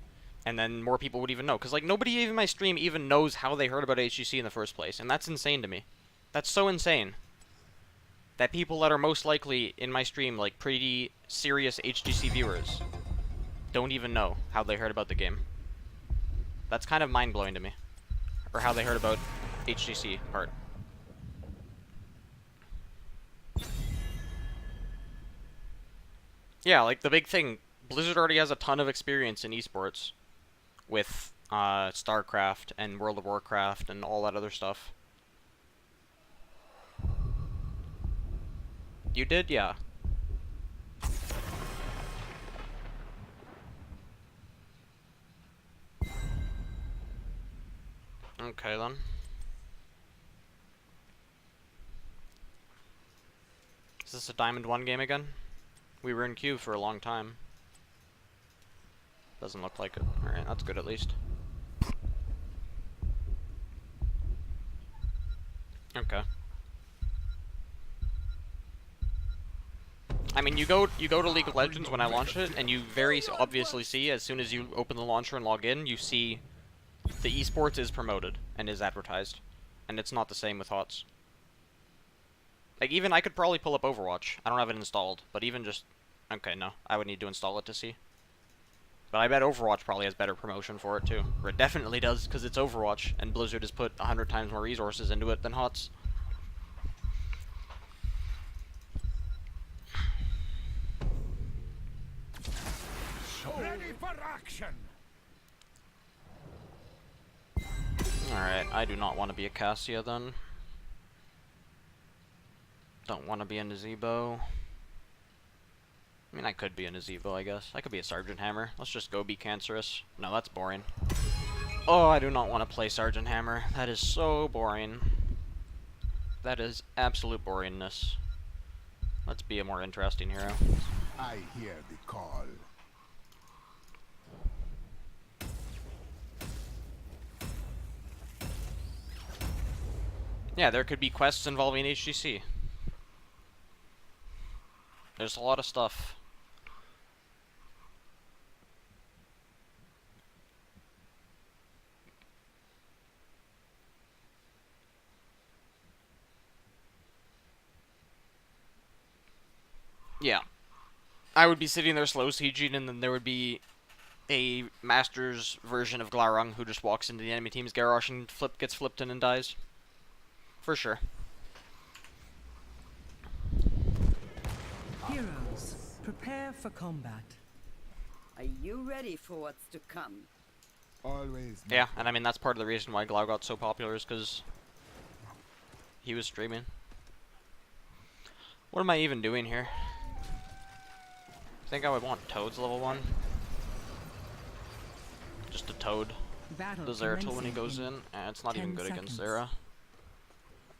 and then more people would even know, because like nobody even in my stream even knows how they heard about HGC in the first place, and that's insane to me. That's so insane that people that are most likely in my stream, like pretty serious HGC viewers, don't even know how they heard about the game. That's kind of mind-blowing to me. Or how they heard about HGC part. Yeah, like the big thing, Blizzard already has a ton of experience in esports with StarCraft and World of Warcraft and all that other stuff. You did? Yeah. Okay, then. Is this a Diamond 1 game again? We were in queue for a long time. Doesn't look like it. Alright, that's good at least. Okay. I mean, you go to League of Legends when I launch it, and you very obviously see, as soon as you open the launcher and log in, you see the esports is promoted and is advertised, and it's not the same with HOTS. Like, even I could probably pull up Overwatch. I don't have it installed, but even just, okay, no, I would need to install it to see. But I bet Overwatch probably has better promotion for it too, or it definitely does, because it's Overwatch, and Blizzard has put 100 times more resources into it than HOTS. Ready for action. Alright, I do not want to be a Cassia then. Don't want to be a Nazebo. I mean, I could be a Nazebo, I guess. I could be a Sergeant Hammer. Let's just go be Cancerous. No, that's boring. Oh, I do not want to play Sergeant Hammer. That is so boring. That is absolute boringness. Let's be a more interesting hero. I hear the call. Yeah, there could be quests involving HGC. There's a lot of stuff. Yeah. I would be sitting there slow sieging, and then there would be a Masters version of Glarung who just walks into the enemy team's garage and gets flipped in and dies. For sure. Prepare for combat. Are you ready for what's to come? Always. Yeah, and I mean that's part of the reason why Glau got so popular is because he was streaming. What am I even doing here? I think I would want Toad's level 1. Just a Toad. Battle The Zeratul when he commencing goes in. It's not even 10 good against seconds. Zera.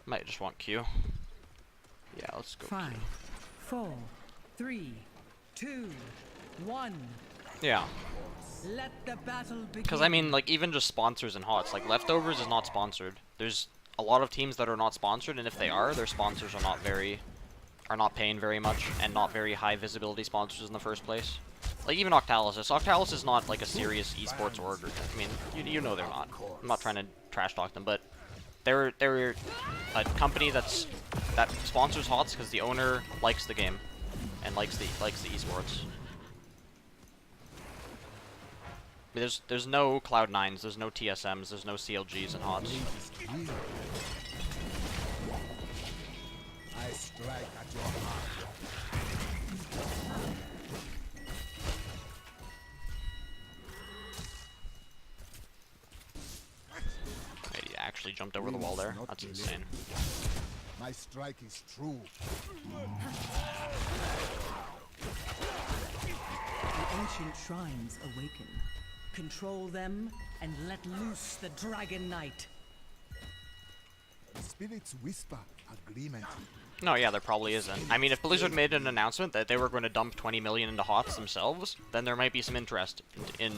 Might just want Q. Yeah, let's go 5, Q. 4, 3, 2, 1. Yeah. Let the battle begin. Because I mean, like, even just sponsors and HOTS. Like, Leftovers is not sponsored. There's a lot of teams that are not sponsored, and if they are, their sponsors are not paying very much, and not very high visibility sponsors in the first place. Like, even Octalis is. Octalis is not, like, a serious esports org. I mean, you know they're not. I'm not trying to trash talk them, but they're a company that sponsors HOTS because the owner likes the game and likes the esports. I mean, there's no Cloud9s, there's no TSMs, there's no CLGs in HOTS. I strike at your heart. He actually jumped over the wall there. That's insane. My strike is true. The ancient shrines awaken. Control them and let loose the Dragon Knight. The spirits whisper agreement. No, yeah, there probably isn't. I mean, if Blizzard made an announcement that they were going to dump 20 million into HOTS themselves, then there might be some interest in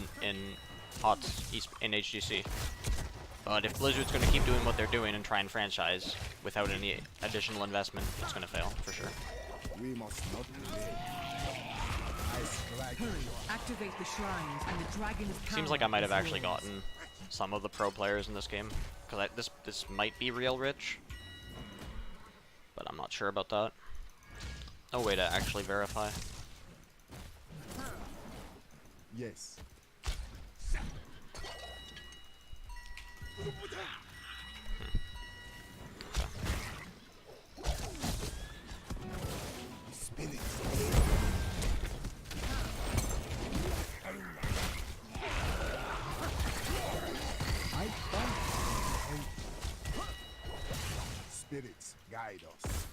HOTS in HGC. But if Blizzard's going to keep doing what they're doing and try and franchise without any additional investment, it's going to fail, for sure. We must not delay. I strike. Hurry, activate the shrines and the dragon's power. Seems like I might have is actually yours. gotten some of the pro players in this game, because this might be real rich, but I'm not sure about that. No way to actually verify. Yes. Spirits. I find spirits guide us.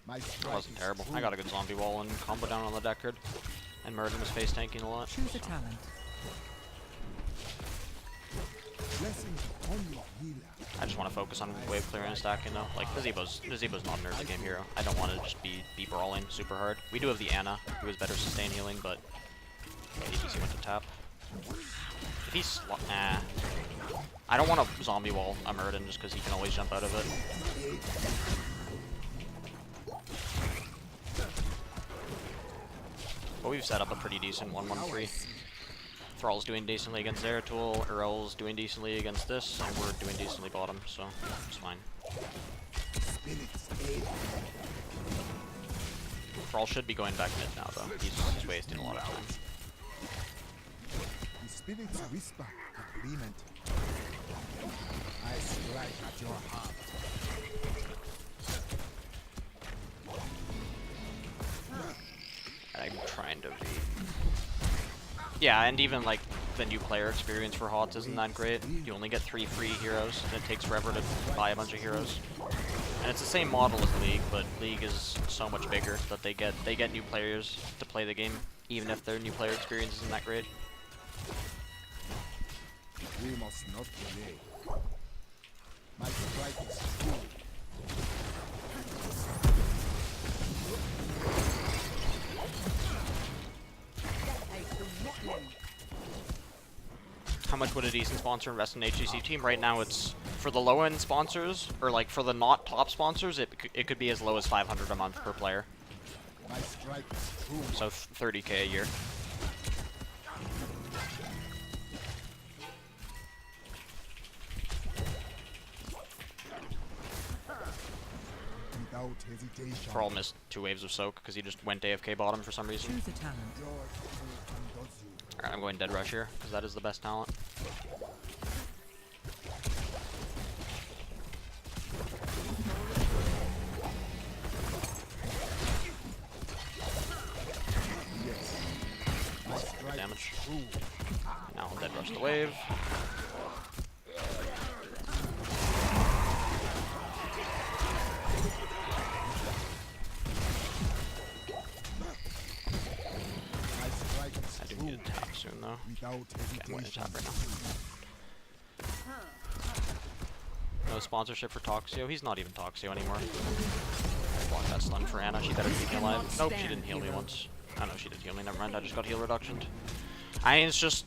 My That wasn't terrible. I got a good zombie wall and combo down on the Deckard, and Murden was face tanking a lot. Choose a talent. blessings on your healer. I just want to focus on wave clearing and stacking though. Like Gazebo's not an early game hero. I don't want to just be brawling super hard. We do have the Ana, who has better sustain healing, but ADC went to tap. If he's I don't want to zombie wall a Murden just because he can always jump out of it. But we've set up a pretty decent 1-1-3. Thrall's doing decently against Zeratul, Urel's doing decently against this, and we're doing decently bottom, so it's fine. Thrall should be going back mid now, though. He's wasting a lot of time. The spirits whisper agreement. I strike at your heart. I'm trying to be... Yeah, and even like the new player experience for HOTS isn't that great. You only get 3 free heroes, and it takes forever to buy a bunch of heroes. And it's the same model as League, but League is so much bigger that they get new players to play the game, even if their new player experience isn't that great. We must not delay. My strike is true. How much would a decent sponsor invest in an HGC team? Right now it's, for the low end sponsors, or like for the not top sponsors, it could be as low as 500 a month per player. My strike is true. So 30k a year. Without hesitation. Thrall missed 2 waves of soak because he just went AFK bottom for some reason. Choose a talent. Alright, I'm going Dead Rush here, because that is the best talent. damage. Now Dead Rush the wave. I do need to tap soon though. Okay, I'm going to tap right now. No sponsorship for Toxio. He's not even Toxio anymore. Block that stun for Anna. She better keep me alive. Nope, she didn't heal me once. I know she did heal me. Never mind. I just got heal reduction. It's just...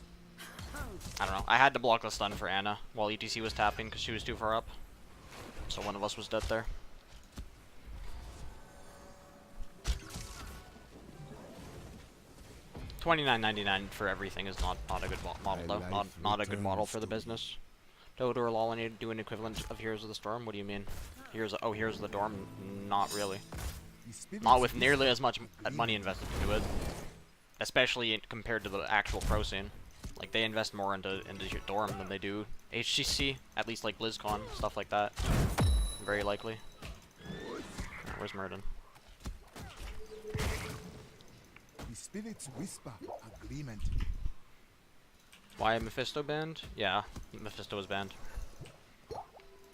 I don't know. I had to block the stun for Anna while ETC was tapping because she was too far up. So one of us was dead there. $29.99 for everything is not a good model though. Not a good model for the business. Dodo or LOL, I need to do an equivalent of Heroes of the Storm. What do you mean? Heroes of the Storm? Not really. Not with nearly as much money invested into it, especially compared to the actual pro scene. Like they invest more into your Dorm than they do HCC. At least like BlizzCon, stuff like that. Very likely. Where's Murden? The spirits whisper agreement. Why Mephisto banned? Yeah, Mephisto was banned.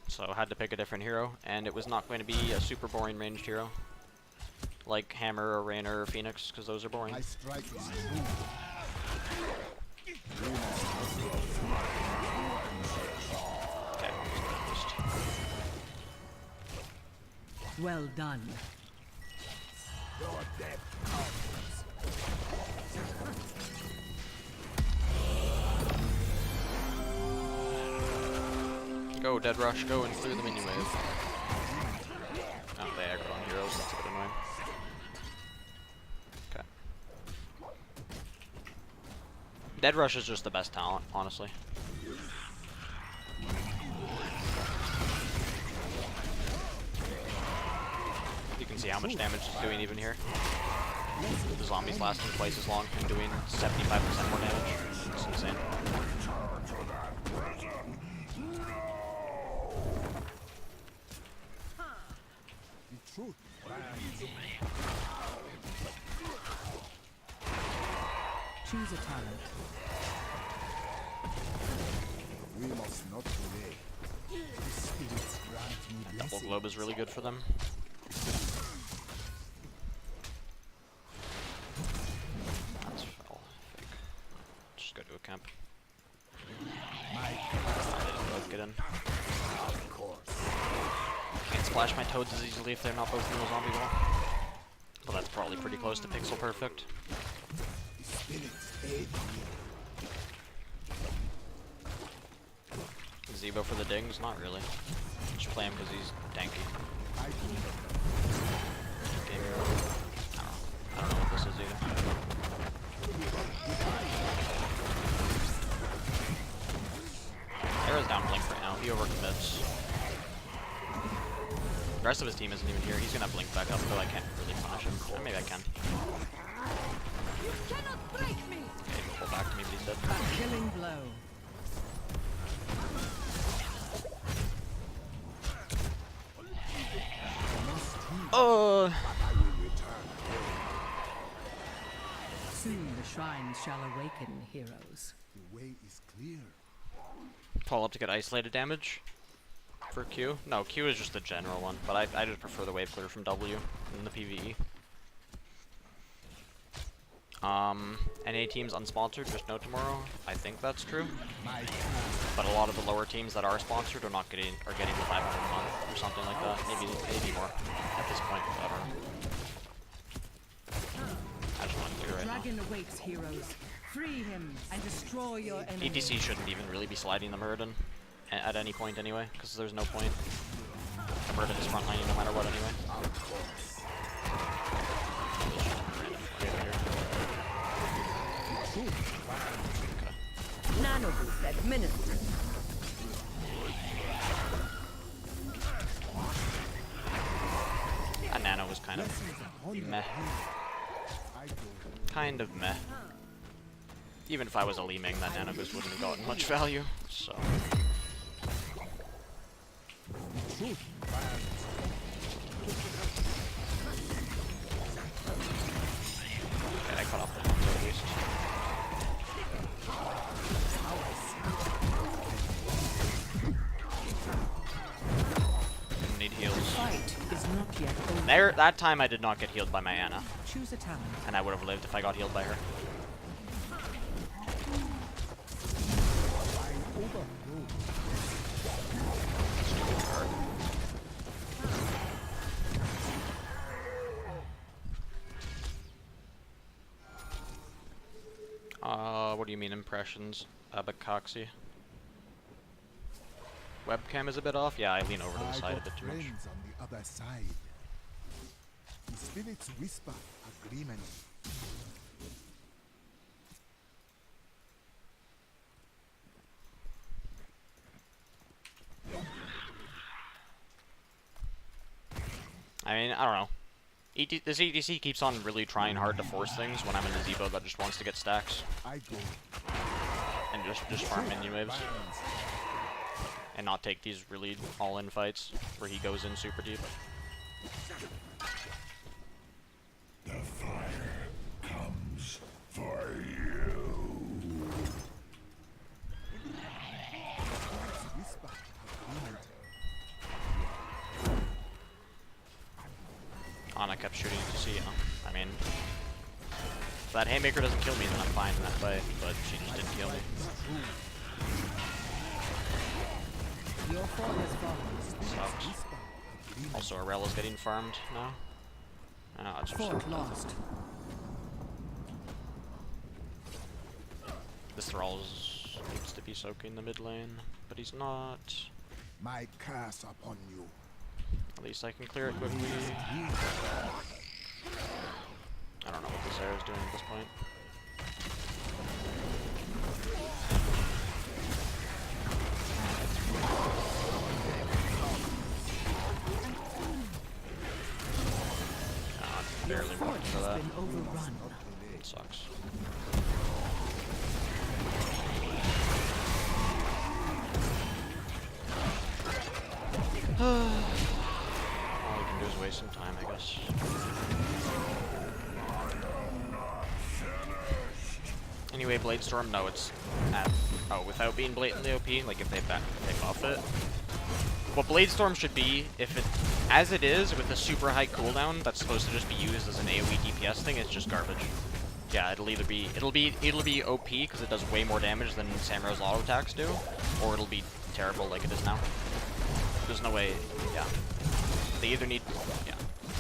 So I had to pick a different hero, and it was not going to be a super boring ranged hero. Like Hammer or Rainer or Phoenix, because those are boring. My strike is Okay, well done. your death comes. Go, Dead Rush, go and clear the minion wave. Oh, they aggro on heroes, that's a bit annoying. Okay. Dead Rush is just the best talent, honestly. You can see how much damage it's doing even here. The zombies lasting twice as long and doing 75% more damage. It's insane. Choose a talent. We must not delay. The spirits grant me Double blessing. Globe is really good for them. That's fell. Fake. Just go to a camp. I didn't both get in. Of course. Can't splash my toads as easily if they're not both in the zombie wall. But that's probably pretty close to pixel perfect. The spirits aid me. Zebo for the dings? Not really. Just play him because he's tanky. I do. Game I don't know what this is either. Arrow's down blink right now. He overcommits. The rest of his team isn't even here. He's gonna blink back up, but I can't really punish him. Or maybe I can. You cannot break me. Okay, he'll pull back to me, but he's dead. A killing blow. Soon the shrines shall awaken, heroes. The way is clear. Pull up to get isolated damage for Q. No, Q is just the general one, but I just prefer the wave clear from W in the PvE. NA teams unsponsored, just no tomorrow. I think that's true. But a lot of the lower teams that are sponsored are not getting the 500 a month or something like that. Maybe more at this point. But I don't know. I just want to clear right now. Dragon awaits, heroes. Free him and destroy your enemy. ETC shouldn't even really be sliding the Muradin at any point anyway, because there's no point. The Muradin is frontlining no matter what anyway. Nano boost administered. That nano was kind of meh. Kind of meh. Even if I was a Li Ming, that nano boost wouldn't have gotten much value, so. Okay, I cut off the ones at least. yet over. There, that time I did not get healed by my Anna. Choose a talent. And I would have lived if I got healed by her. Stupid card. What do you mean impressions? Abacoxy. Webcam is a bit off? Yeah, I lean over to the side a bit too much. On the other side. The spirits whisper agreement. I mean, I don't know. This ETC keeps on really trying hard to force things when I'm in a Zebo that just wants to get stacks. And just farm minion waves. And not take these really all-in fights where he goes in super deep. The fire comes for you. Ana kept shooting to see, I mean, if that haymaker doesn't kill me, then I'm fine in that fight, but she just didn't kill me. Your fall has fallen. Sucks. Also, Arella's getting farmed now. Oh, it's just Fort lost. This Thrall needs to be soaking the mid lane, but he's not. My curse upon you. At least I can clear it quickly. I don't know what this Zera's doing at this point. Barely walked into that. It sucks. All we can do is waste some time, I guess. Anyway, Bladestorm, no, it's at, without being blatantly OP, like if they buff it. What Bladestorm should be, if it, as it is, with a super high cooldown that's supposed to just be used as an AoE DPS thing, it's just garbage. Yeah, it'll be OP because it does way more damage than Samurai's auto attacks do, or it'll be terrible like it is now. There's no way, yeah. They either need, yeah.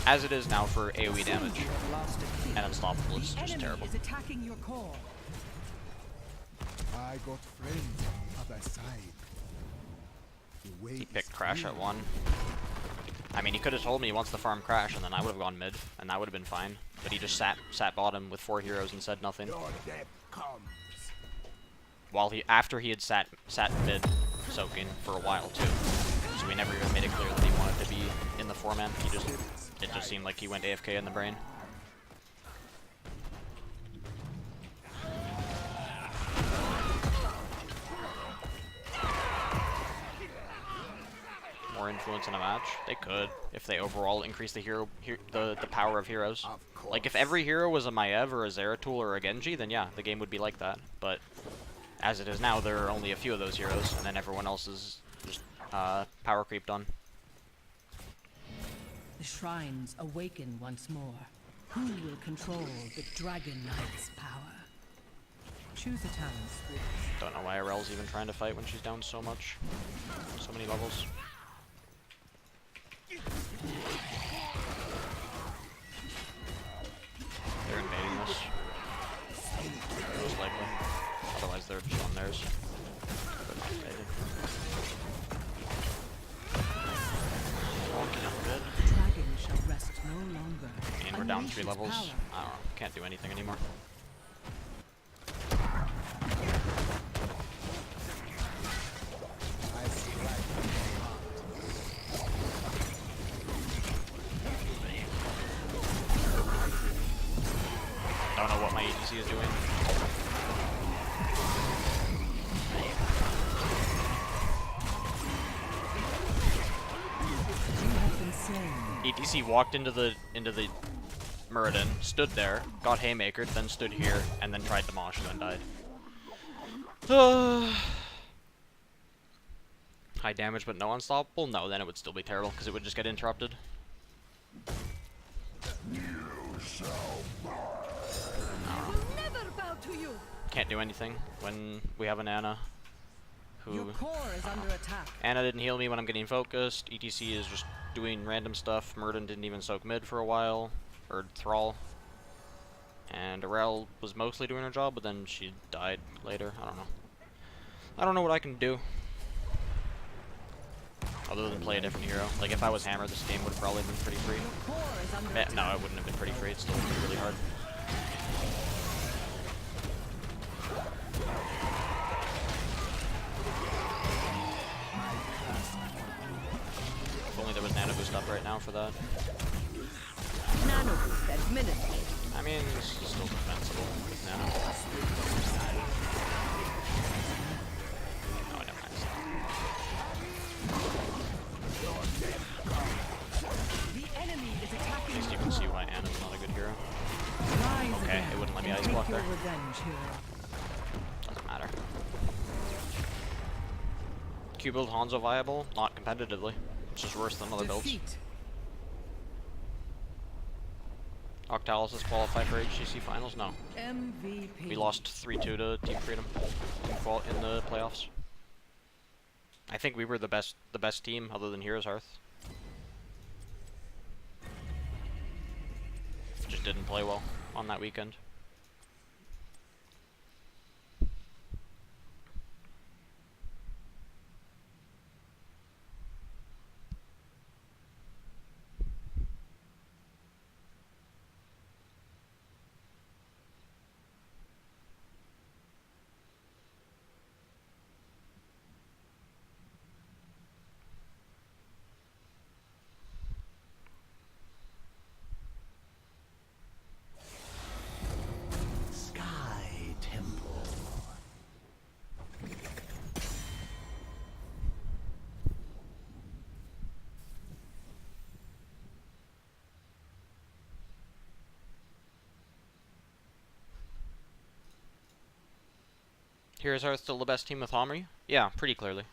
As it is now for AoE damage and unstoppable, it's just terrible. Is attacking your core. I got friends on the other side. He picked Crash at 1. I mean, he could have told me he wants to farm Crash, and then I would have gone mid, and that would have been fine. But he just sat bottom with 4 heroes and said nothing. While after he had sat mid, soaking for a while too. So we never even made it clear that he wanted to be in the 4-man. It just seemed like he went AFK in the brain. More influence in a match? They could, if they overall increase the the power of heroes. Like if every hero was a Maiev or a Zeratul or a Genji, then yeah, the game would be like that. But as it is now, there are only a few of those heroes, and then everyone else is just power creeped on. The shrines awaken once more. Who will control the Dragon Knight's power? Choose a talent. Don't know why Arel's even trying to fight when she's down so much. So many levels. They're invading this. Most likely. Otherwise they're just on theirs. They're not invading. Walking up good. Dragon shall rest no longer. And we're down 3 levels. I don't know. Can't do anything anymore. Don't know what my ADC is doing. ADC walked into the Muradin, stood there, got haymakered, then stood here, and then tried to mosh and then died. High damage but no unstoppable? No, then it would still be terrible because it would just get interrupted. You shall I will never bow to you. Can't do anything when we have an Ana who... Your core is under attack. Ana didn't heal me when I'm getting focused. ETC is just doing random stuff. Murden didn't even soak mid for a while. Or Thrall. And Arel was mostly doing her job, but then she died later. I don't know. I don't know what I can do. Other than play a different hero. Like, if I was Hammer, this game would have probably been pretty free. No, it wouldn't have been pretty free. It's still really hard. If only there was Nano Boost up right now for that. Nano boost administered. I mean, this is still defensible with Nano. Oh, never mind. The enemy is attacking. At least you can see why Ana's not a good hero. Okay, it wouldn't let me ice block there. Doesn't matter. Q build Hanzo viable? Not competitively. It's just worse than other builds. Octalis is qualified for HGC finals? No. MVP. We lost 3-2 to Team Freedom in the playoffs. I think we were the best team other than Heroes Hearth. Just didn't play well on that weekend. Heroes Hearth still the best team with Homri? Yeah, pretty clearly.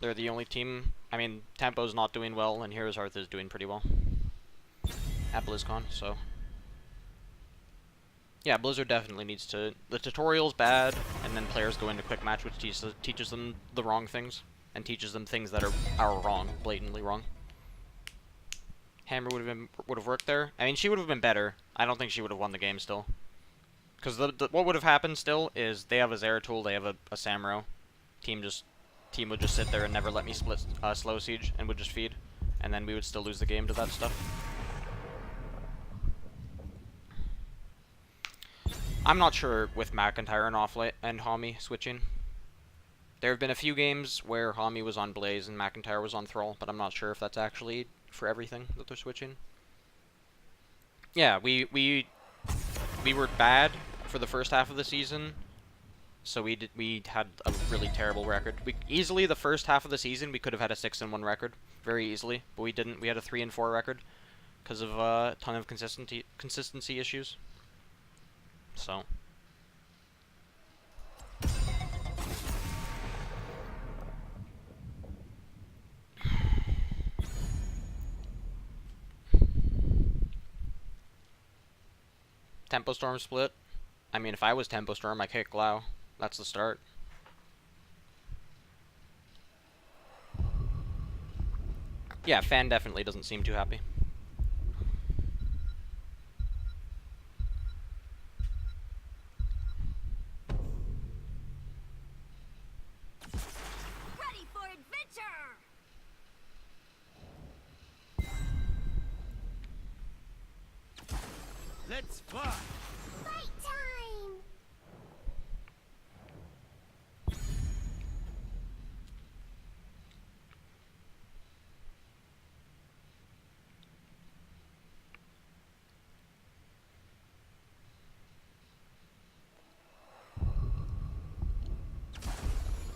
They're the only team. I mean, Tempo's not doing well, and Heroes Hearth is doing pretty well at BlizzCon, so. Yeah, Blizzard definitely needs to. The tutorial's bad, and then players go into quick match, which teaches them the wrong things, and teaches them things that are wrong, blatantly wrong. Hammer would have worked there. I mean, she would have been better. I don't think she would have won the game still. Because what would have happened still is they have a Zeratul, they have a Samuro. Team would just sit there and never let me split slow siege and would just feed, and then we would still lose the game to that stuff. I'm not sure with McIntyre and Offlate and Hami switching. There have been a few games where Hami was on Blaze and McIntyre was on Thrall, but I'm not sure if that's actually for everything that they're switching. Yeah, we were bad for the first half of the season, so we had a really terrible record. Easily the first half of the season we could have had a 6-1 record, very easily, but we didn't. We had a 3-4 record because of a ton of consistency issues. So. Tempo Storm split. I mean, if I was Tempo Storm, I kick Glau. That's the start. Yeah, Fan definitely doesn't seem too happy. Ready for adventure! Let's fly! Fight time!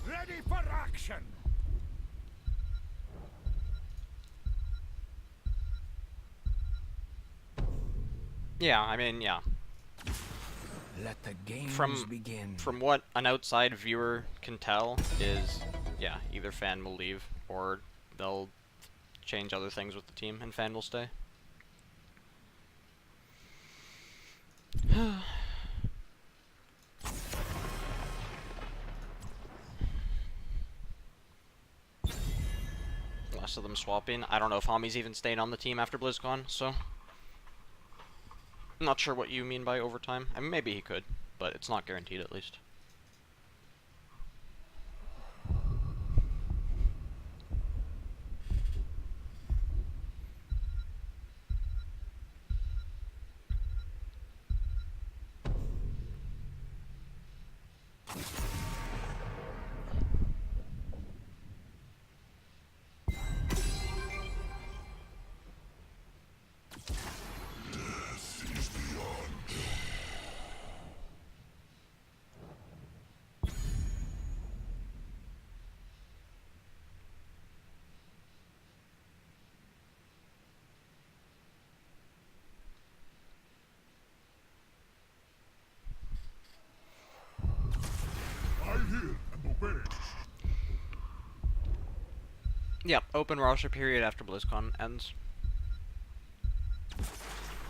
Ready for action! Yeah, I mean, yeah. Let the games begin. From what an outside viewer can tell is, yeah, either Fan will leave or they'll change other things with the team, and Fan will stay. Less of them swapping. I don't know if Hami's even staying on the team after BlizzCon, so I'm not sure what you mean by overtime. I mean, maybe he could, but it's not guaranteed at least. Yep, open roster period after BlizzCon ends.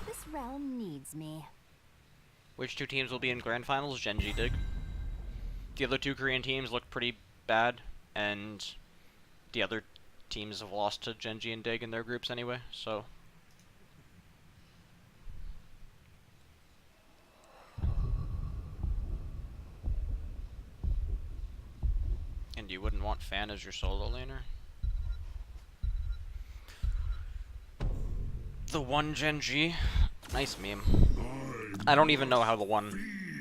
This realm needs me. Which two teams will be in grand finals? Genji Dig. The other two Korean teams look pretty bad, and the other teams have lost to Genji and Dig in their groups anyway, so... And you wouldn't want Fan as your solo laner? The one Genji. Nice meme. I don't even know how the one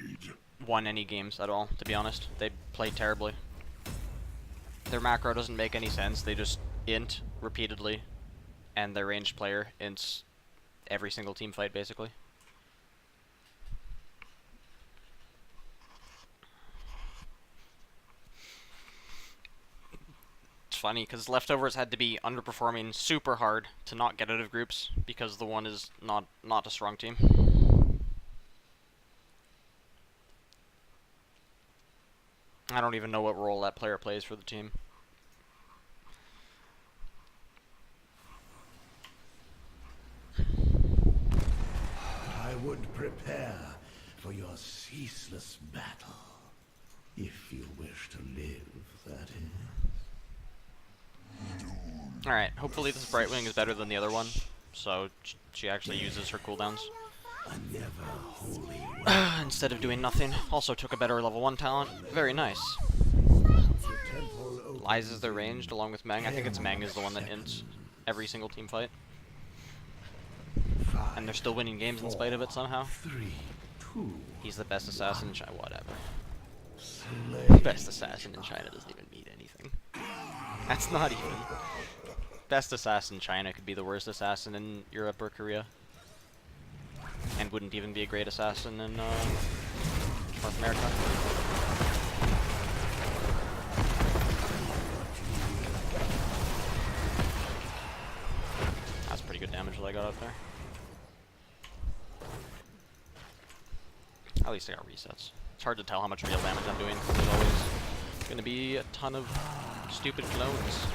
won any games at all, to be honest. They play terribly. Their macro doesn't make any sense. They just int repeatedly, and their ranged player ints every single team fight, basically. Funny because leftovers had to be underperforming super hard to not get out of groups because the one is not a strong team. I don't even know what role that player plays for the team. I would prepare for your ceaseless battle, if you wish to live, that is. Alright, hopefully this Brightwing is better than the other one, so she actually uses her cooldowns. Instead of doing nothing. Also took a better level 1 talent. Very nice. Liza's their ranged along with Meng. I think it's Meng is the one that ints every single team fight. And they're still winning games in spite of it somehow. He's the best assassin in China. Whatever. Best assassin in China doesn't even mean anything. That's not even. Best assassin in China could be the worst assassin in Europe or Korea. And wouldn't even be a great assassin in North America. That's pretty good damage that I got up there. At least I got resets. It's hard to tell how much real damage I'm doing because there's always going to be a ton of stupid clones.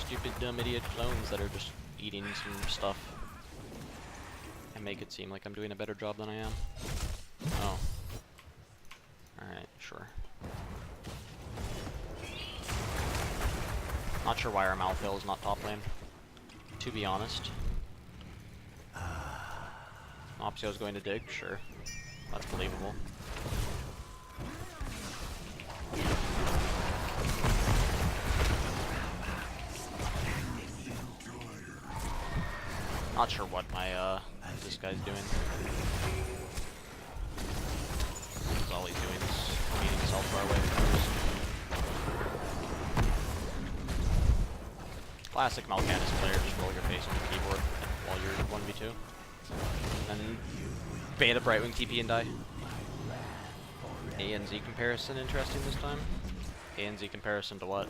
Stupid, dumb, idiot clones that are just eating some stuff. And make it seem like I'm doing a better job than I am. Oh. Alright, sure. Not sure why our Malphil is not top lane, to be honest. Opsio's going to dig, sure. That's believable. Not sure what my this guy's doing. Because all he's doing is feeding himself far away from us. Classic Mal'Ganis player, just roll your face on the keyboard while you're 1v2. And beta Brightwing TP and die. A and Z comparison interesting this time. A and Z comparison to what?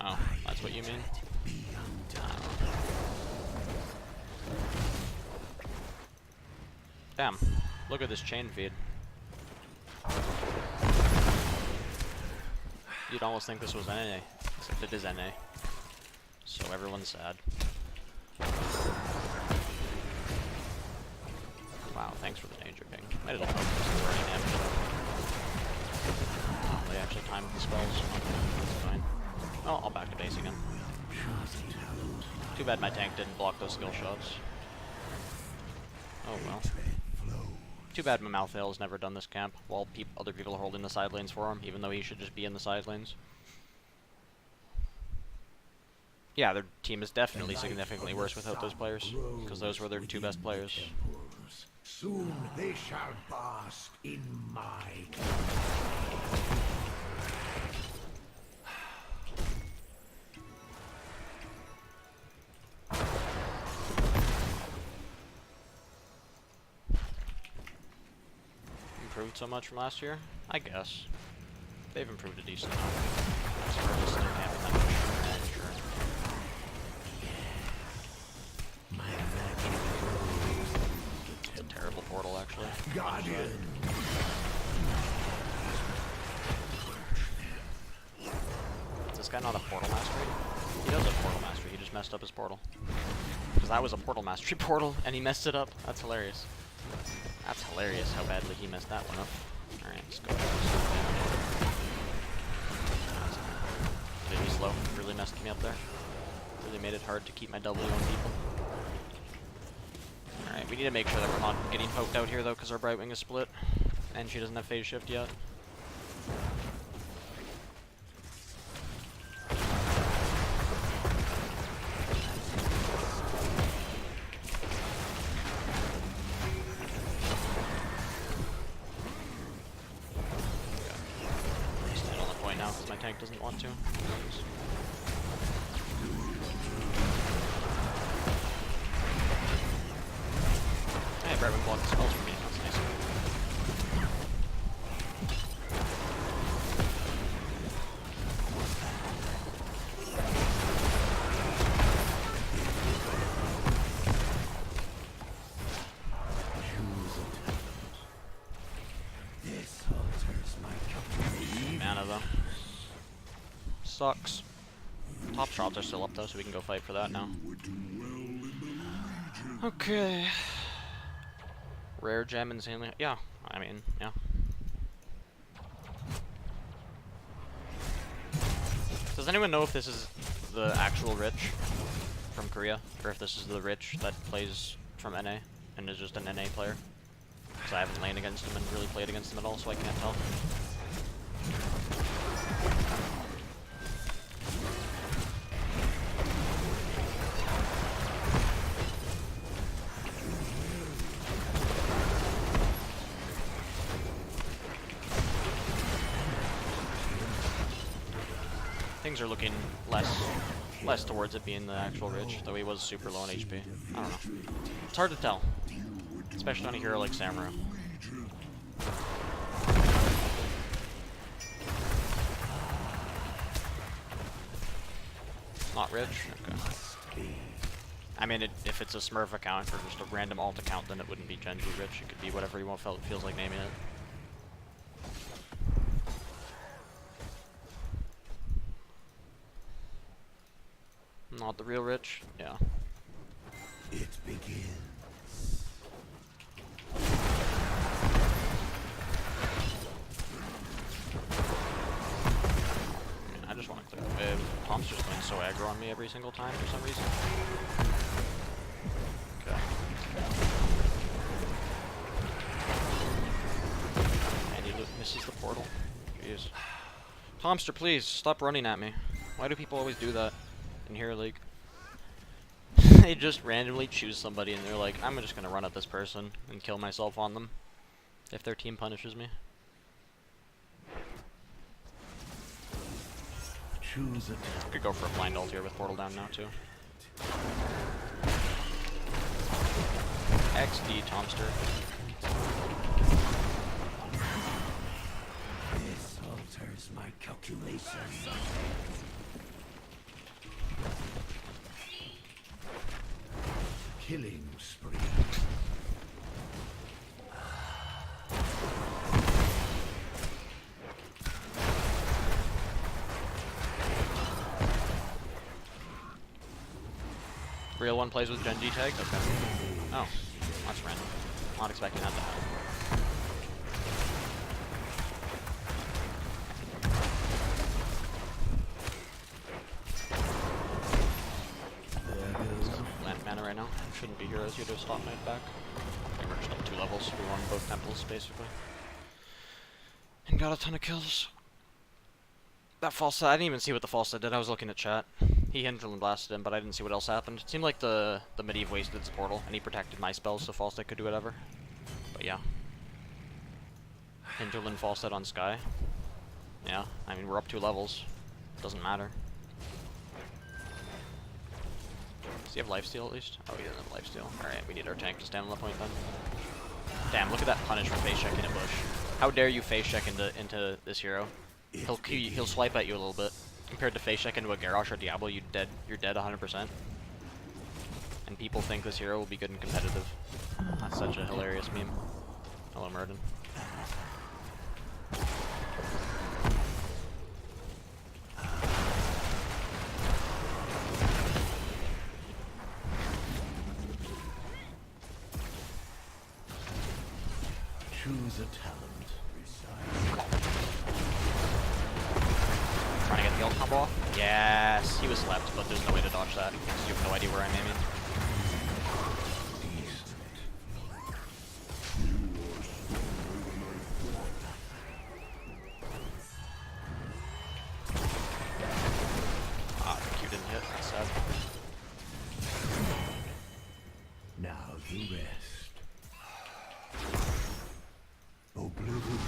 Oh, that's what you mean? Damn, look at this chain feed. You'd almost think this was NA, except it is NA. So everyone's sad. Wow, thanks for the danger ping. Might as well focus on running damage. Oh, they actually timed the spells. Okay, that's fine. Oh, I'll back to base again. Too bad my tank didn't block those skill shots. Oh well. Too bad my Malthael has never done this camp, while other people are holding the side lanes for him, even though he should just be in the side lanes. Yeah, their team is definitely significantly worse without those players, because those were their two best players. Soon they shall bask in my Improved so much from last year? I guess. They've improved a decent amount. As far as their camping that much, sure. It's a terrible portal, actually. Guardian. Is this guy not a portal mastery? He does have portal mastery, he just messed up his portal. Because that was a portal mastery portal, and he messed it up. That's hilarious. That's hilarious how badly he messed that one up. Alright, let's go. Maybe slow. Really messed me up there. Really made it hard to keep my W on people. Alright, we need to make sure that we're not getting poked out here though, because our Brightwing is split. And she doesn't have phase shift yet. Tank doesn't want to. Hey, Brightwing blocked the spells for me. That's nice. This alters my calculation. Mana though. Sucks. Top shots are still up though, so we can go fight for that now. Okay. Rare gem, insanely. Yeah, I mean, yeah. Does anyone know if this is the actual Rich from Korea, or if this is the Rich that plays from NA and is just an NA player? Because I haven't laid against him and really played against him at all, so I can't tell. Things are looking less towards it being the actual Rich, though he was super low on HP. I don't know. It's hard to tell, especially on a hero like Samura. Not Rich? Okay. I mean, if it's a Smurf account or just a random alt account, then it wouldn't be Gen 2 Rich. It could be whatever you feels like naming it. Not the real Rich? Yeah. It begins. I just want to clear the wave. Tom's just going so aggro on me every single time for some reason. Okay. And he misses the portal. Jeez. Tomster, please, stop running at me. Why do people always do that in Hero League? They just randomly choose somebody and they're like, I'm just gonna run at this person and kill myself on them if their team punishes me. Choose it. Could go for a blind ult here with portal down now too. XD Tomster. This alters my calculations. Killing spree. Real one plays with Genji tag? Okay. Oh, that's random. Not expecting that to happen. Land mana right now. Shouldn't be heroes here to stop Knight back. I think we're just up 2 levels. We won both temples, basically. And got a ton of kills. That false set, I didn't even see what the false set did. I was looking at chat. He hinterland blasted him, but I didn't see what else happened. It seemed like the Medivh wasted his portal, and he protected my spells, so false set could do whatever. But yeah. Hinterland false set on Sky. Yeah, I mean, we're up 2 levels. Doesn't matter. Does he have lifesteal at least? Oh, he doesn't have lifesteal. Alright, we need our tank to stand on the point then. Damn, look at that punish for face checking a bush. How dare you face check into this hero? He'll swipe at you a little bit. Compared to face check into a Garrosh or Diablo, you're dead 100%. And people think this hero will be good and competitive. That's such a hilarious meme. Hello, Murden. Choose a talent. Trying to get the ult combo off? Yes, he was slept, but there's no way to dodge that. Because you have no idea where I'm aiming. Ah, the Q didn't hit. That's sad. Now you rest. Oblivion.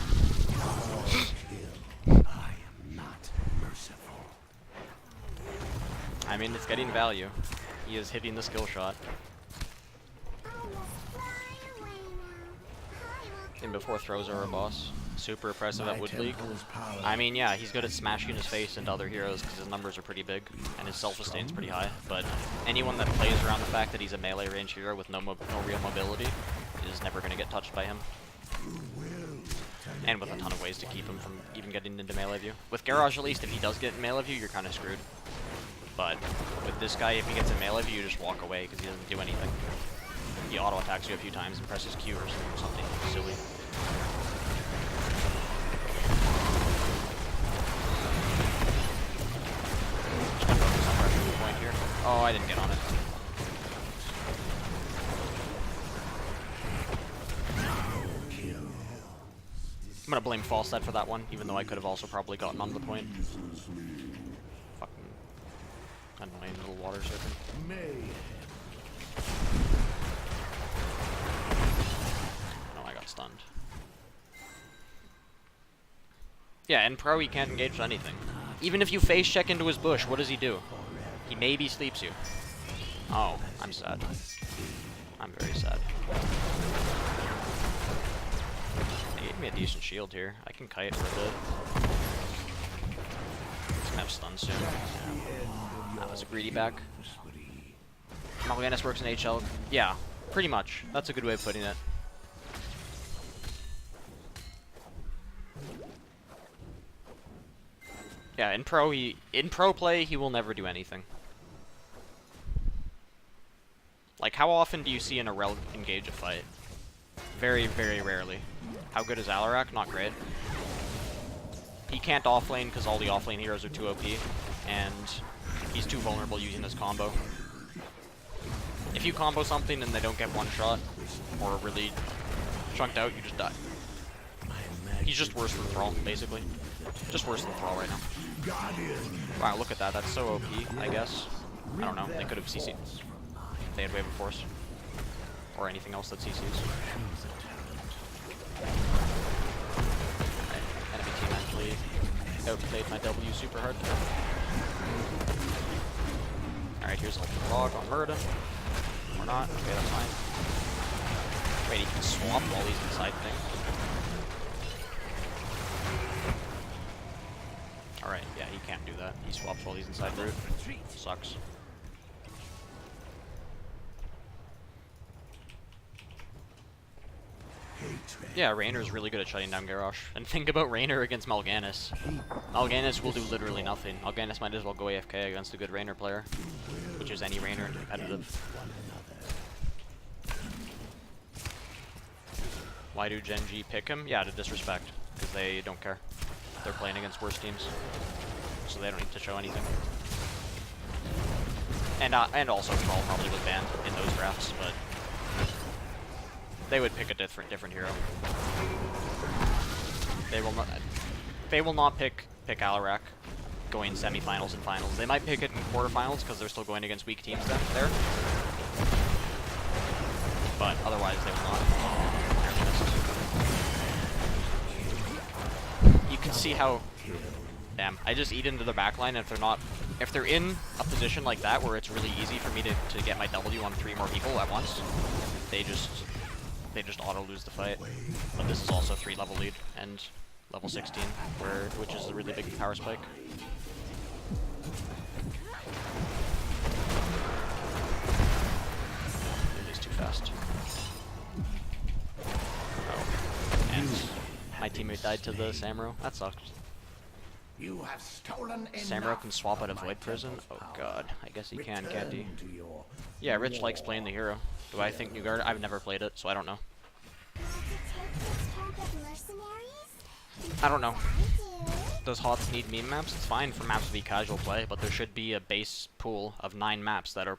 I am not merciful. I mean, it's getting value. He is hitting the skill shot. And before throws are a boss. Super impressive at Wood League. I mean, yeah, he's good at smashing his face into other heroes because his numbers are pretty big and his self-esteem's pretty high. But anyone that plays around the fact that he's a melee range hero with no real mobility is never going to get touched by him. And with a ton of ways to keep him from even getting into melee view. With Garrosh, at least, if he does get in melee view, you're kind of screwed. But with this guy, if he gets in melee view, you just walk away because he doesn't do anything. He auto-attacks you a few times and presses Q or something silly. Point here. Oh, I didn't get on it. I'm gonna blame false set for that one, even though I could have also probably gotten on the point. Fucking annoying little water serpent. No, I got stunned. Yeah, in pro he can't engage with anything. Even if you face check into his bush, what does he do? He maybe sleeps you. Oh, I'm sad. I'm very sad. He gave me a decent shield here. I can kite for a bit. He's gonna have stun soon. Yeah. That was a greedy back. Mal'Ganis works in HL. Yeah, pretty much. That's a good way of putting it. Yeah, in pro play he will never do anything. Like, how often do you see an Arel engage a fight? Very, very rarely. How good is Alarak? Not great. He can't offlane because all the offlane heroes are too OP, and he's too vulnerable using this combo. If you combo something and they don't get one shot, or really chunked out, you just die. He's just worse than Thrall, basically. Just worse than Thrall right now. Wow, look at that. That's so OP, I guess. I don't know. They could have CC'd. They had Wave of Force. Or anything else that CCs. Alright, enemy team actually outplayed my W super hard there. Alright, here's Ultimate Log on Murda. Or not. Okay, that's fine. Wait, he can swap while he's inside things. Alright, yeah, he can't do that. He swaps while he's inside root. Sucks. Yeah, Raynor's really good at shutting down Garrosh. And think about Raynor against Mal'Ganis. Mal'Ganis will do literally nothing. Mal'Ganis might as well go AFK against a good Raynor player. could choose any Rainer in competitive. Why do Gen G pick him? Yeah, to disrespect, because they don't care. They're playing against worse teams, so they don't need to show anything. And also Troll probably was banned in those drafts, but they would pick a different hero. They will not pick Alarak going semifinals and finals. They might pick it in quarterfinals because they're still going against weak teams there. But otherwise they will not. You can see how, damn, I just eat into the backline. If they're in a position like that where it's really easy for me to get my W on 3 more people at once, they just auto lose the fight. But this is also 3 level lead and level 16, which is a really big power spike. He's too fast. Oh, and my teammate died to the Samuro. That sucks. You have stolen Samuro can swap out of Void Prison? Oh god, I guess he can't he? Yeah, Rich likes playing the hero. Do I think New Guard? I've never played it, so I don't know. I don't know. Does HOTS need meme maps? It's fine for maps to be casual play, but there should be a base pool of 9 maps that are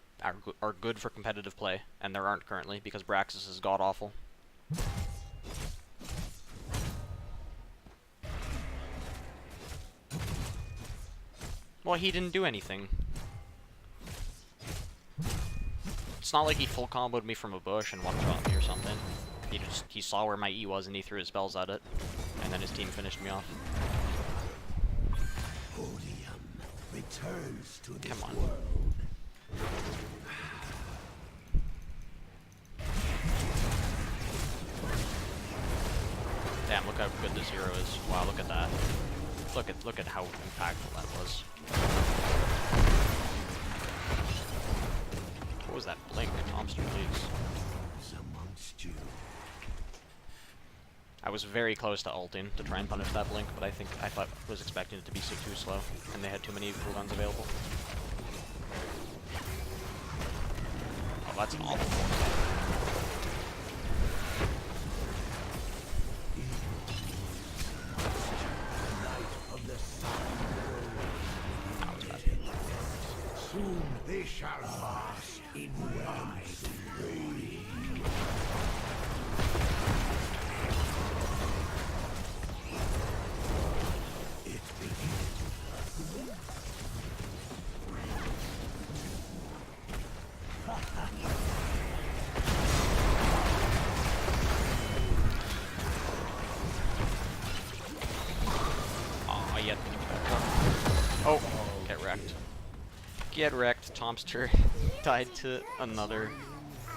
good for competitive play, and there aren't currently because Braxis is god awful. Well, he didn't do anything. It's not like he full comboed me from a bush and one-shot me or something. He saw where my E was and he threw his spells at it, and then his team finished me off. Returns to this Come on. world. Damn, look how good this hero is. Wow, look at that. Look at how impactful that was. What was that blink? Tomster, please. I was very close to ulting to try and punish that blink, but I was expecting it to be too slow, and they had too many cooldowns available. Oh, that's an awful. Soon they shall pass in realms of glory. Oh, yet. Oh, get wrecked. Get wrecked. Tomster died to another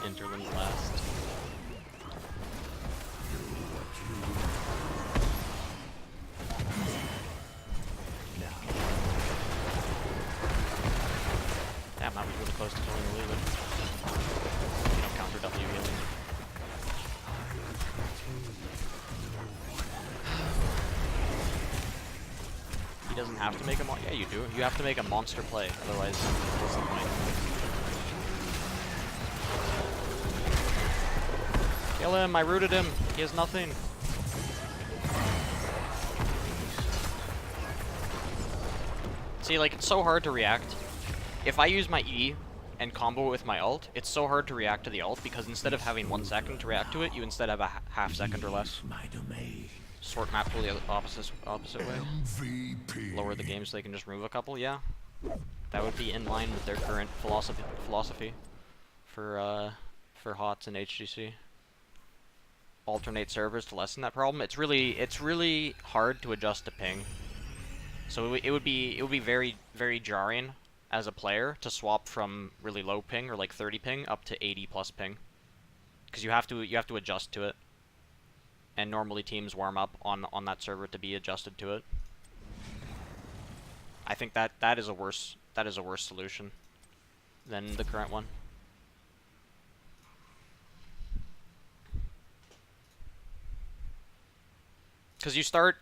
Interland blast. Damn, that was really close to killing the Leland. No counter W healing. He doesn't have to make a yeah, you do. You have to make a monster play, otherwise what's the point? Kill him, I rooted him. He has nothing. See, like, it's so hard to react. If I use my E and combo it with my ult, it's so hard to react to the ult because instead of having 1 second to react to it, you instead have a half second or less. Sort map pool the opposite way. MVP. Lower the game so they can just remove a couple, yeah. That would be in line with their current philosophy for HOTS and HGC. Alternate servers to lessen that problem. It's really hard to adjust to ping. So it would be very, very jarring as a player to swap from really low ping or like 30 ping up to 80 plus ping, because you have to adjust to it. And normally teams warm up on that server to be adjusted to it. I think that is a worse solution than the current one. Because you start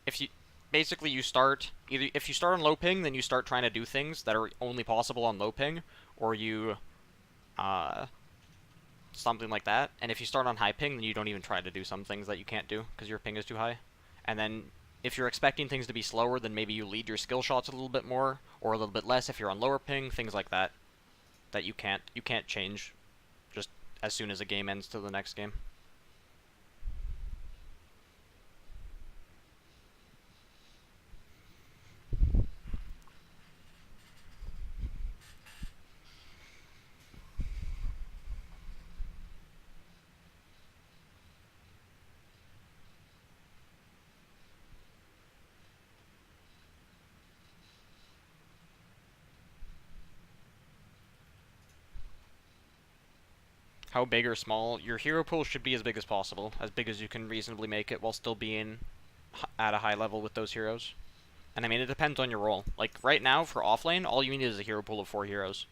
if you basically you start either if you start on low ping, then you start trying to do things that are only possible on low ping, or you something like that. And if you start on high ping, then you don't even try to do some things that you can't do because your ping is too high. And then if you're expecting things to be slower, then maybe you lead your skill shots a little bit more or a little bit less if you're on lower ping, things like that. That you can't change just as soon as a game ends to the next game. How big or small? Your hero pool should be as big as you can reasonably make it while still being at a high level with those heroes. And I mean, it depends on your role. Like, right now, for offlane, all you need is a hero pool of 4 heroes.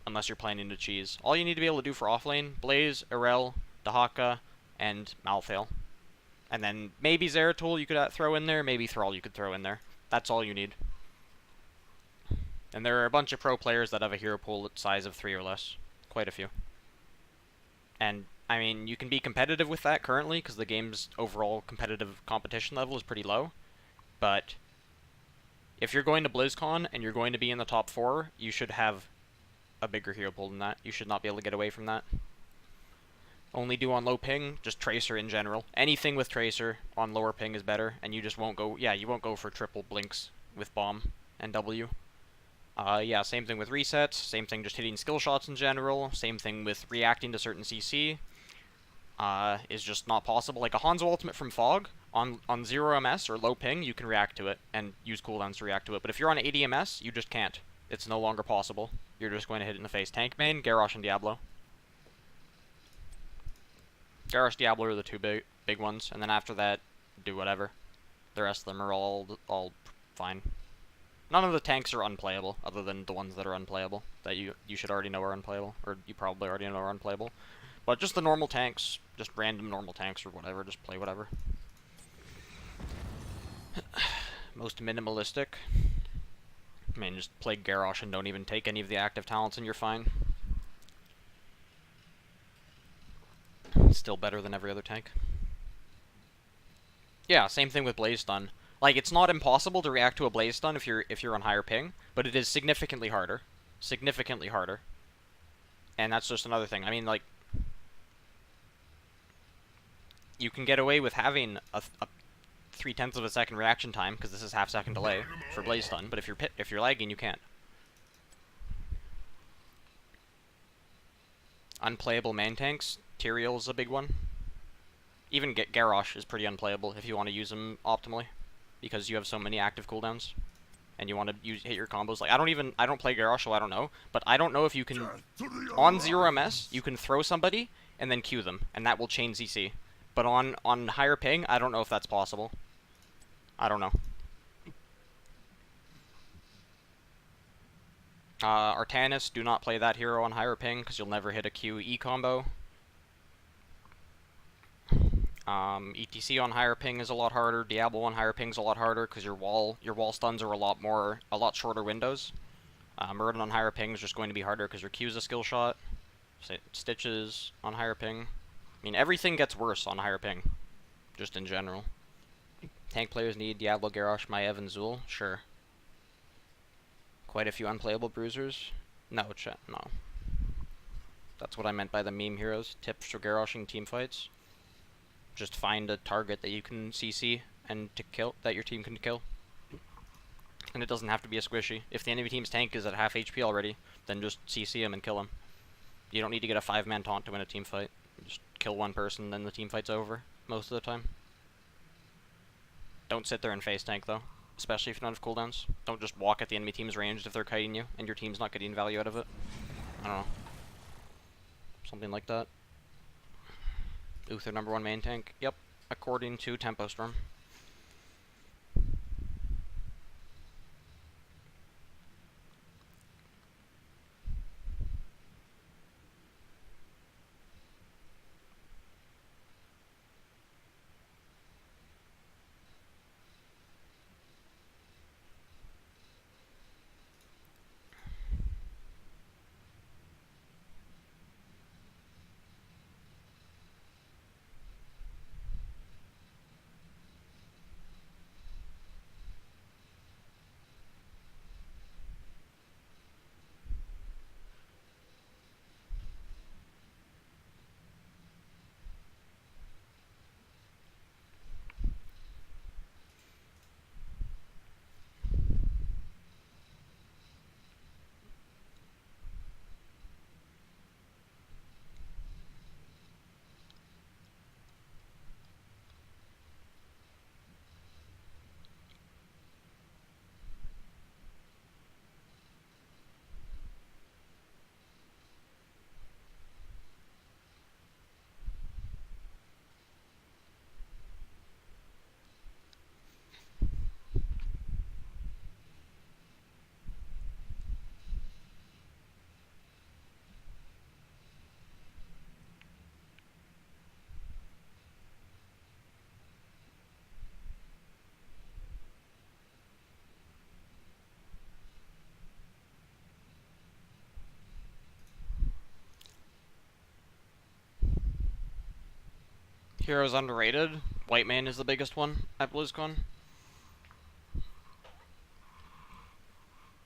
Unless you're planning to cheese. All you need to be able to do for offlane, Blaze, Irel, Dahaka, and Malthael. And then maybe Zeratul you could throw in there, maybe Thrall you could throw in there. That's all you need. And there are a bunch of pro players that have a hero pool size of 3 or less. Quite a few. And, I mean, you can be competitive with that currently, because the game's overall competition level is pretty low. But if you're going to BlizzCon and you're going to be in the top 4, you should have a bigger hero pool than that. You should not be able to get away from that. Only do on low ping, just Tracer in general. Anything with Tracer on lower ping is better, and you just won't go, you won't go for triple blinks with Bomb and W. Yeah, same thing with resets, same thing just hitting skill shots in general, same thing with reacting to certain CC. Is just not possible. Like a Hanzo ultimate from Fog, on 0 MS or low ping, you can react to it, and use cooldowns to react to it. But if you're on 80 MS, you just can't. It's no longer possible. You're just going to hit it in the face. Tank main, Garrosh and Diablo. Garrosh, Diablo are the two big ones, and then after that, do whatever. The rest of them are all fine. None of the tanks are unplayable, other than the ones that are unplayable, that you should already know are unplayable, or you probably already know are unplayable. But just the normal tanks, just random normal tanks or whatever, just play whatever. Most minimalistic. I mean, just play Garrosh and don't even take any of the active talents and you're fine. Still better than every other tank. Yeah, same thing with Blaze Stun. Like, it's not impossible to react to a Blaze Stun if you're on higher ping, but it is significantly harder. Significantly harder. And that's just another thing. I mean, like, you can get away with having a 0.3 of a second reaction time, because this is half-second delay for Blaze Stun, but if you're lagging, you can't. Unplayable main tanks, Tyrael is a big one. Even Garrosh is pretty unplayable if you want to use him optimally, because you have so many active cooldowns, and you want to hit your combos. Like, I don't play Garrosh, so I don't know, but I don't know if you can, on 0 MS, you can throw somebody, and then Q them, and that will chain CC. But on higher ping, I don't know if that's possible. I don't know. Artanis, do not play that hero on higher ping, because you'll never hit a Q-E combo. ETC on higher ping is a lot harder. Diablo on higher ping is a lot harder, because your wall stuns are a lot shorter windows. Muradin on higher ping is just going to be harder, because your Q is a skill shot. Stitches on higher ping. I mean, everything gets worse on higher ping, just in general. Tank players need Diablo, Garrosh, Maiev, and Zul? Sure. Quite a few unplayable bruisers? No, chat, no. That's what I meant by the meme heroes. Tips for Garroshing teamfights. Just find a target that you can CC and that your team can kill. And it doesn't have to be a squishy. If the enemy team's tank is at half HP already, then just CC him and kill him. You don't need to get a 5-man taunt to win a team fight. Just kill one person, then the team fight's over, most of the time. Don't sit there and face tank, though. Especially if you don't have cooldowns. Don't just walk at the enemy team's range if they're kiting you, and your team's not getting value out of it. I don't know. Something like that. Uther #1 main tank. Yep, according to Tempo Storm. Heroes underrated. White Man is the biggest one at BlizzCon.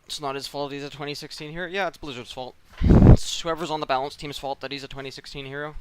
It's not his fault he's a 2016 hero. Yeah, it's Blizzard's fault. It's whoever's on the balance team's fault that he's a 2016 hero.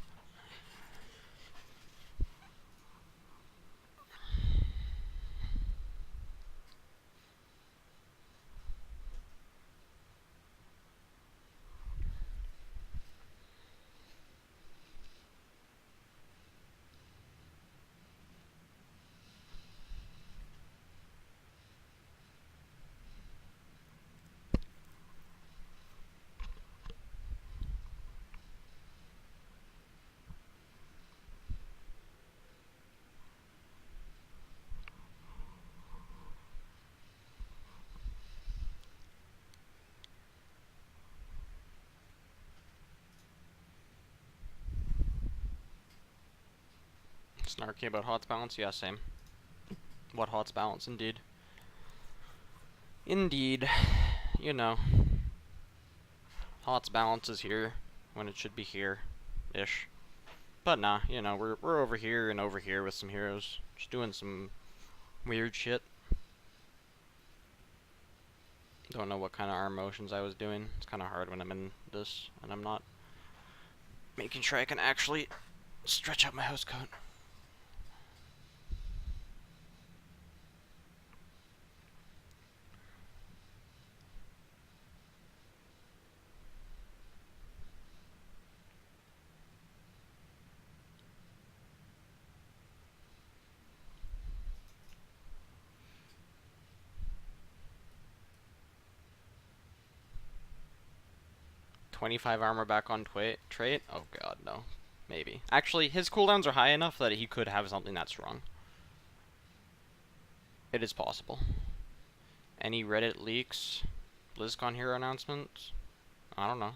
Snarky about HOTS balance? Yeah, same. What HOTS balance, indeed. Indeed. You know. HOTS balance is here when it should be here-ish. But nah, you know, we're over here and over here with some heroes. Just doing some weird shit. Don't know what kind of arm motions I was doing. It's kind of hard when I'm in this and I'm not making sure I can actually stretch out my house coat. "25 armor back on trait? Oh god, no. Maybe. Actually, his cooldowns are high enough that he could have something that strong. It is possible. Any Reddit leaks? BlizzCon hero announcements? I don't know.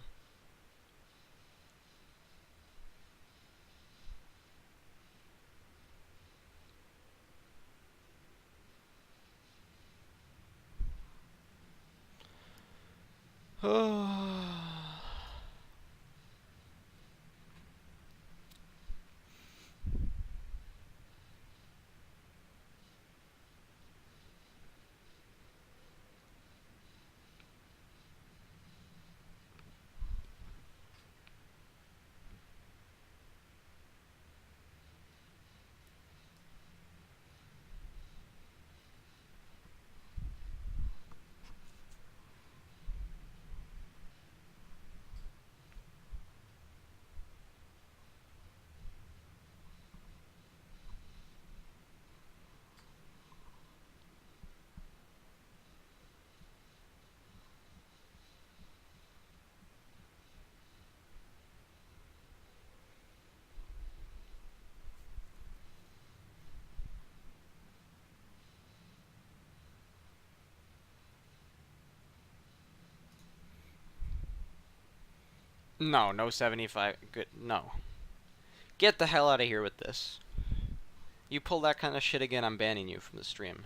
No, no 75. Good. No. Get the hell out of here with this. You pull that kind of shit again, I'm banning you from the stream.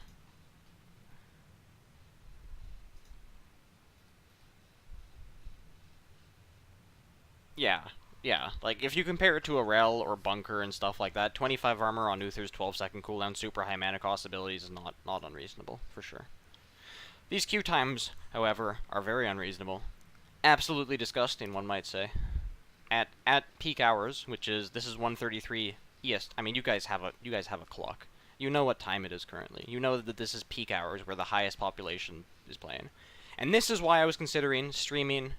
Yeah. Yeah. Like, if you compare it to a Rel or Bunker and stuff like that, 25 armor on Uther's 12-second cooldown, super high mana cost abilities is not unreasonable, for sure. These Q times, however, are very unreasonable. Absolutely disgusting, one might say. At peak hours, which is this is 1:33 EST. I mean, you guys have a clock. You know what time it is currently. You know that this is peak hours where the highest population is playing. And this is why I was considering streaming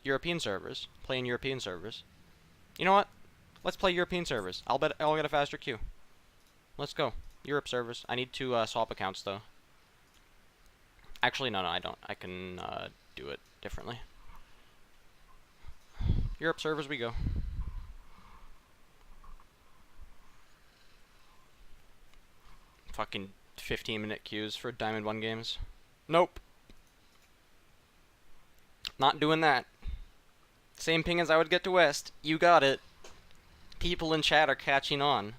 European servers, playing European servers. You know what? Let's play European servers. I'll bet I'll get a faster queue. Let's go. Europe servers. I need to swap accounts though. Actually, no, I don't. I can do it differently. Europe servers we go. Fucking 15-minute queues for Diamond 1 games. Nope. Not doing that. Same ping as I would get to West. You got it. People in chat are catching on.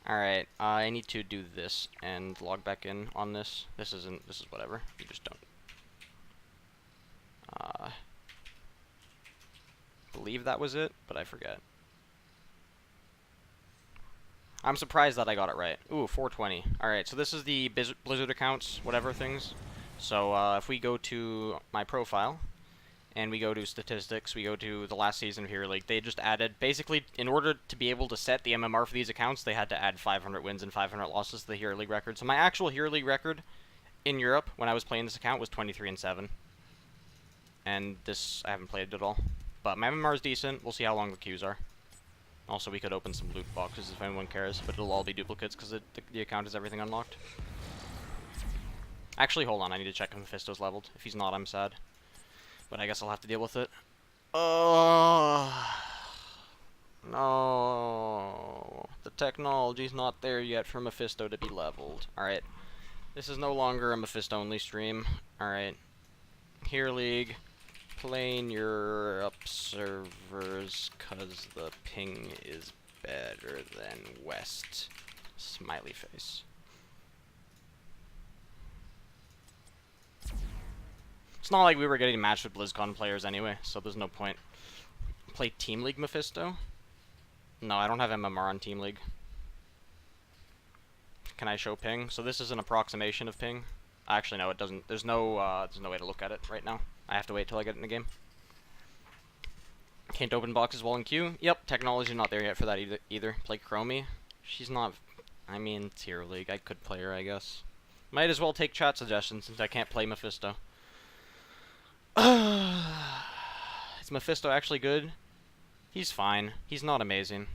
Alright, I need to do this and log back in on this. This is whatever. You just don't. Believe that was it, but I forget. I'm surprised that I got it right. Ooh, 420. Alright, so this is the Blizzard accounts, whatever things. So if we go to my profile, and we go to statistics, we go to the last season of Hero League, they just added, basically, in order to be able to set the MMR for these accounts, they had to add 500 wins and 500 losses to the Hero League record. So my actual Hero League record in Europe, when I was playing this account, was 23-7. And this, I haven't played it at all. But my MMR is decent. We'll see how long the queues are. Also, we could open some loot boxes if anyone cares, but it'll all be duplicates because the account has everything unlocked. Actually, hold on. I need to check if Mephisto's leveled. If he's not, I'm sad. But I guess I'll have to deal with it. Oh, no. The technology's not there yet for Mephisto to be leveled. Alright. This is no longer a Mephisto-only stream. Alright. Hero League. Playing Europe servers because the ping is better than West. Smiley face. It's not like we were getting matched with BlizzCon players anyway, so there's no point. Play Team League Mephisto? No, I don't have MMR on Team League. Can I show ping? So this is an approximation of ping. Actually, no, it doesn't. There's no way to look at it right now. I have to wait till I get in the game. Can't open boxes while in queue. Yep, technology not there yet for that either. Play Chromie. She's not... I mean, it's Hero League. I could play her, I guess. Might as well take chat suggestions since I can't play Mephisto. Is Mephisto actually good? He's fine. He's not amazing.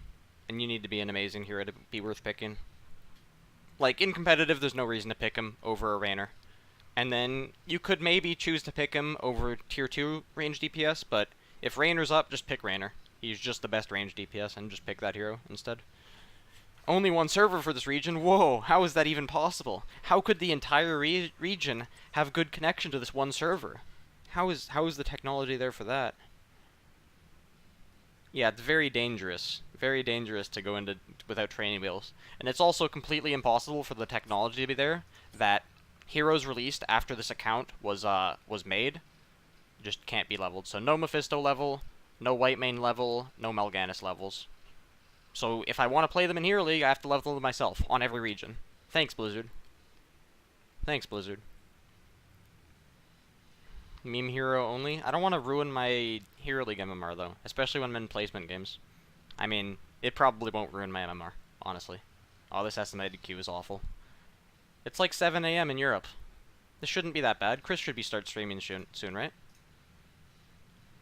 And you need to be an amazing hero to be worth picking. Like, in competitive, there's no reason to pick him over a Raynor. And then you could maybe choose to pick him over tier 2 range DPS, but if Raynor's up, just pick Raynor. He's just the best range DPS, and just pick that hero instead. Only one server for this region? Whoa, how is that even possible? How could the entire region have good connection to this one server? How is the technology there for that? Yeah, it's very dangerous. Very dangerous to go into without training wheels. And it's also completely impossible for the technology to be there that heroes released after this account was made just can't be leveled. So no Mephisto level, no White Mane level, no Mal'Ganis levels. So if I want to play them in Hero League, I have to level them myself on every region. Thanks, Blizzard. Thanks, Blizzard. Meme hero only? I don't want to ruin my Hero League MMR though, especially when I'm in placement games. I mean, it probably won't ruin my MMR, honestly. Oh, this estimated queue is awful. It's like 7 AM in Europe. This shouldn't be that bad. Chris should start streaming soon, right?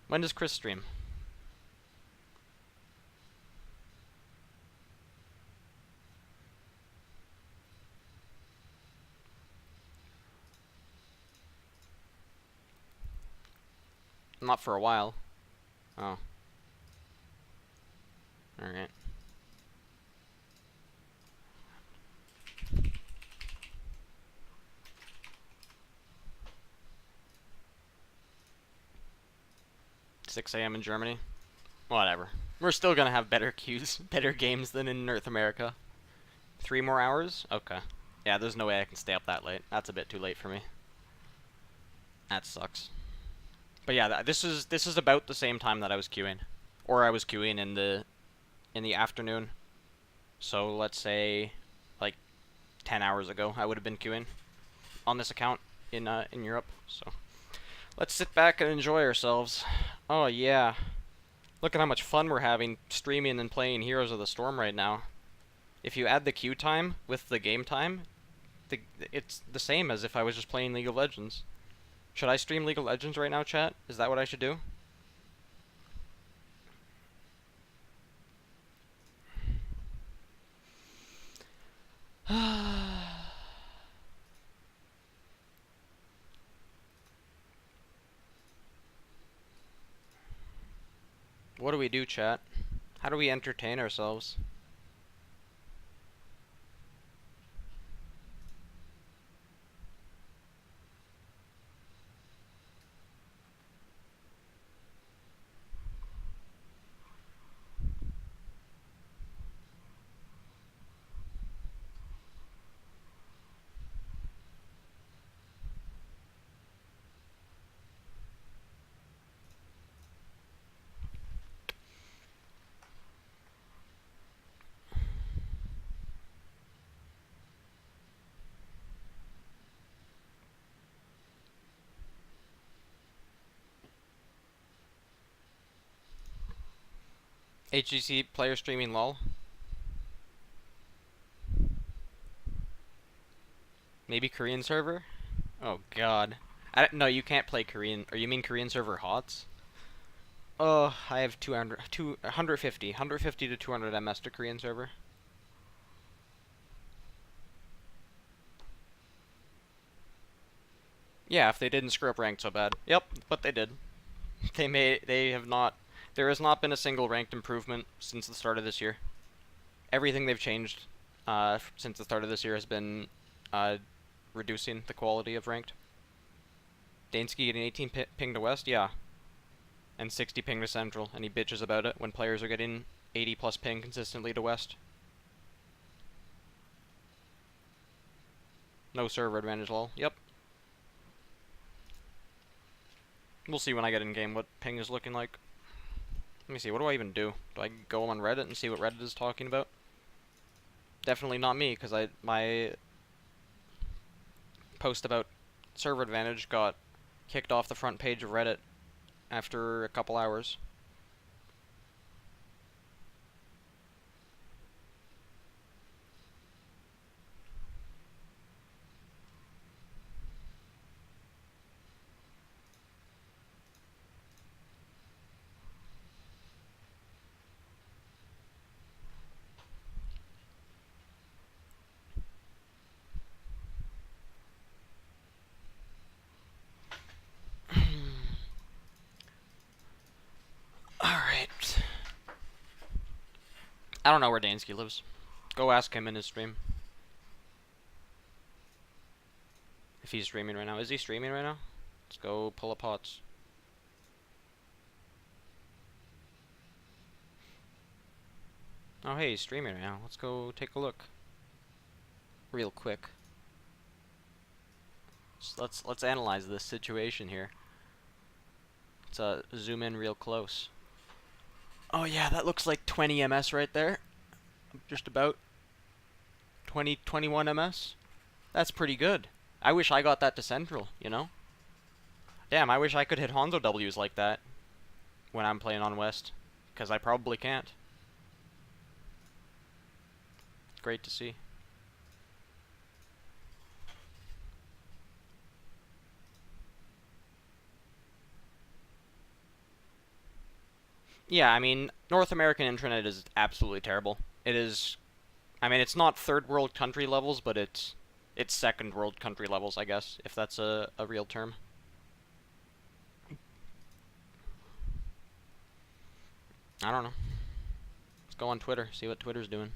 When does Chris stream? Not for a while. Oh. Alright. $6 AM in Germany. Whatever. We're still gonna have better queues, better games than in North America. 3 more hours? Okay. Yeah, there's no way I can stay up that late. That's a bit too late for me. That sucks. But yeah, this is about the same time that I was queuing, or I was queuing in the afternoon. So let's say like 10 hours ago, I would have been queuing on this account in Europe. So let's sit back and enjoy ourselves. Oh yeah, look at how much fun we're having streaming and playing Heroes of the Storm right now. If you add the queue time with the game time, it's the same as if I was just playing League of Legends. Should I stream League of Legends right now, chat? Is that what I should do? What do we do, chat? How do we entertain ourselves? HGC player streaming lol. Maybe Korean server? Oh god. No, you can't play Korean. Or you mean Korean server HOTS? Oh, I have 150 to 200 MS to Korean server. Yeah, if they didn't screw up ranked so bad. Yep, but they did. They have not, there has not been a single ranked improvement since the start of this year. Everything they've changed since the start of this year has been reducing the quality of ranked. Dansky getting 18 ping to West, yeah. And 60 ping to Central, and he bitches about it when players are getting 80 plus ping consistently to West. No server advantage lol, yep. We'll see when I get in game what ping is looking like. Let me see, what do I even do? Do I go on Reddit and see what Reddit is talking about? Definitely not me, because my post about server advantage got kicked off the front page of Reddit after a couple hours. Alright. I don't know where Dansky lives. Go ask him in his stream. If he's streaming right now. Is he streaming right now? Let's go pull up HOTS. Oh hey, he's streaming right now. Let's go take a look. Real quick. So let's analyze this situation here. Let's zoom in real close. Oh yeah, that looks like 20 MS right there. Just about 21 MS. That's pretty good. I wish I got that to Central, you know? Damn, I wish I could hit Hanzo Ws like that when I'm playing on West, because I probably can't. Great to see. Yeah, I mean, North American internet is absolutely terrible. It is, I mean, it's not third world country levels, but it's second world country levels, I guess, if that's a real term. I don't know. Let's go on Twitter, see what Twitter's doing.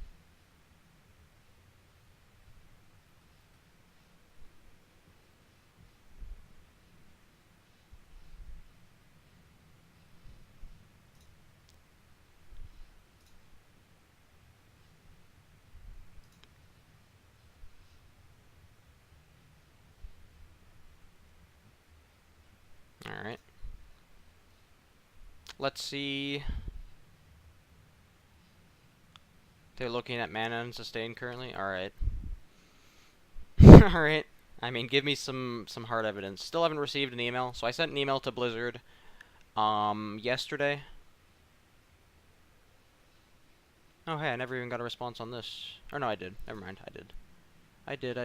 Alright. Let's see. They're looking at mana and sustain currently? Alright. Alright. I mean, give me some hard evidence. Still haven't received an email. So I sent an email to Blizzard yesterday. Oh hey, I never even got a response on this. Or no, I did. Never mind, I did. I did.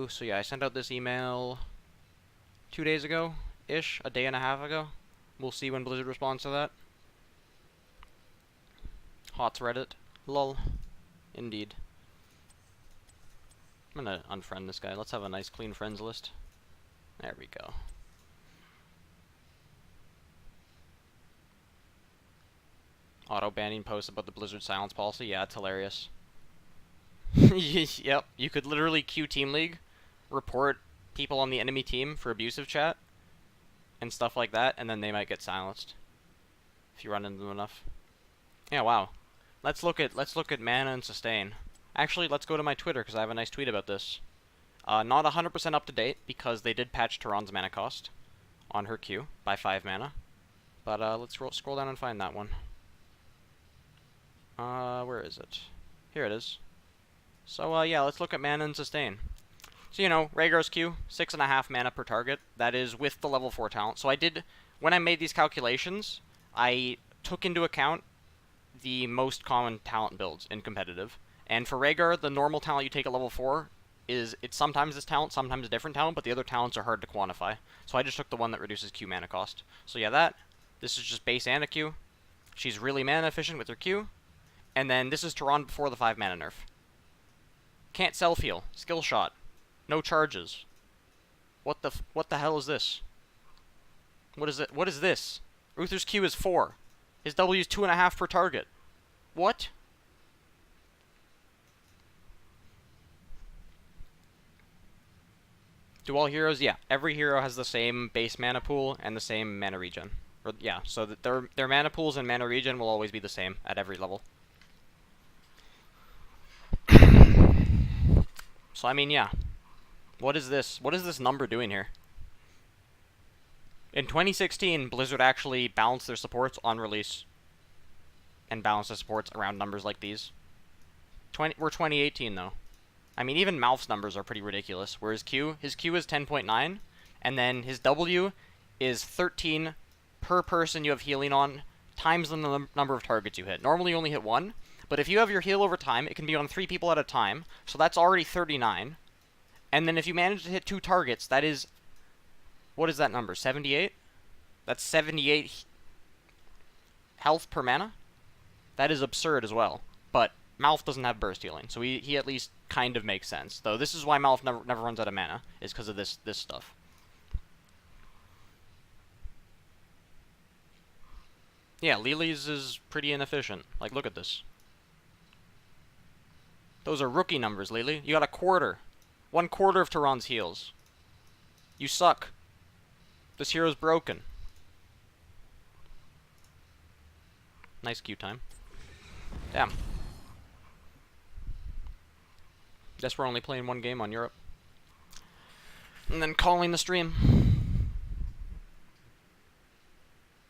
So yeah, I sent out this email 2 days ago-ish, a day and a half ago. We'll see when Blizzard responds to that. HOTS Reddit. Lol. Indeed. I'm gonna unfriend this guy. Let's have a nice clean friends list. There we go. Auto-banning posts about the Blizzard silence policy. Yeah, it's hilarious. Yep, you could literally queue Team League, report people on the enemy team for abusive chat, and stuff like that, and then they might get silenced if you run into them enough. Yeah, wow. Let's look at mana and sustain. Actually, let's go to my Twitter because I have a nice tweet about this. Not 100% up to date because they did patch Tehran's mana cost on her Q by 5 mana, but let's scroll down and find that one. Where is it? Here it is. So, yeah, let's look at mana and sustain. So, you know, Rhaegar's Q, 6.5 mana per target. That is with the level 4 talent. So I did, when I made these calculations, I took into account the most common talent builds in competitive. And for Rhaegar, the normal talent you take at level 4 is, it's sometimes this talent, sometimes a different talent, but the other talents are hard to quantify. So I just took the one that reduces Q mana cost. So yeah, this is just base and a Q. She's really mana efficient with her Q. And then this is Tehran before the 5 mana nerf. Can't self-heal. Skill shot. No charges. What the hell is this? What is it? What is this? Uther's Q is 4. His W is 2.5 per target. What? Do all heroes? Yeah, every hero has the same base mana pool and the same mana regen. Or, yeah, so that their mana pools and mana regen will always be the same at every level. So I mean, yeah. What is this? What is this number doing here? In 2016, Blizzard actually balanced their supports on release. And balanced the supports around numbers like these. We're 2018 though. I mean, even Malph's numbers are pretty ridiculous. Where his Q is 10.9, and then his W is 13 per person you have healing on, times the number of targets you hit. Normally you only hit 1, but if you have your heal over time, it can be on 3 people at a time, so that's already 39. And then if you manage to hit 2 targets, that is... What is that number? 78? That's 78 health per mana? That is absurd as well. But Malph doesn't have burst healing, so he at least kind of makes sense. Though this is why Malph never runs out of mana, is because of this stuff. Yeah, Lily's is pretty inefficient. Like, look at this. Those are rookie numbers, Lily. You got a quarter. 1/4 of Tehran's heals. You suck. This hero's broken. Nice Q time. Damn. Guess we're only playing 1 game on Europe. And then calling the stream.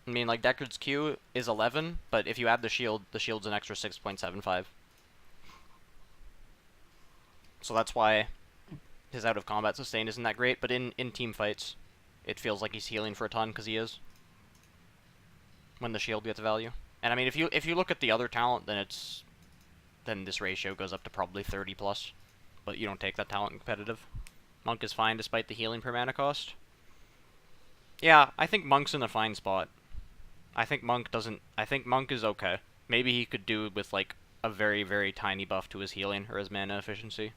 I mean, like, Deckard's Q is 11, but if you add the shield's an extra 6.75. So that's why his out-of-combat sustain isn't that great, but in team fights, it feels like he's healing for a ton, because he is. When the shield gets value. And I mean, if you look at the other talent, then this ratio goes up to probably 30 plus. But you don't take that talent in competitive. Monk is fine despite the healing per mana cost. Yeah, I think Monk's in a fine spot. I think Monk is okay. Maybe he could do with like a very, very tiny buff to his healing or his mana efficiency.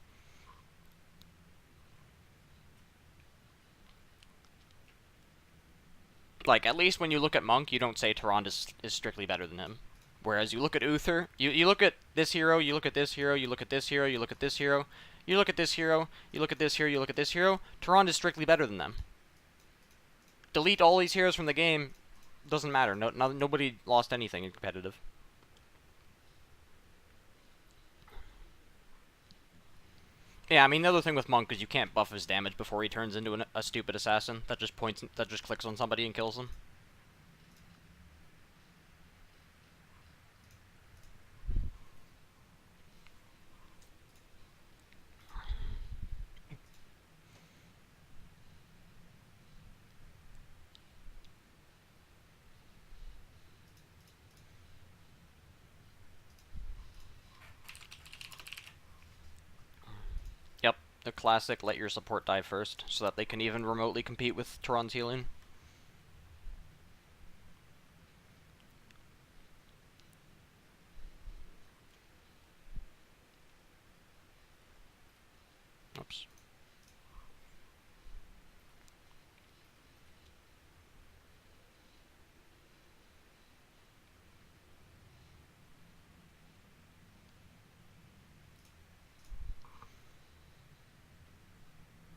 Like, at least when you look at Monk, you don't say Tehran is strictly better than him. Whereas you look at Uther, you look at this hero, you look at this hero, you look at this hero, you look at this hero, you look at this hero, you look at this hero, you look at this hero, Tehran is strictly better than them. Delete all these heroes from the game, doesn't matter. Nobody lost anything in competitive. Yeah, I mean, the other thing with Monk is you can't buff his damage before he turns into a stupid assassin that just clicks on somebody and kills them. Yep, the classic let your support die first, so that they can even remotely compete with Tehran's healing. Oops.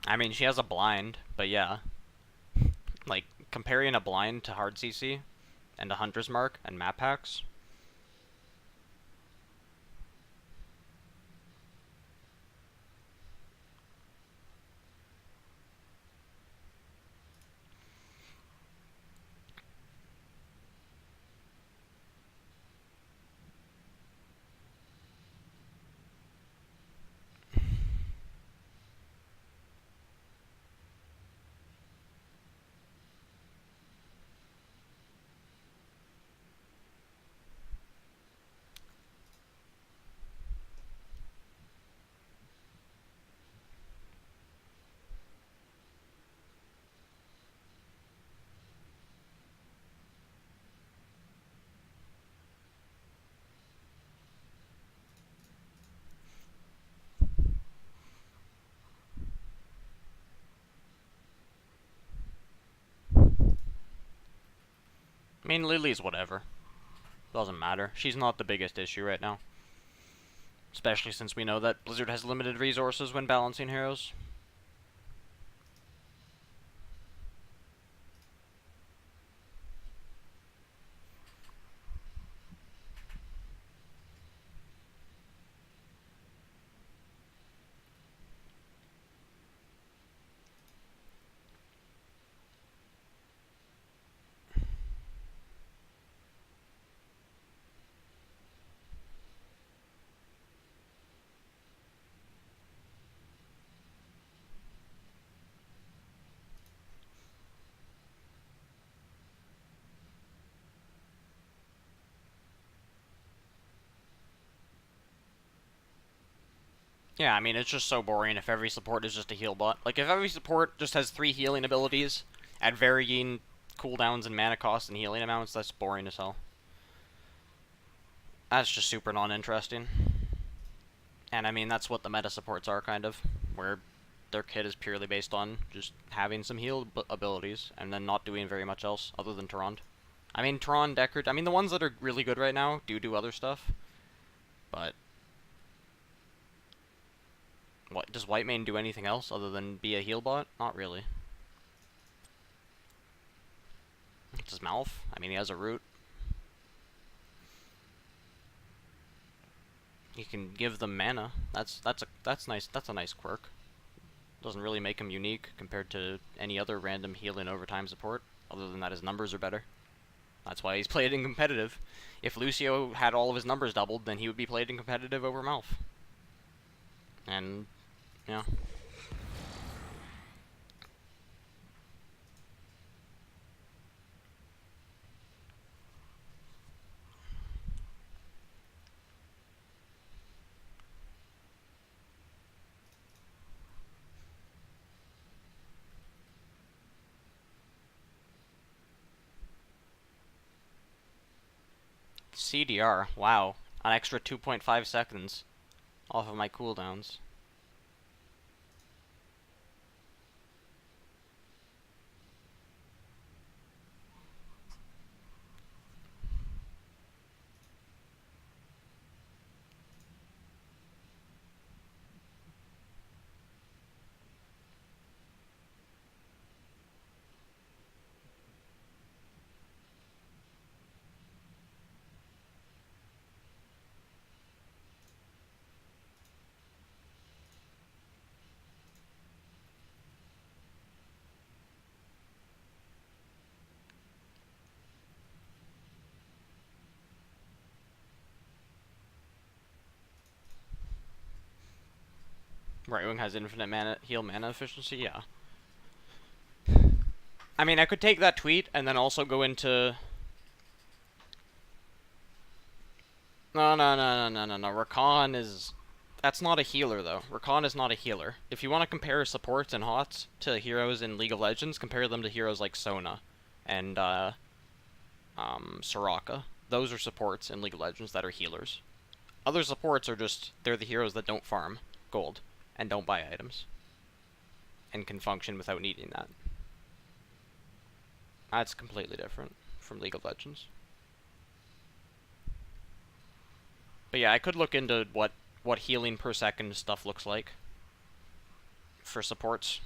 I mean, she has a blind, but yeah. Like, comparing a blind to hard CC, and a Hunter's Mark, and map hacks. I mean, Lily's whatever. Doesn't matter. She's not the biggest issue right now. Especially since we know that Blizzard has limited resources when balancing heroes. Yeah, I mean, it's just so boring if every support is just a heal bot. Like, if every support just has 3 healing abilities at varying cooldowns and mana costs and healing amounts, that's boring as hell. That's just super non-interesting. And I mean, that's what the meta supports are, kind of, where their kit is purely based on just having some heal abilities and then not doing very much else other than Tyrande. I mean, Tyrande, Deckard, I mean, the ones that are really good right now do other stuff, but what, does Whitemane do anything else other than be a heal bot? Not really. Does Malf? I mean, he has a root. You can give them mana. That's nice. That's a nice quirk. Doesn't really make him unique compared to any other random healing overtime support. Other than that, his numbers are better. That's why he's played in competitive. If Lucio had all of his numbers doubled, then he would be played in competitive over Malf. And yeah. CDR, wow. An extra 2.5 seconds off of my cooldowns. Right wing has infinite mana heal mana efficiency, yeah. I mean, I could take that tweet and then also go into No. Rakan is... That's not a healer, though. Rakan is not a healer. If you want to compare supports and HOTS to heroes in League of Legends, compare them to heroes like Sona and Soraka. Those are supports in League of Legends that are healers. Other supports are just... They're the heroes that don't farm gold and don't buy items and can function without needing that. That's completely different from League of Legends. But yeah, I could look into what healing per second stuff looks like for supports.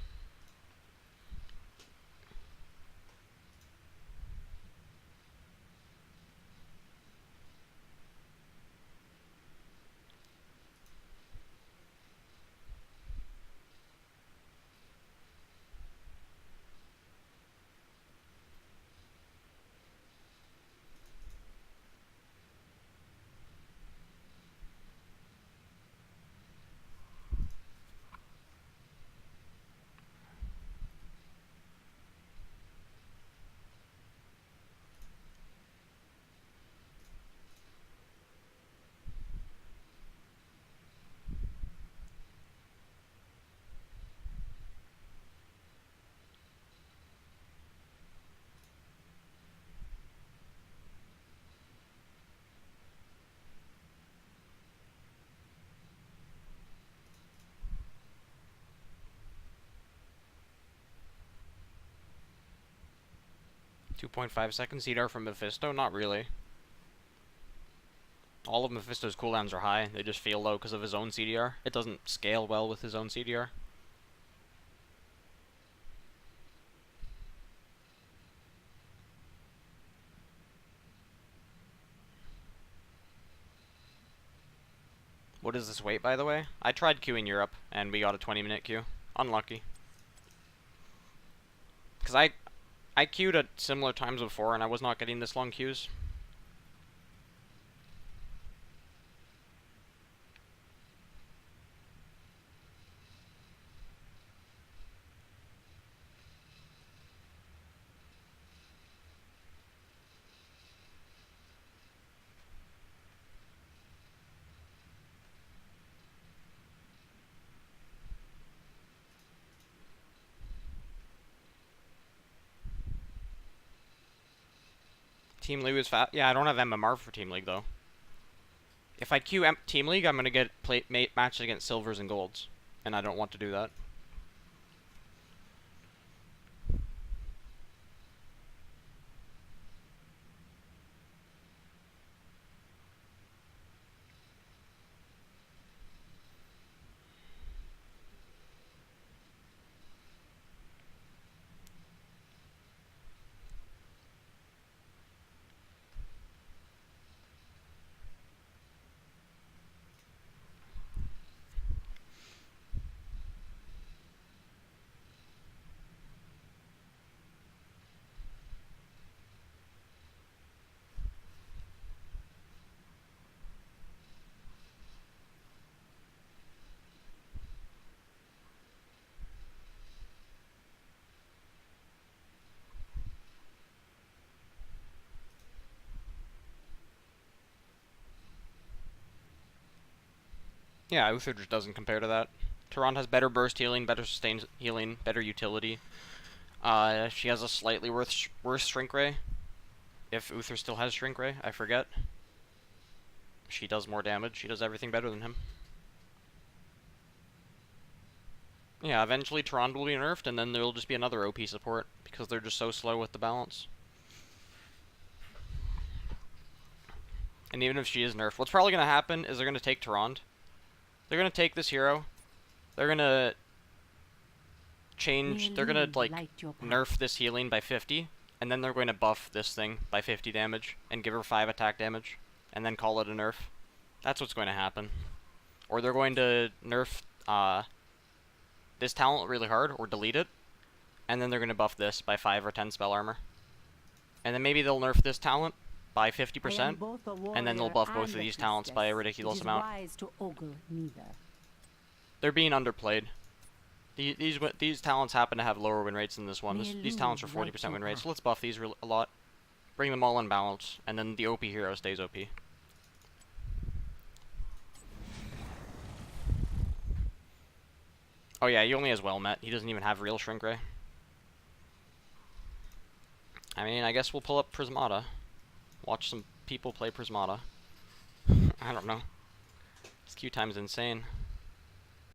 2.5 seconds CDR from Mephisto? Not really. All of Mephisto's cooldowns are high. They just feel low because of his own CDR. It doesn't scale well with his own CDR. What is this wait, by the way? I tried queuing Europe, and we got a 20-minute queue. Unlucky. Because I queued at similar times before, and I was not getting this long queues. Team League is fat. Yeah, I don't have MMR for Team League, though. If I queue Team League, I'm going to get matched against silvers and golds. And I don't want to do that. Yeah, Uther just doesn't compare to that. Tehran has better burst healing, better sustained healing, better utility. She has a slightly worse shrink ray. If Uther still has shrink ray, I forget. She does more damage. She does everything better than him. Yeah, eventually Tehran will be nerfed, and then there will just be another OP support, because they're just so slow with the balance. And even if she is nerfed, what's probably going to happen is they're going to take Tehran. They're going to take this hero. They're going to change. They're going to, like, nerf this healing by 50. And then they're going to buff this thing by 50 damage. And give her 5 attack damage. And then call it a nerf. That's what's going to happen. Or they're going to nerf this talent really hard. Or delete it. And then they're going to buff this by 5 or 10 spell armor. And then maybe they'll nerf this talent by 50%, and then they'll buff both of these talents by a ridiculous amount. They're being underplayed. These talents happen to have lower win rates than this one. These talents are 40% win rates, so let's buff these a lot. Bring them all in balance, and then the OP hero stays OP. Oh yeah, he only has well met. He doesn't even have real shrink ray. I mean, I guess we'll pull up Prismata. Watch some people play Prismata. I don't know. This queue time's insane.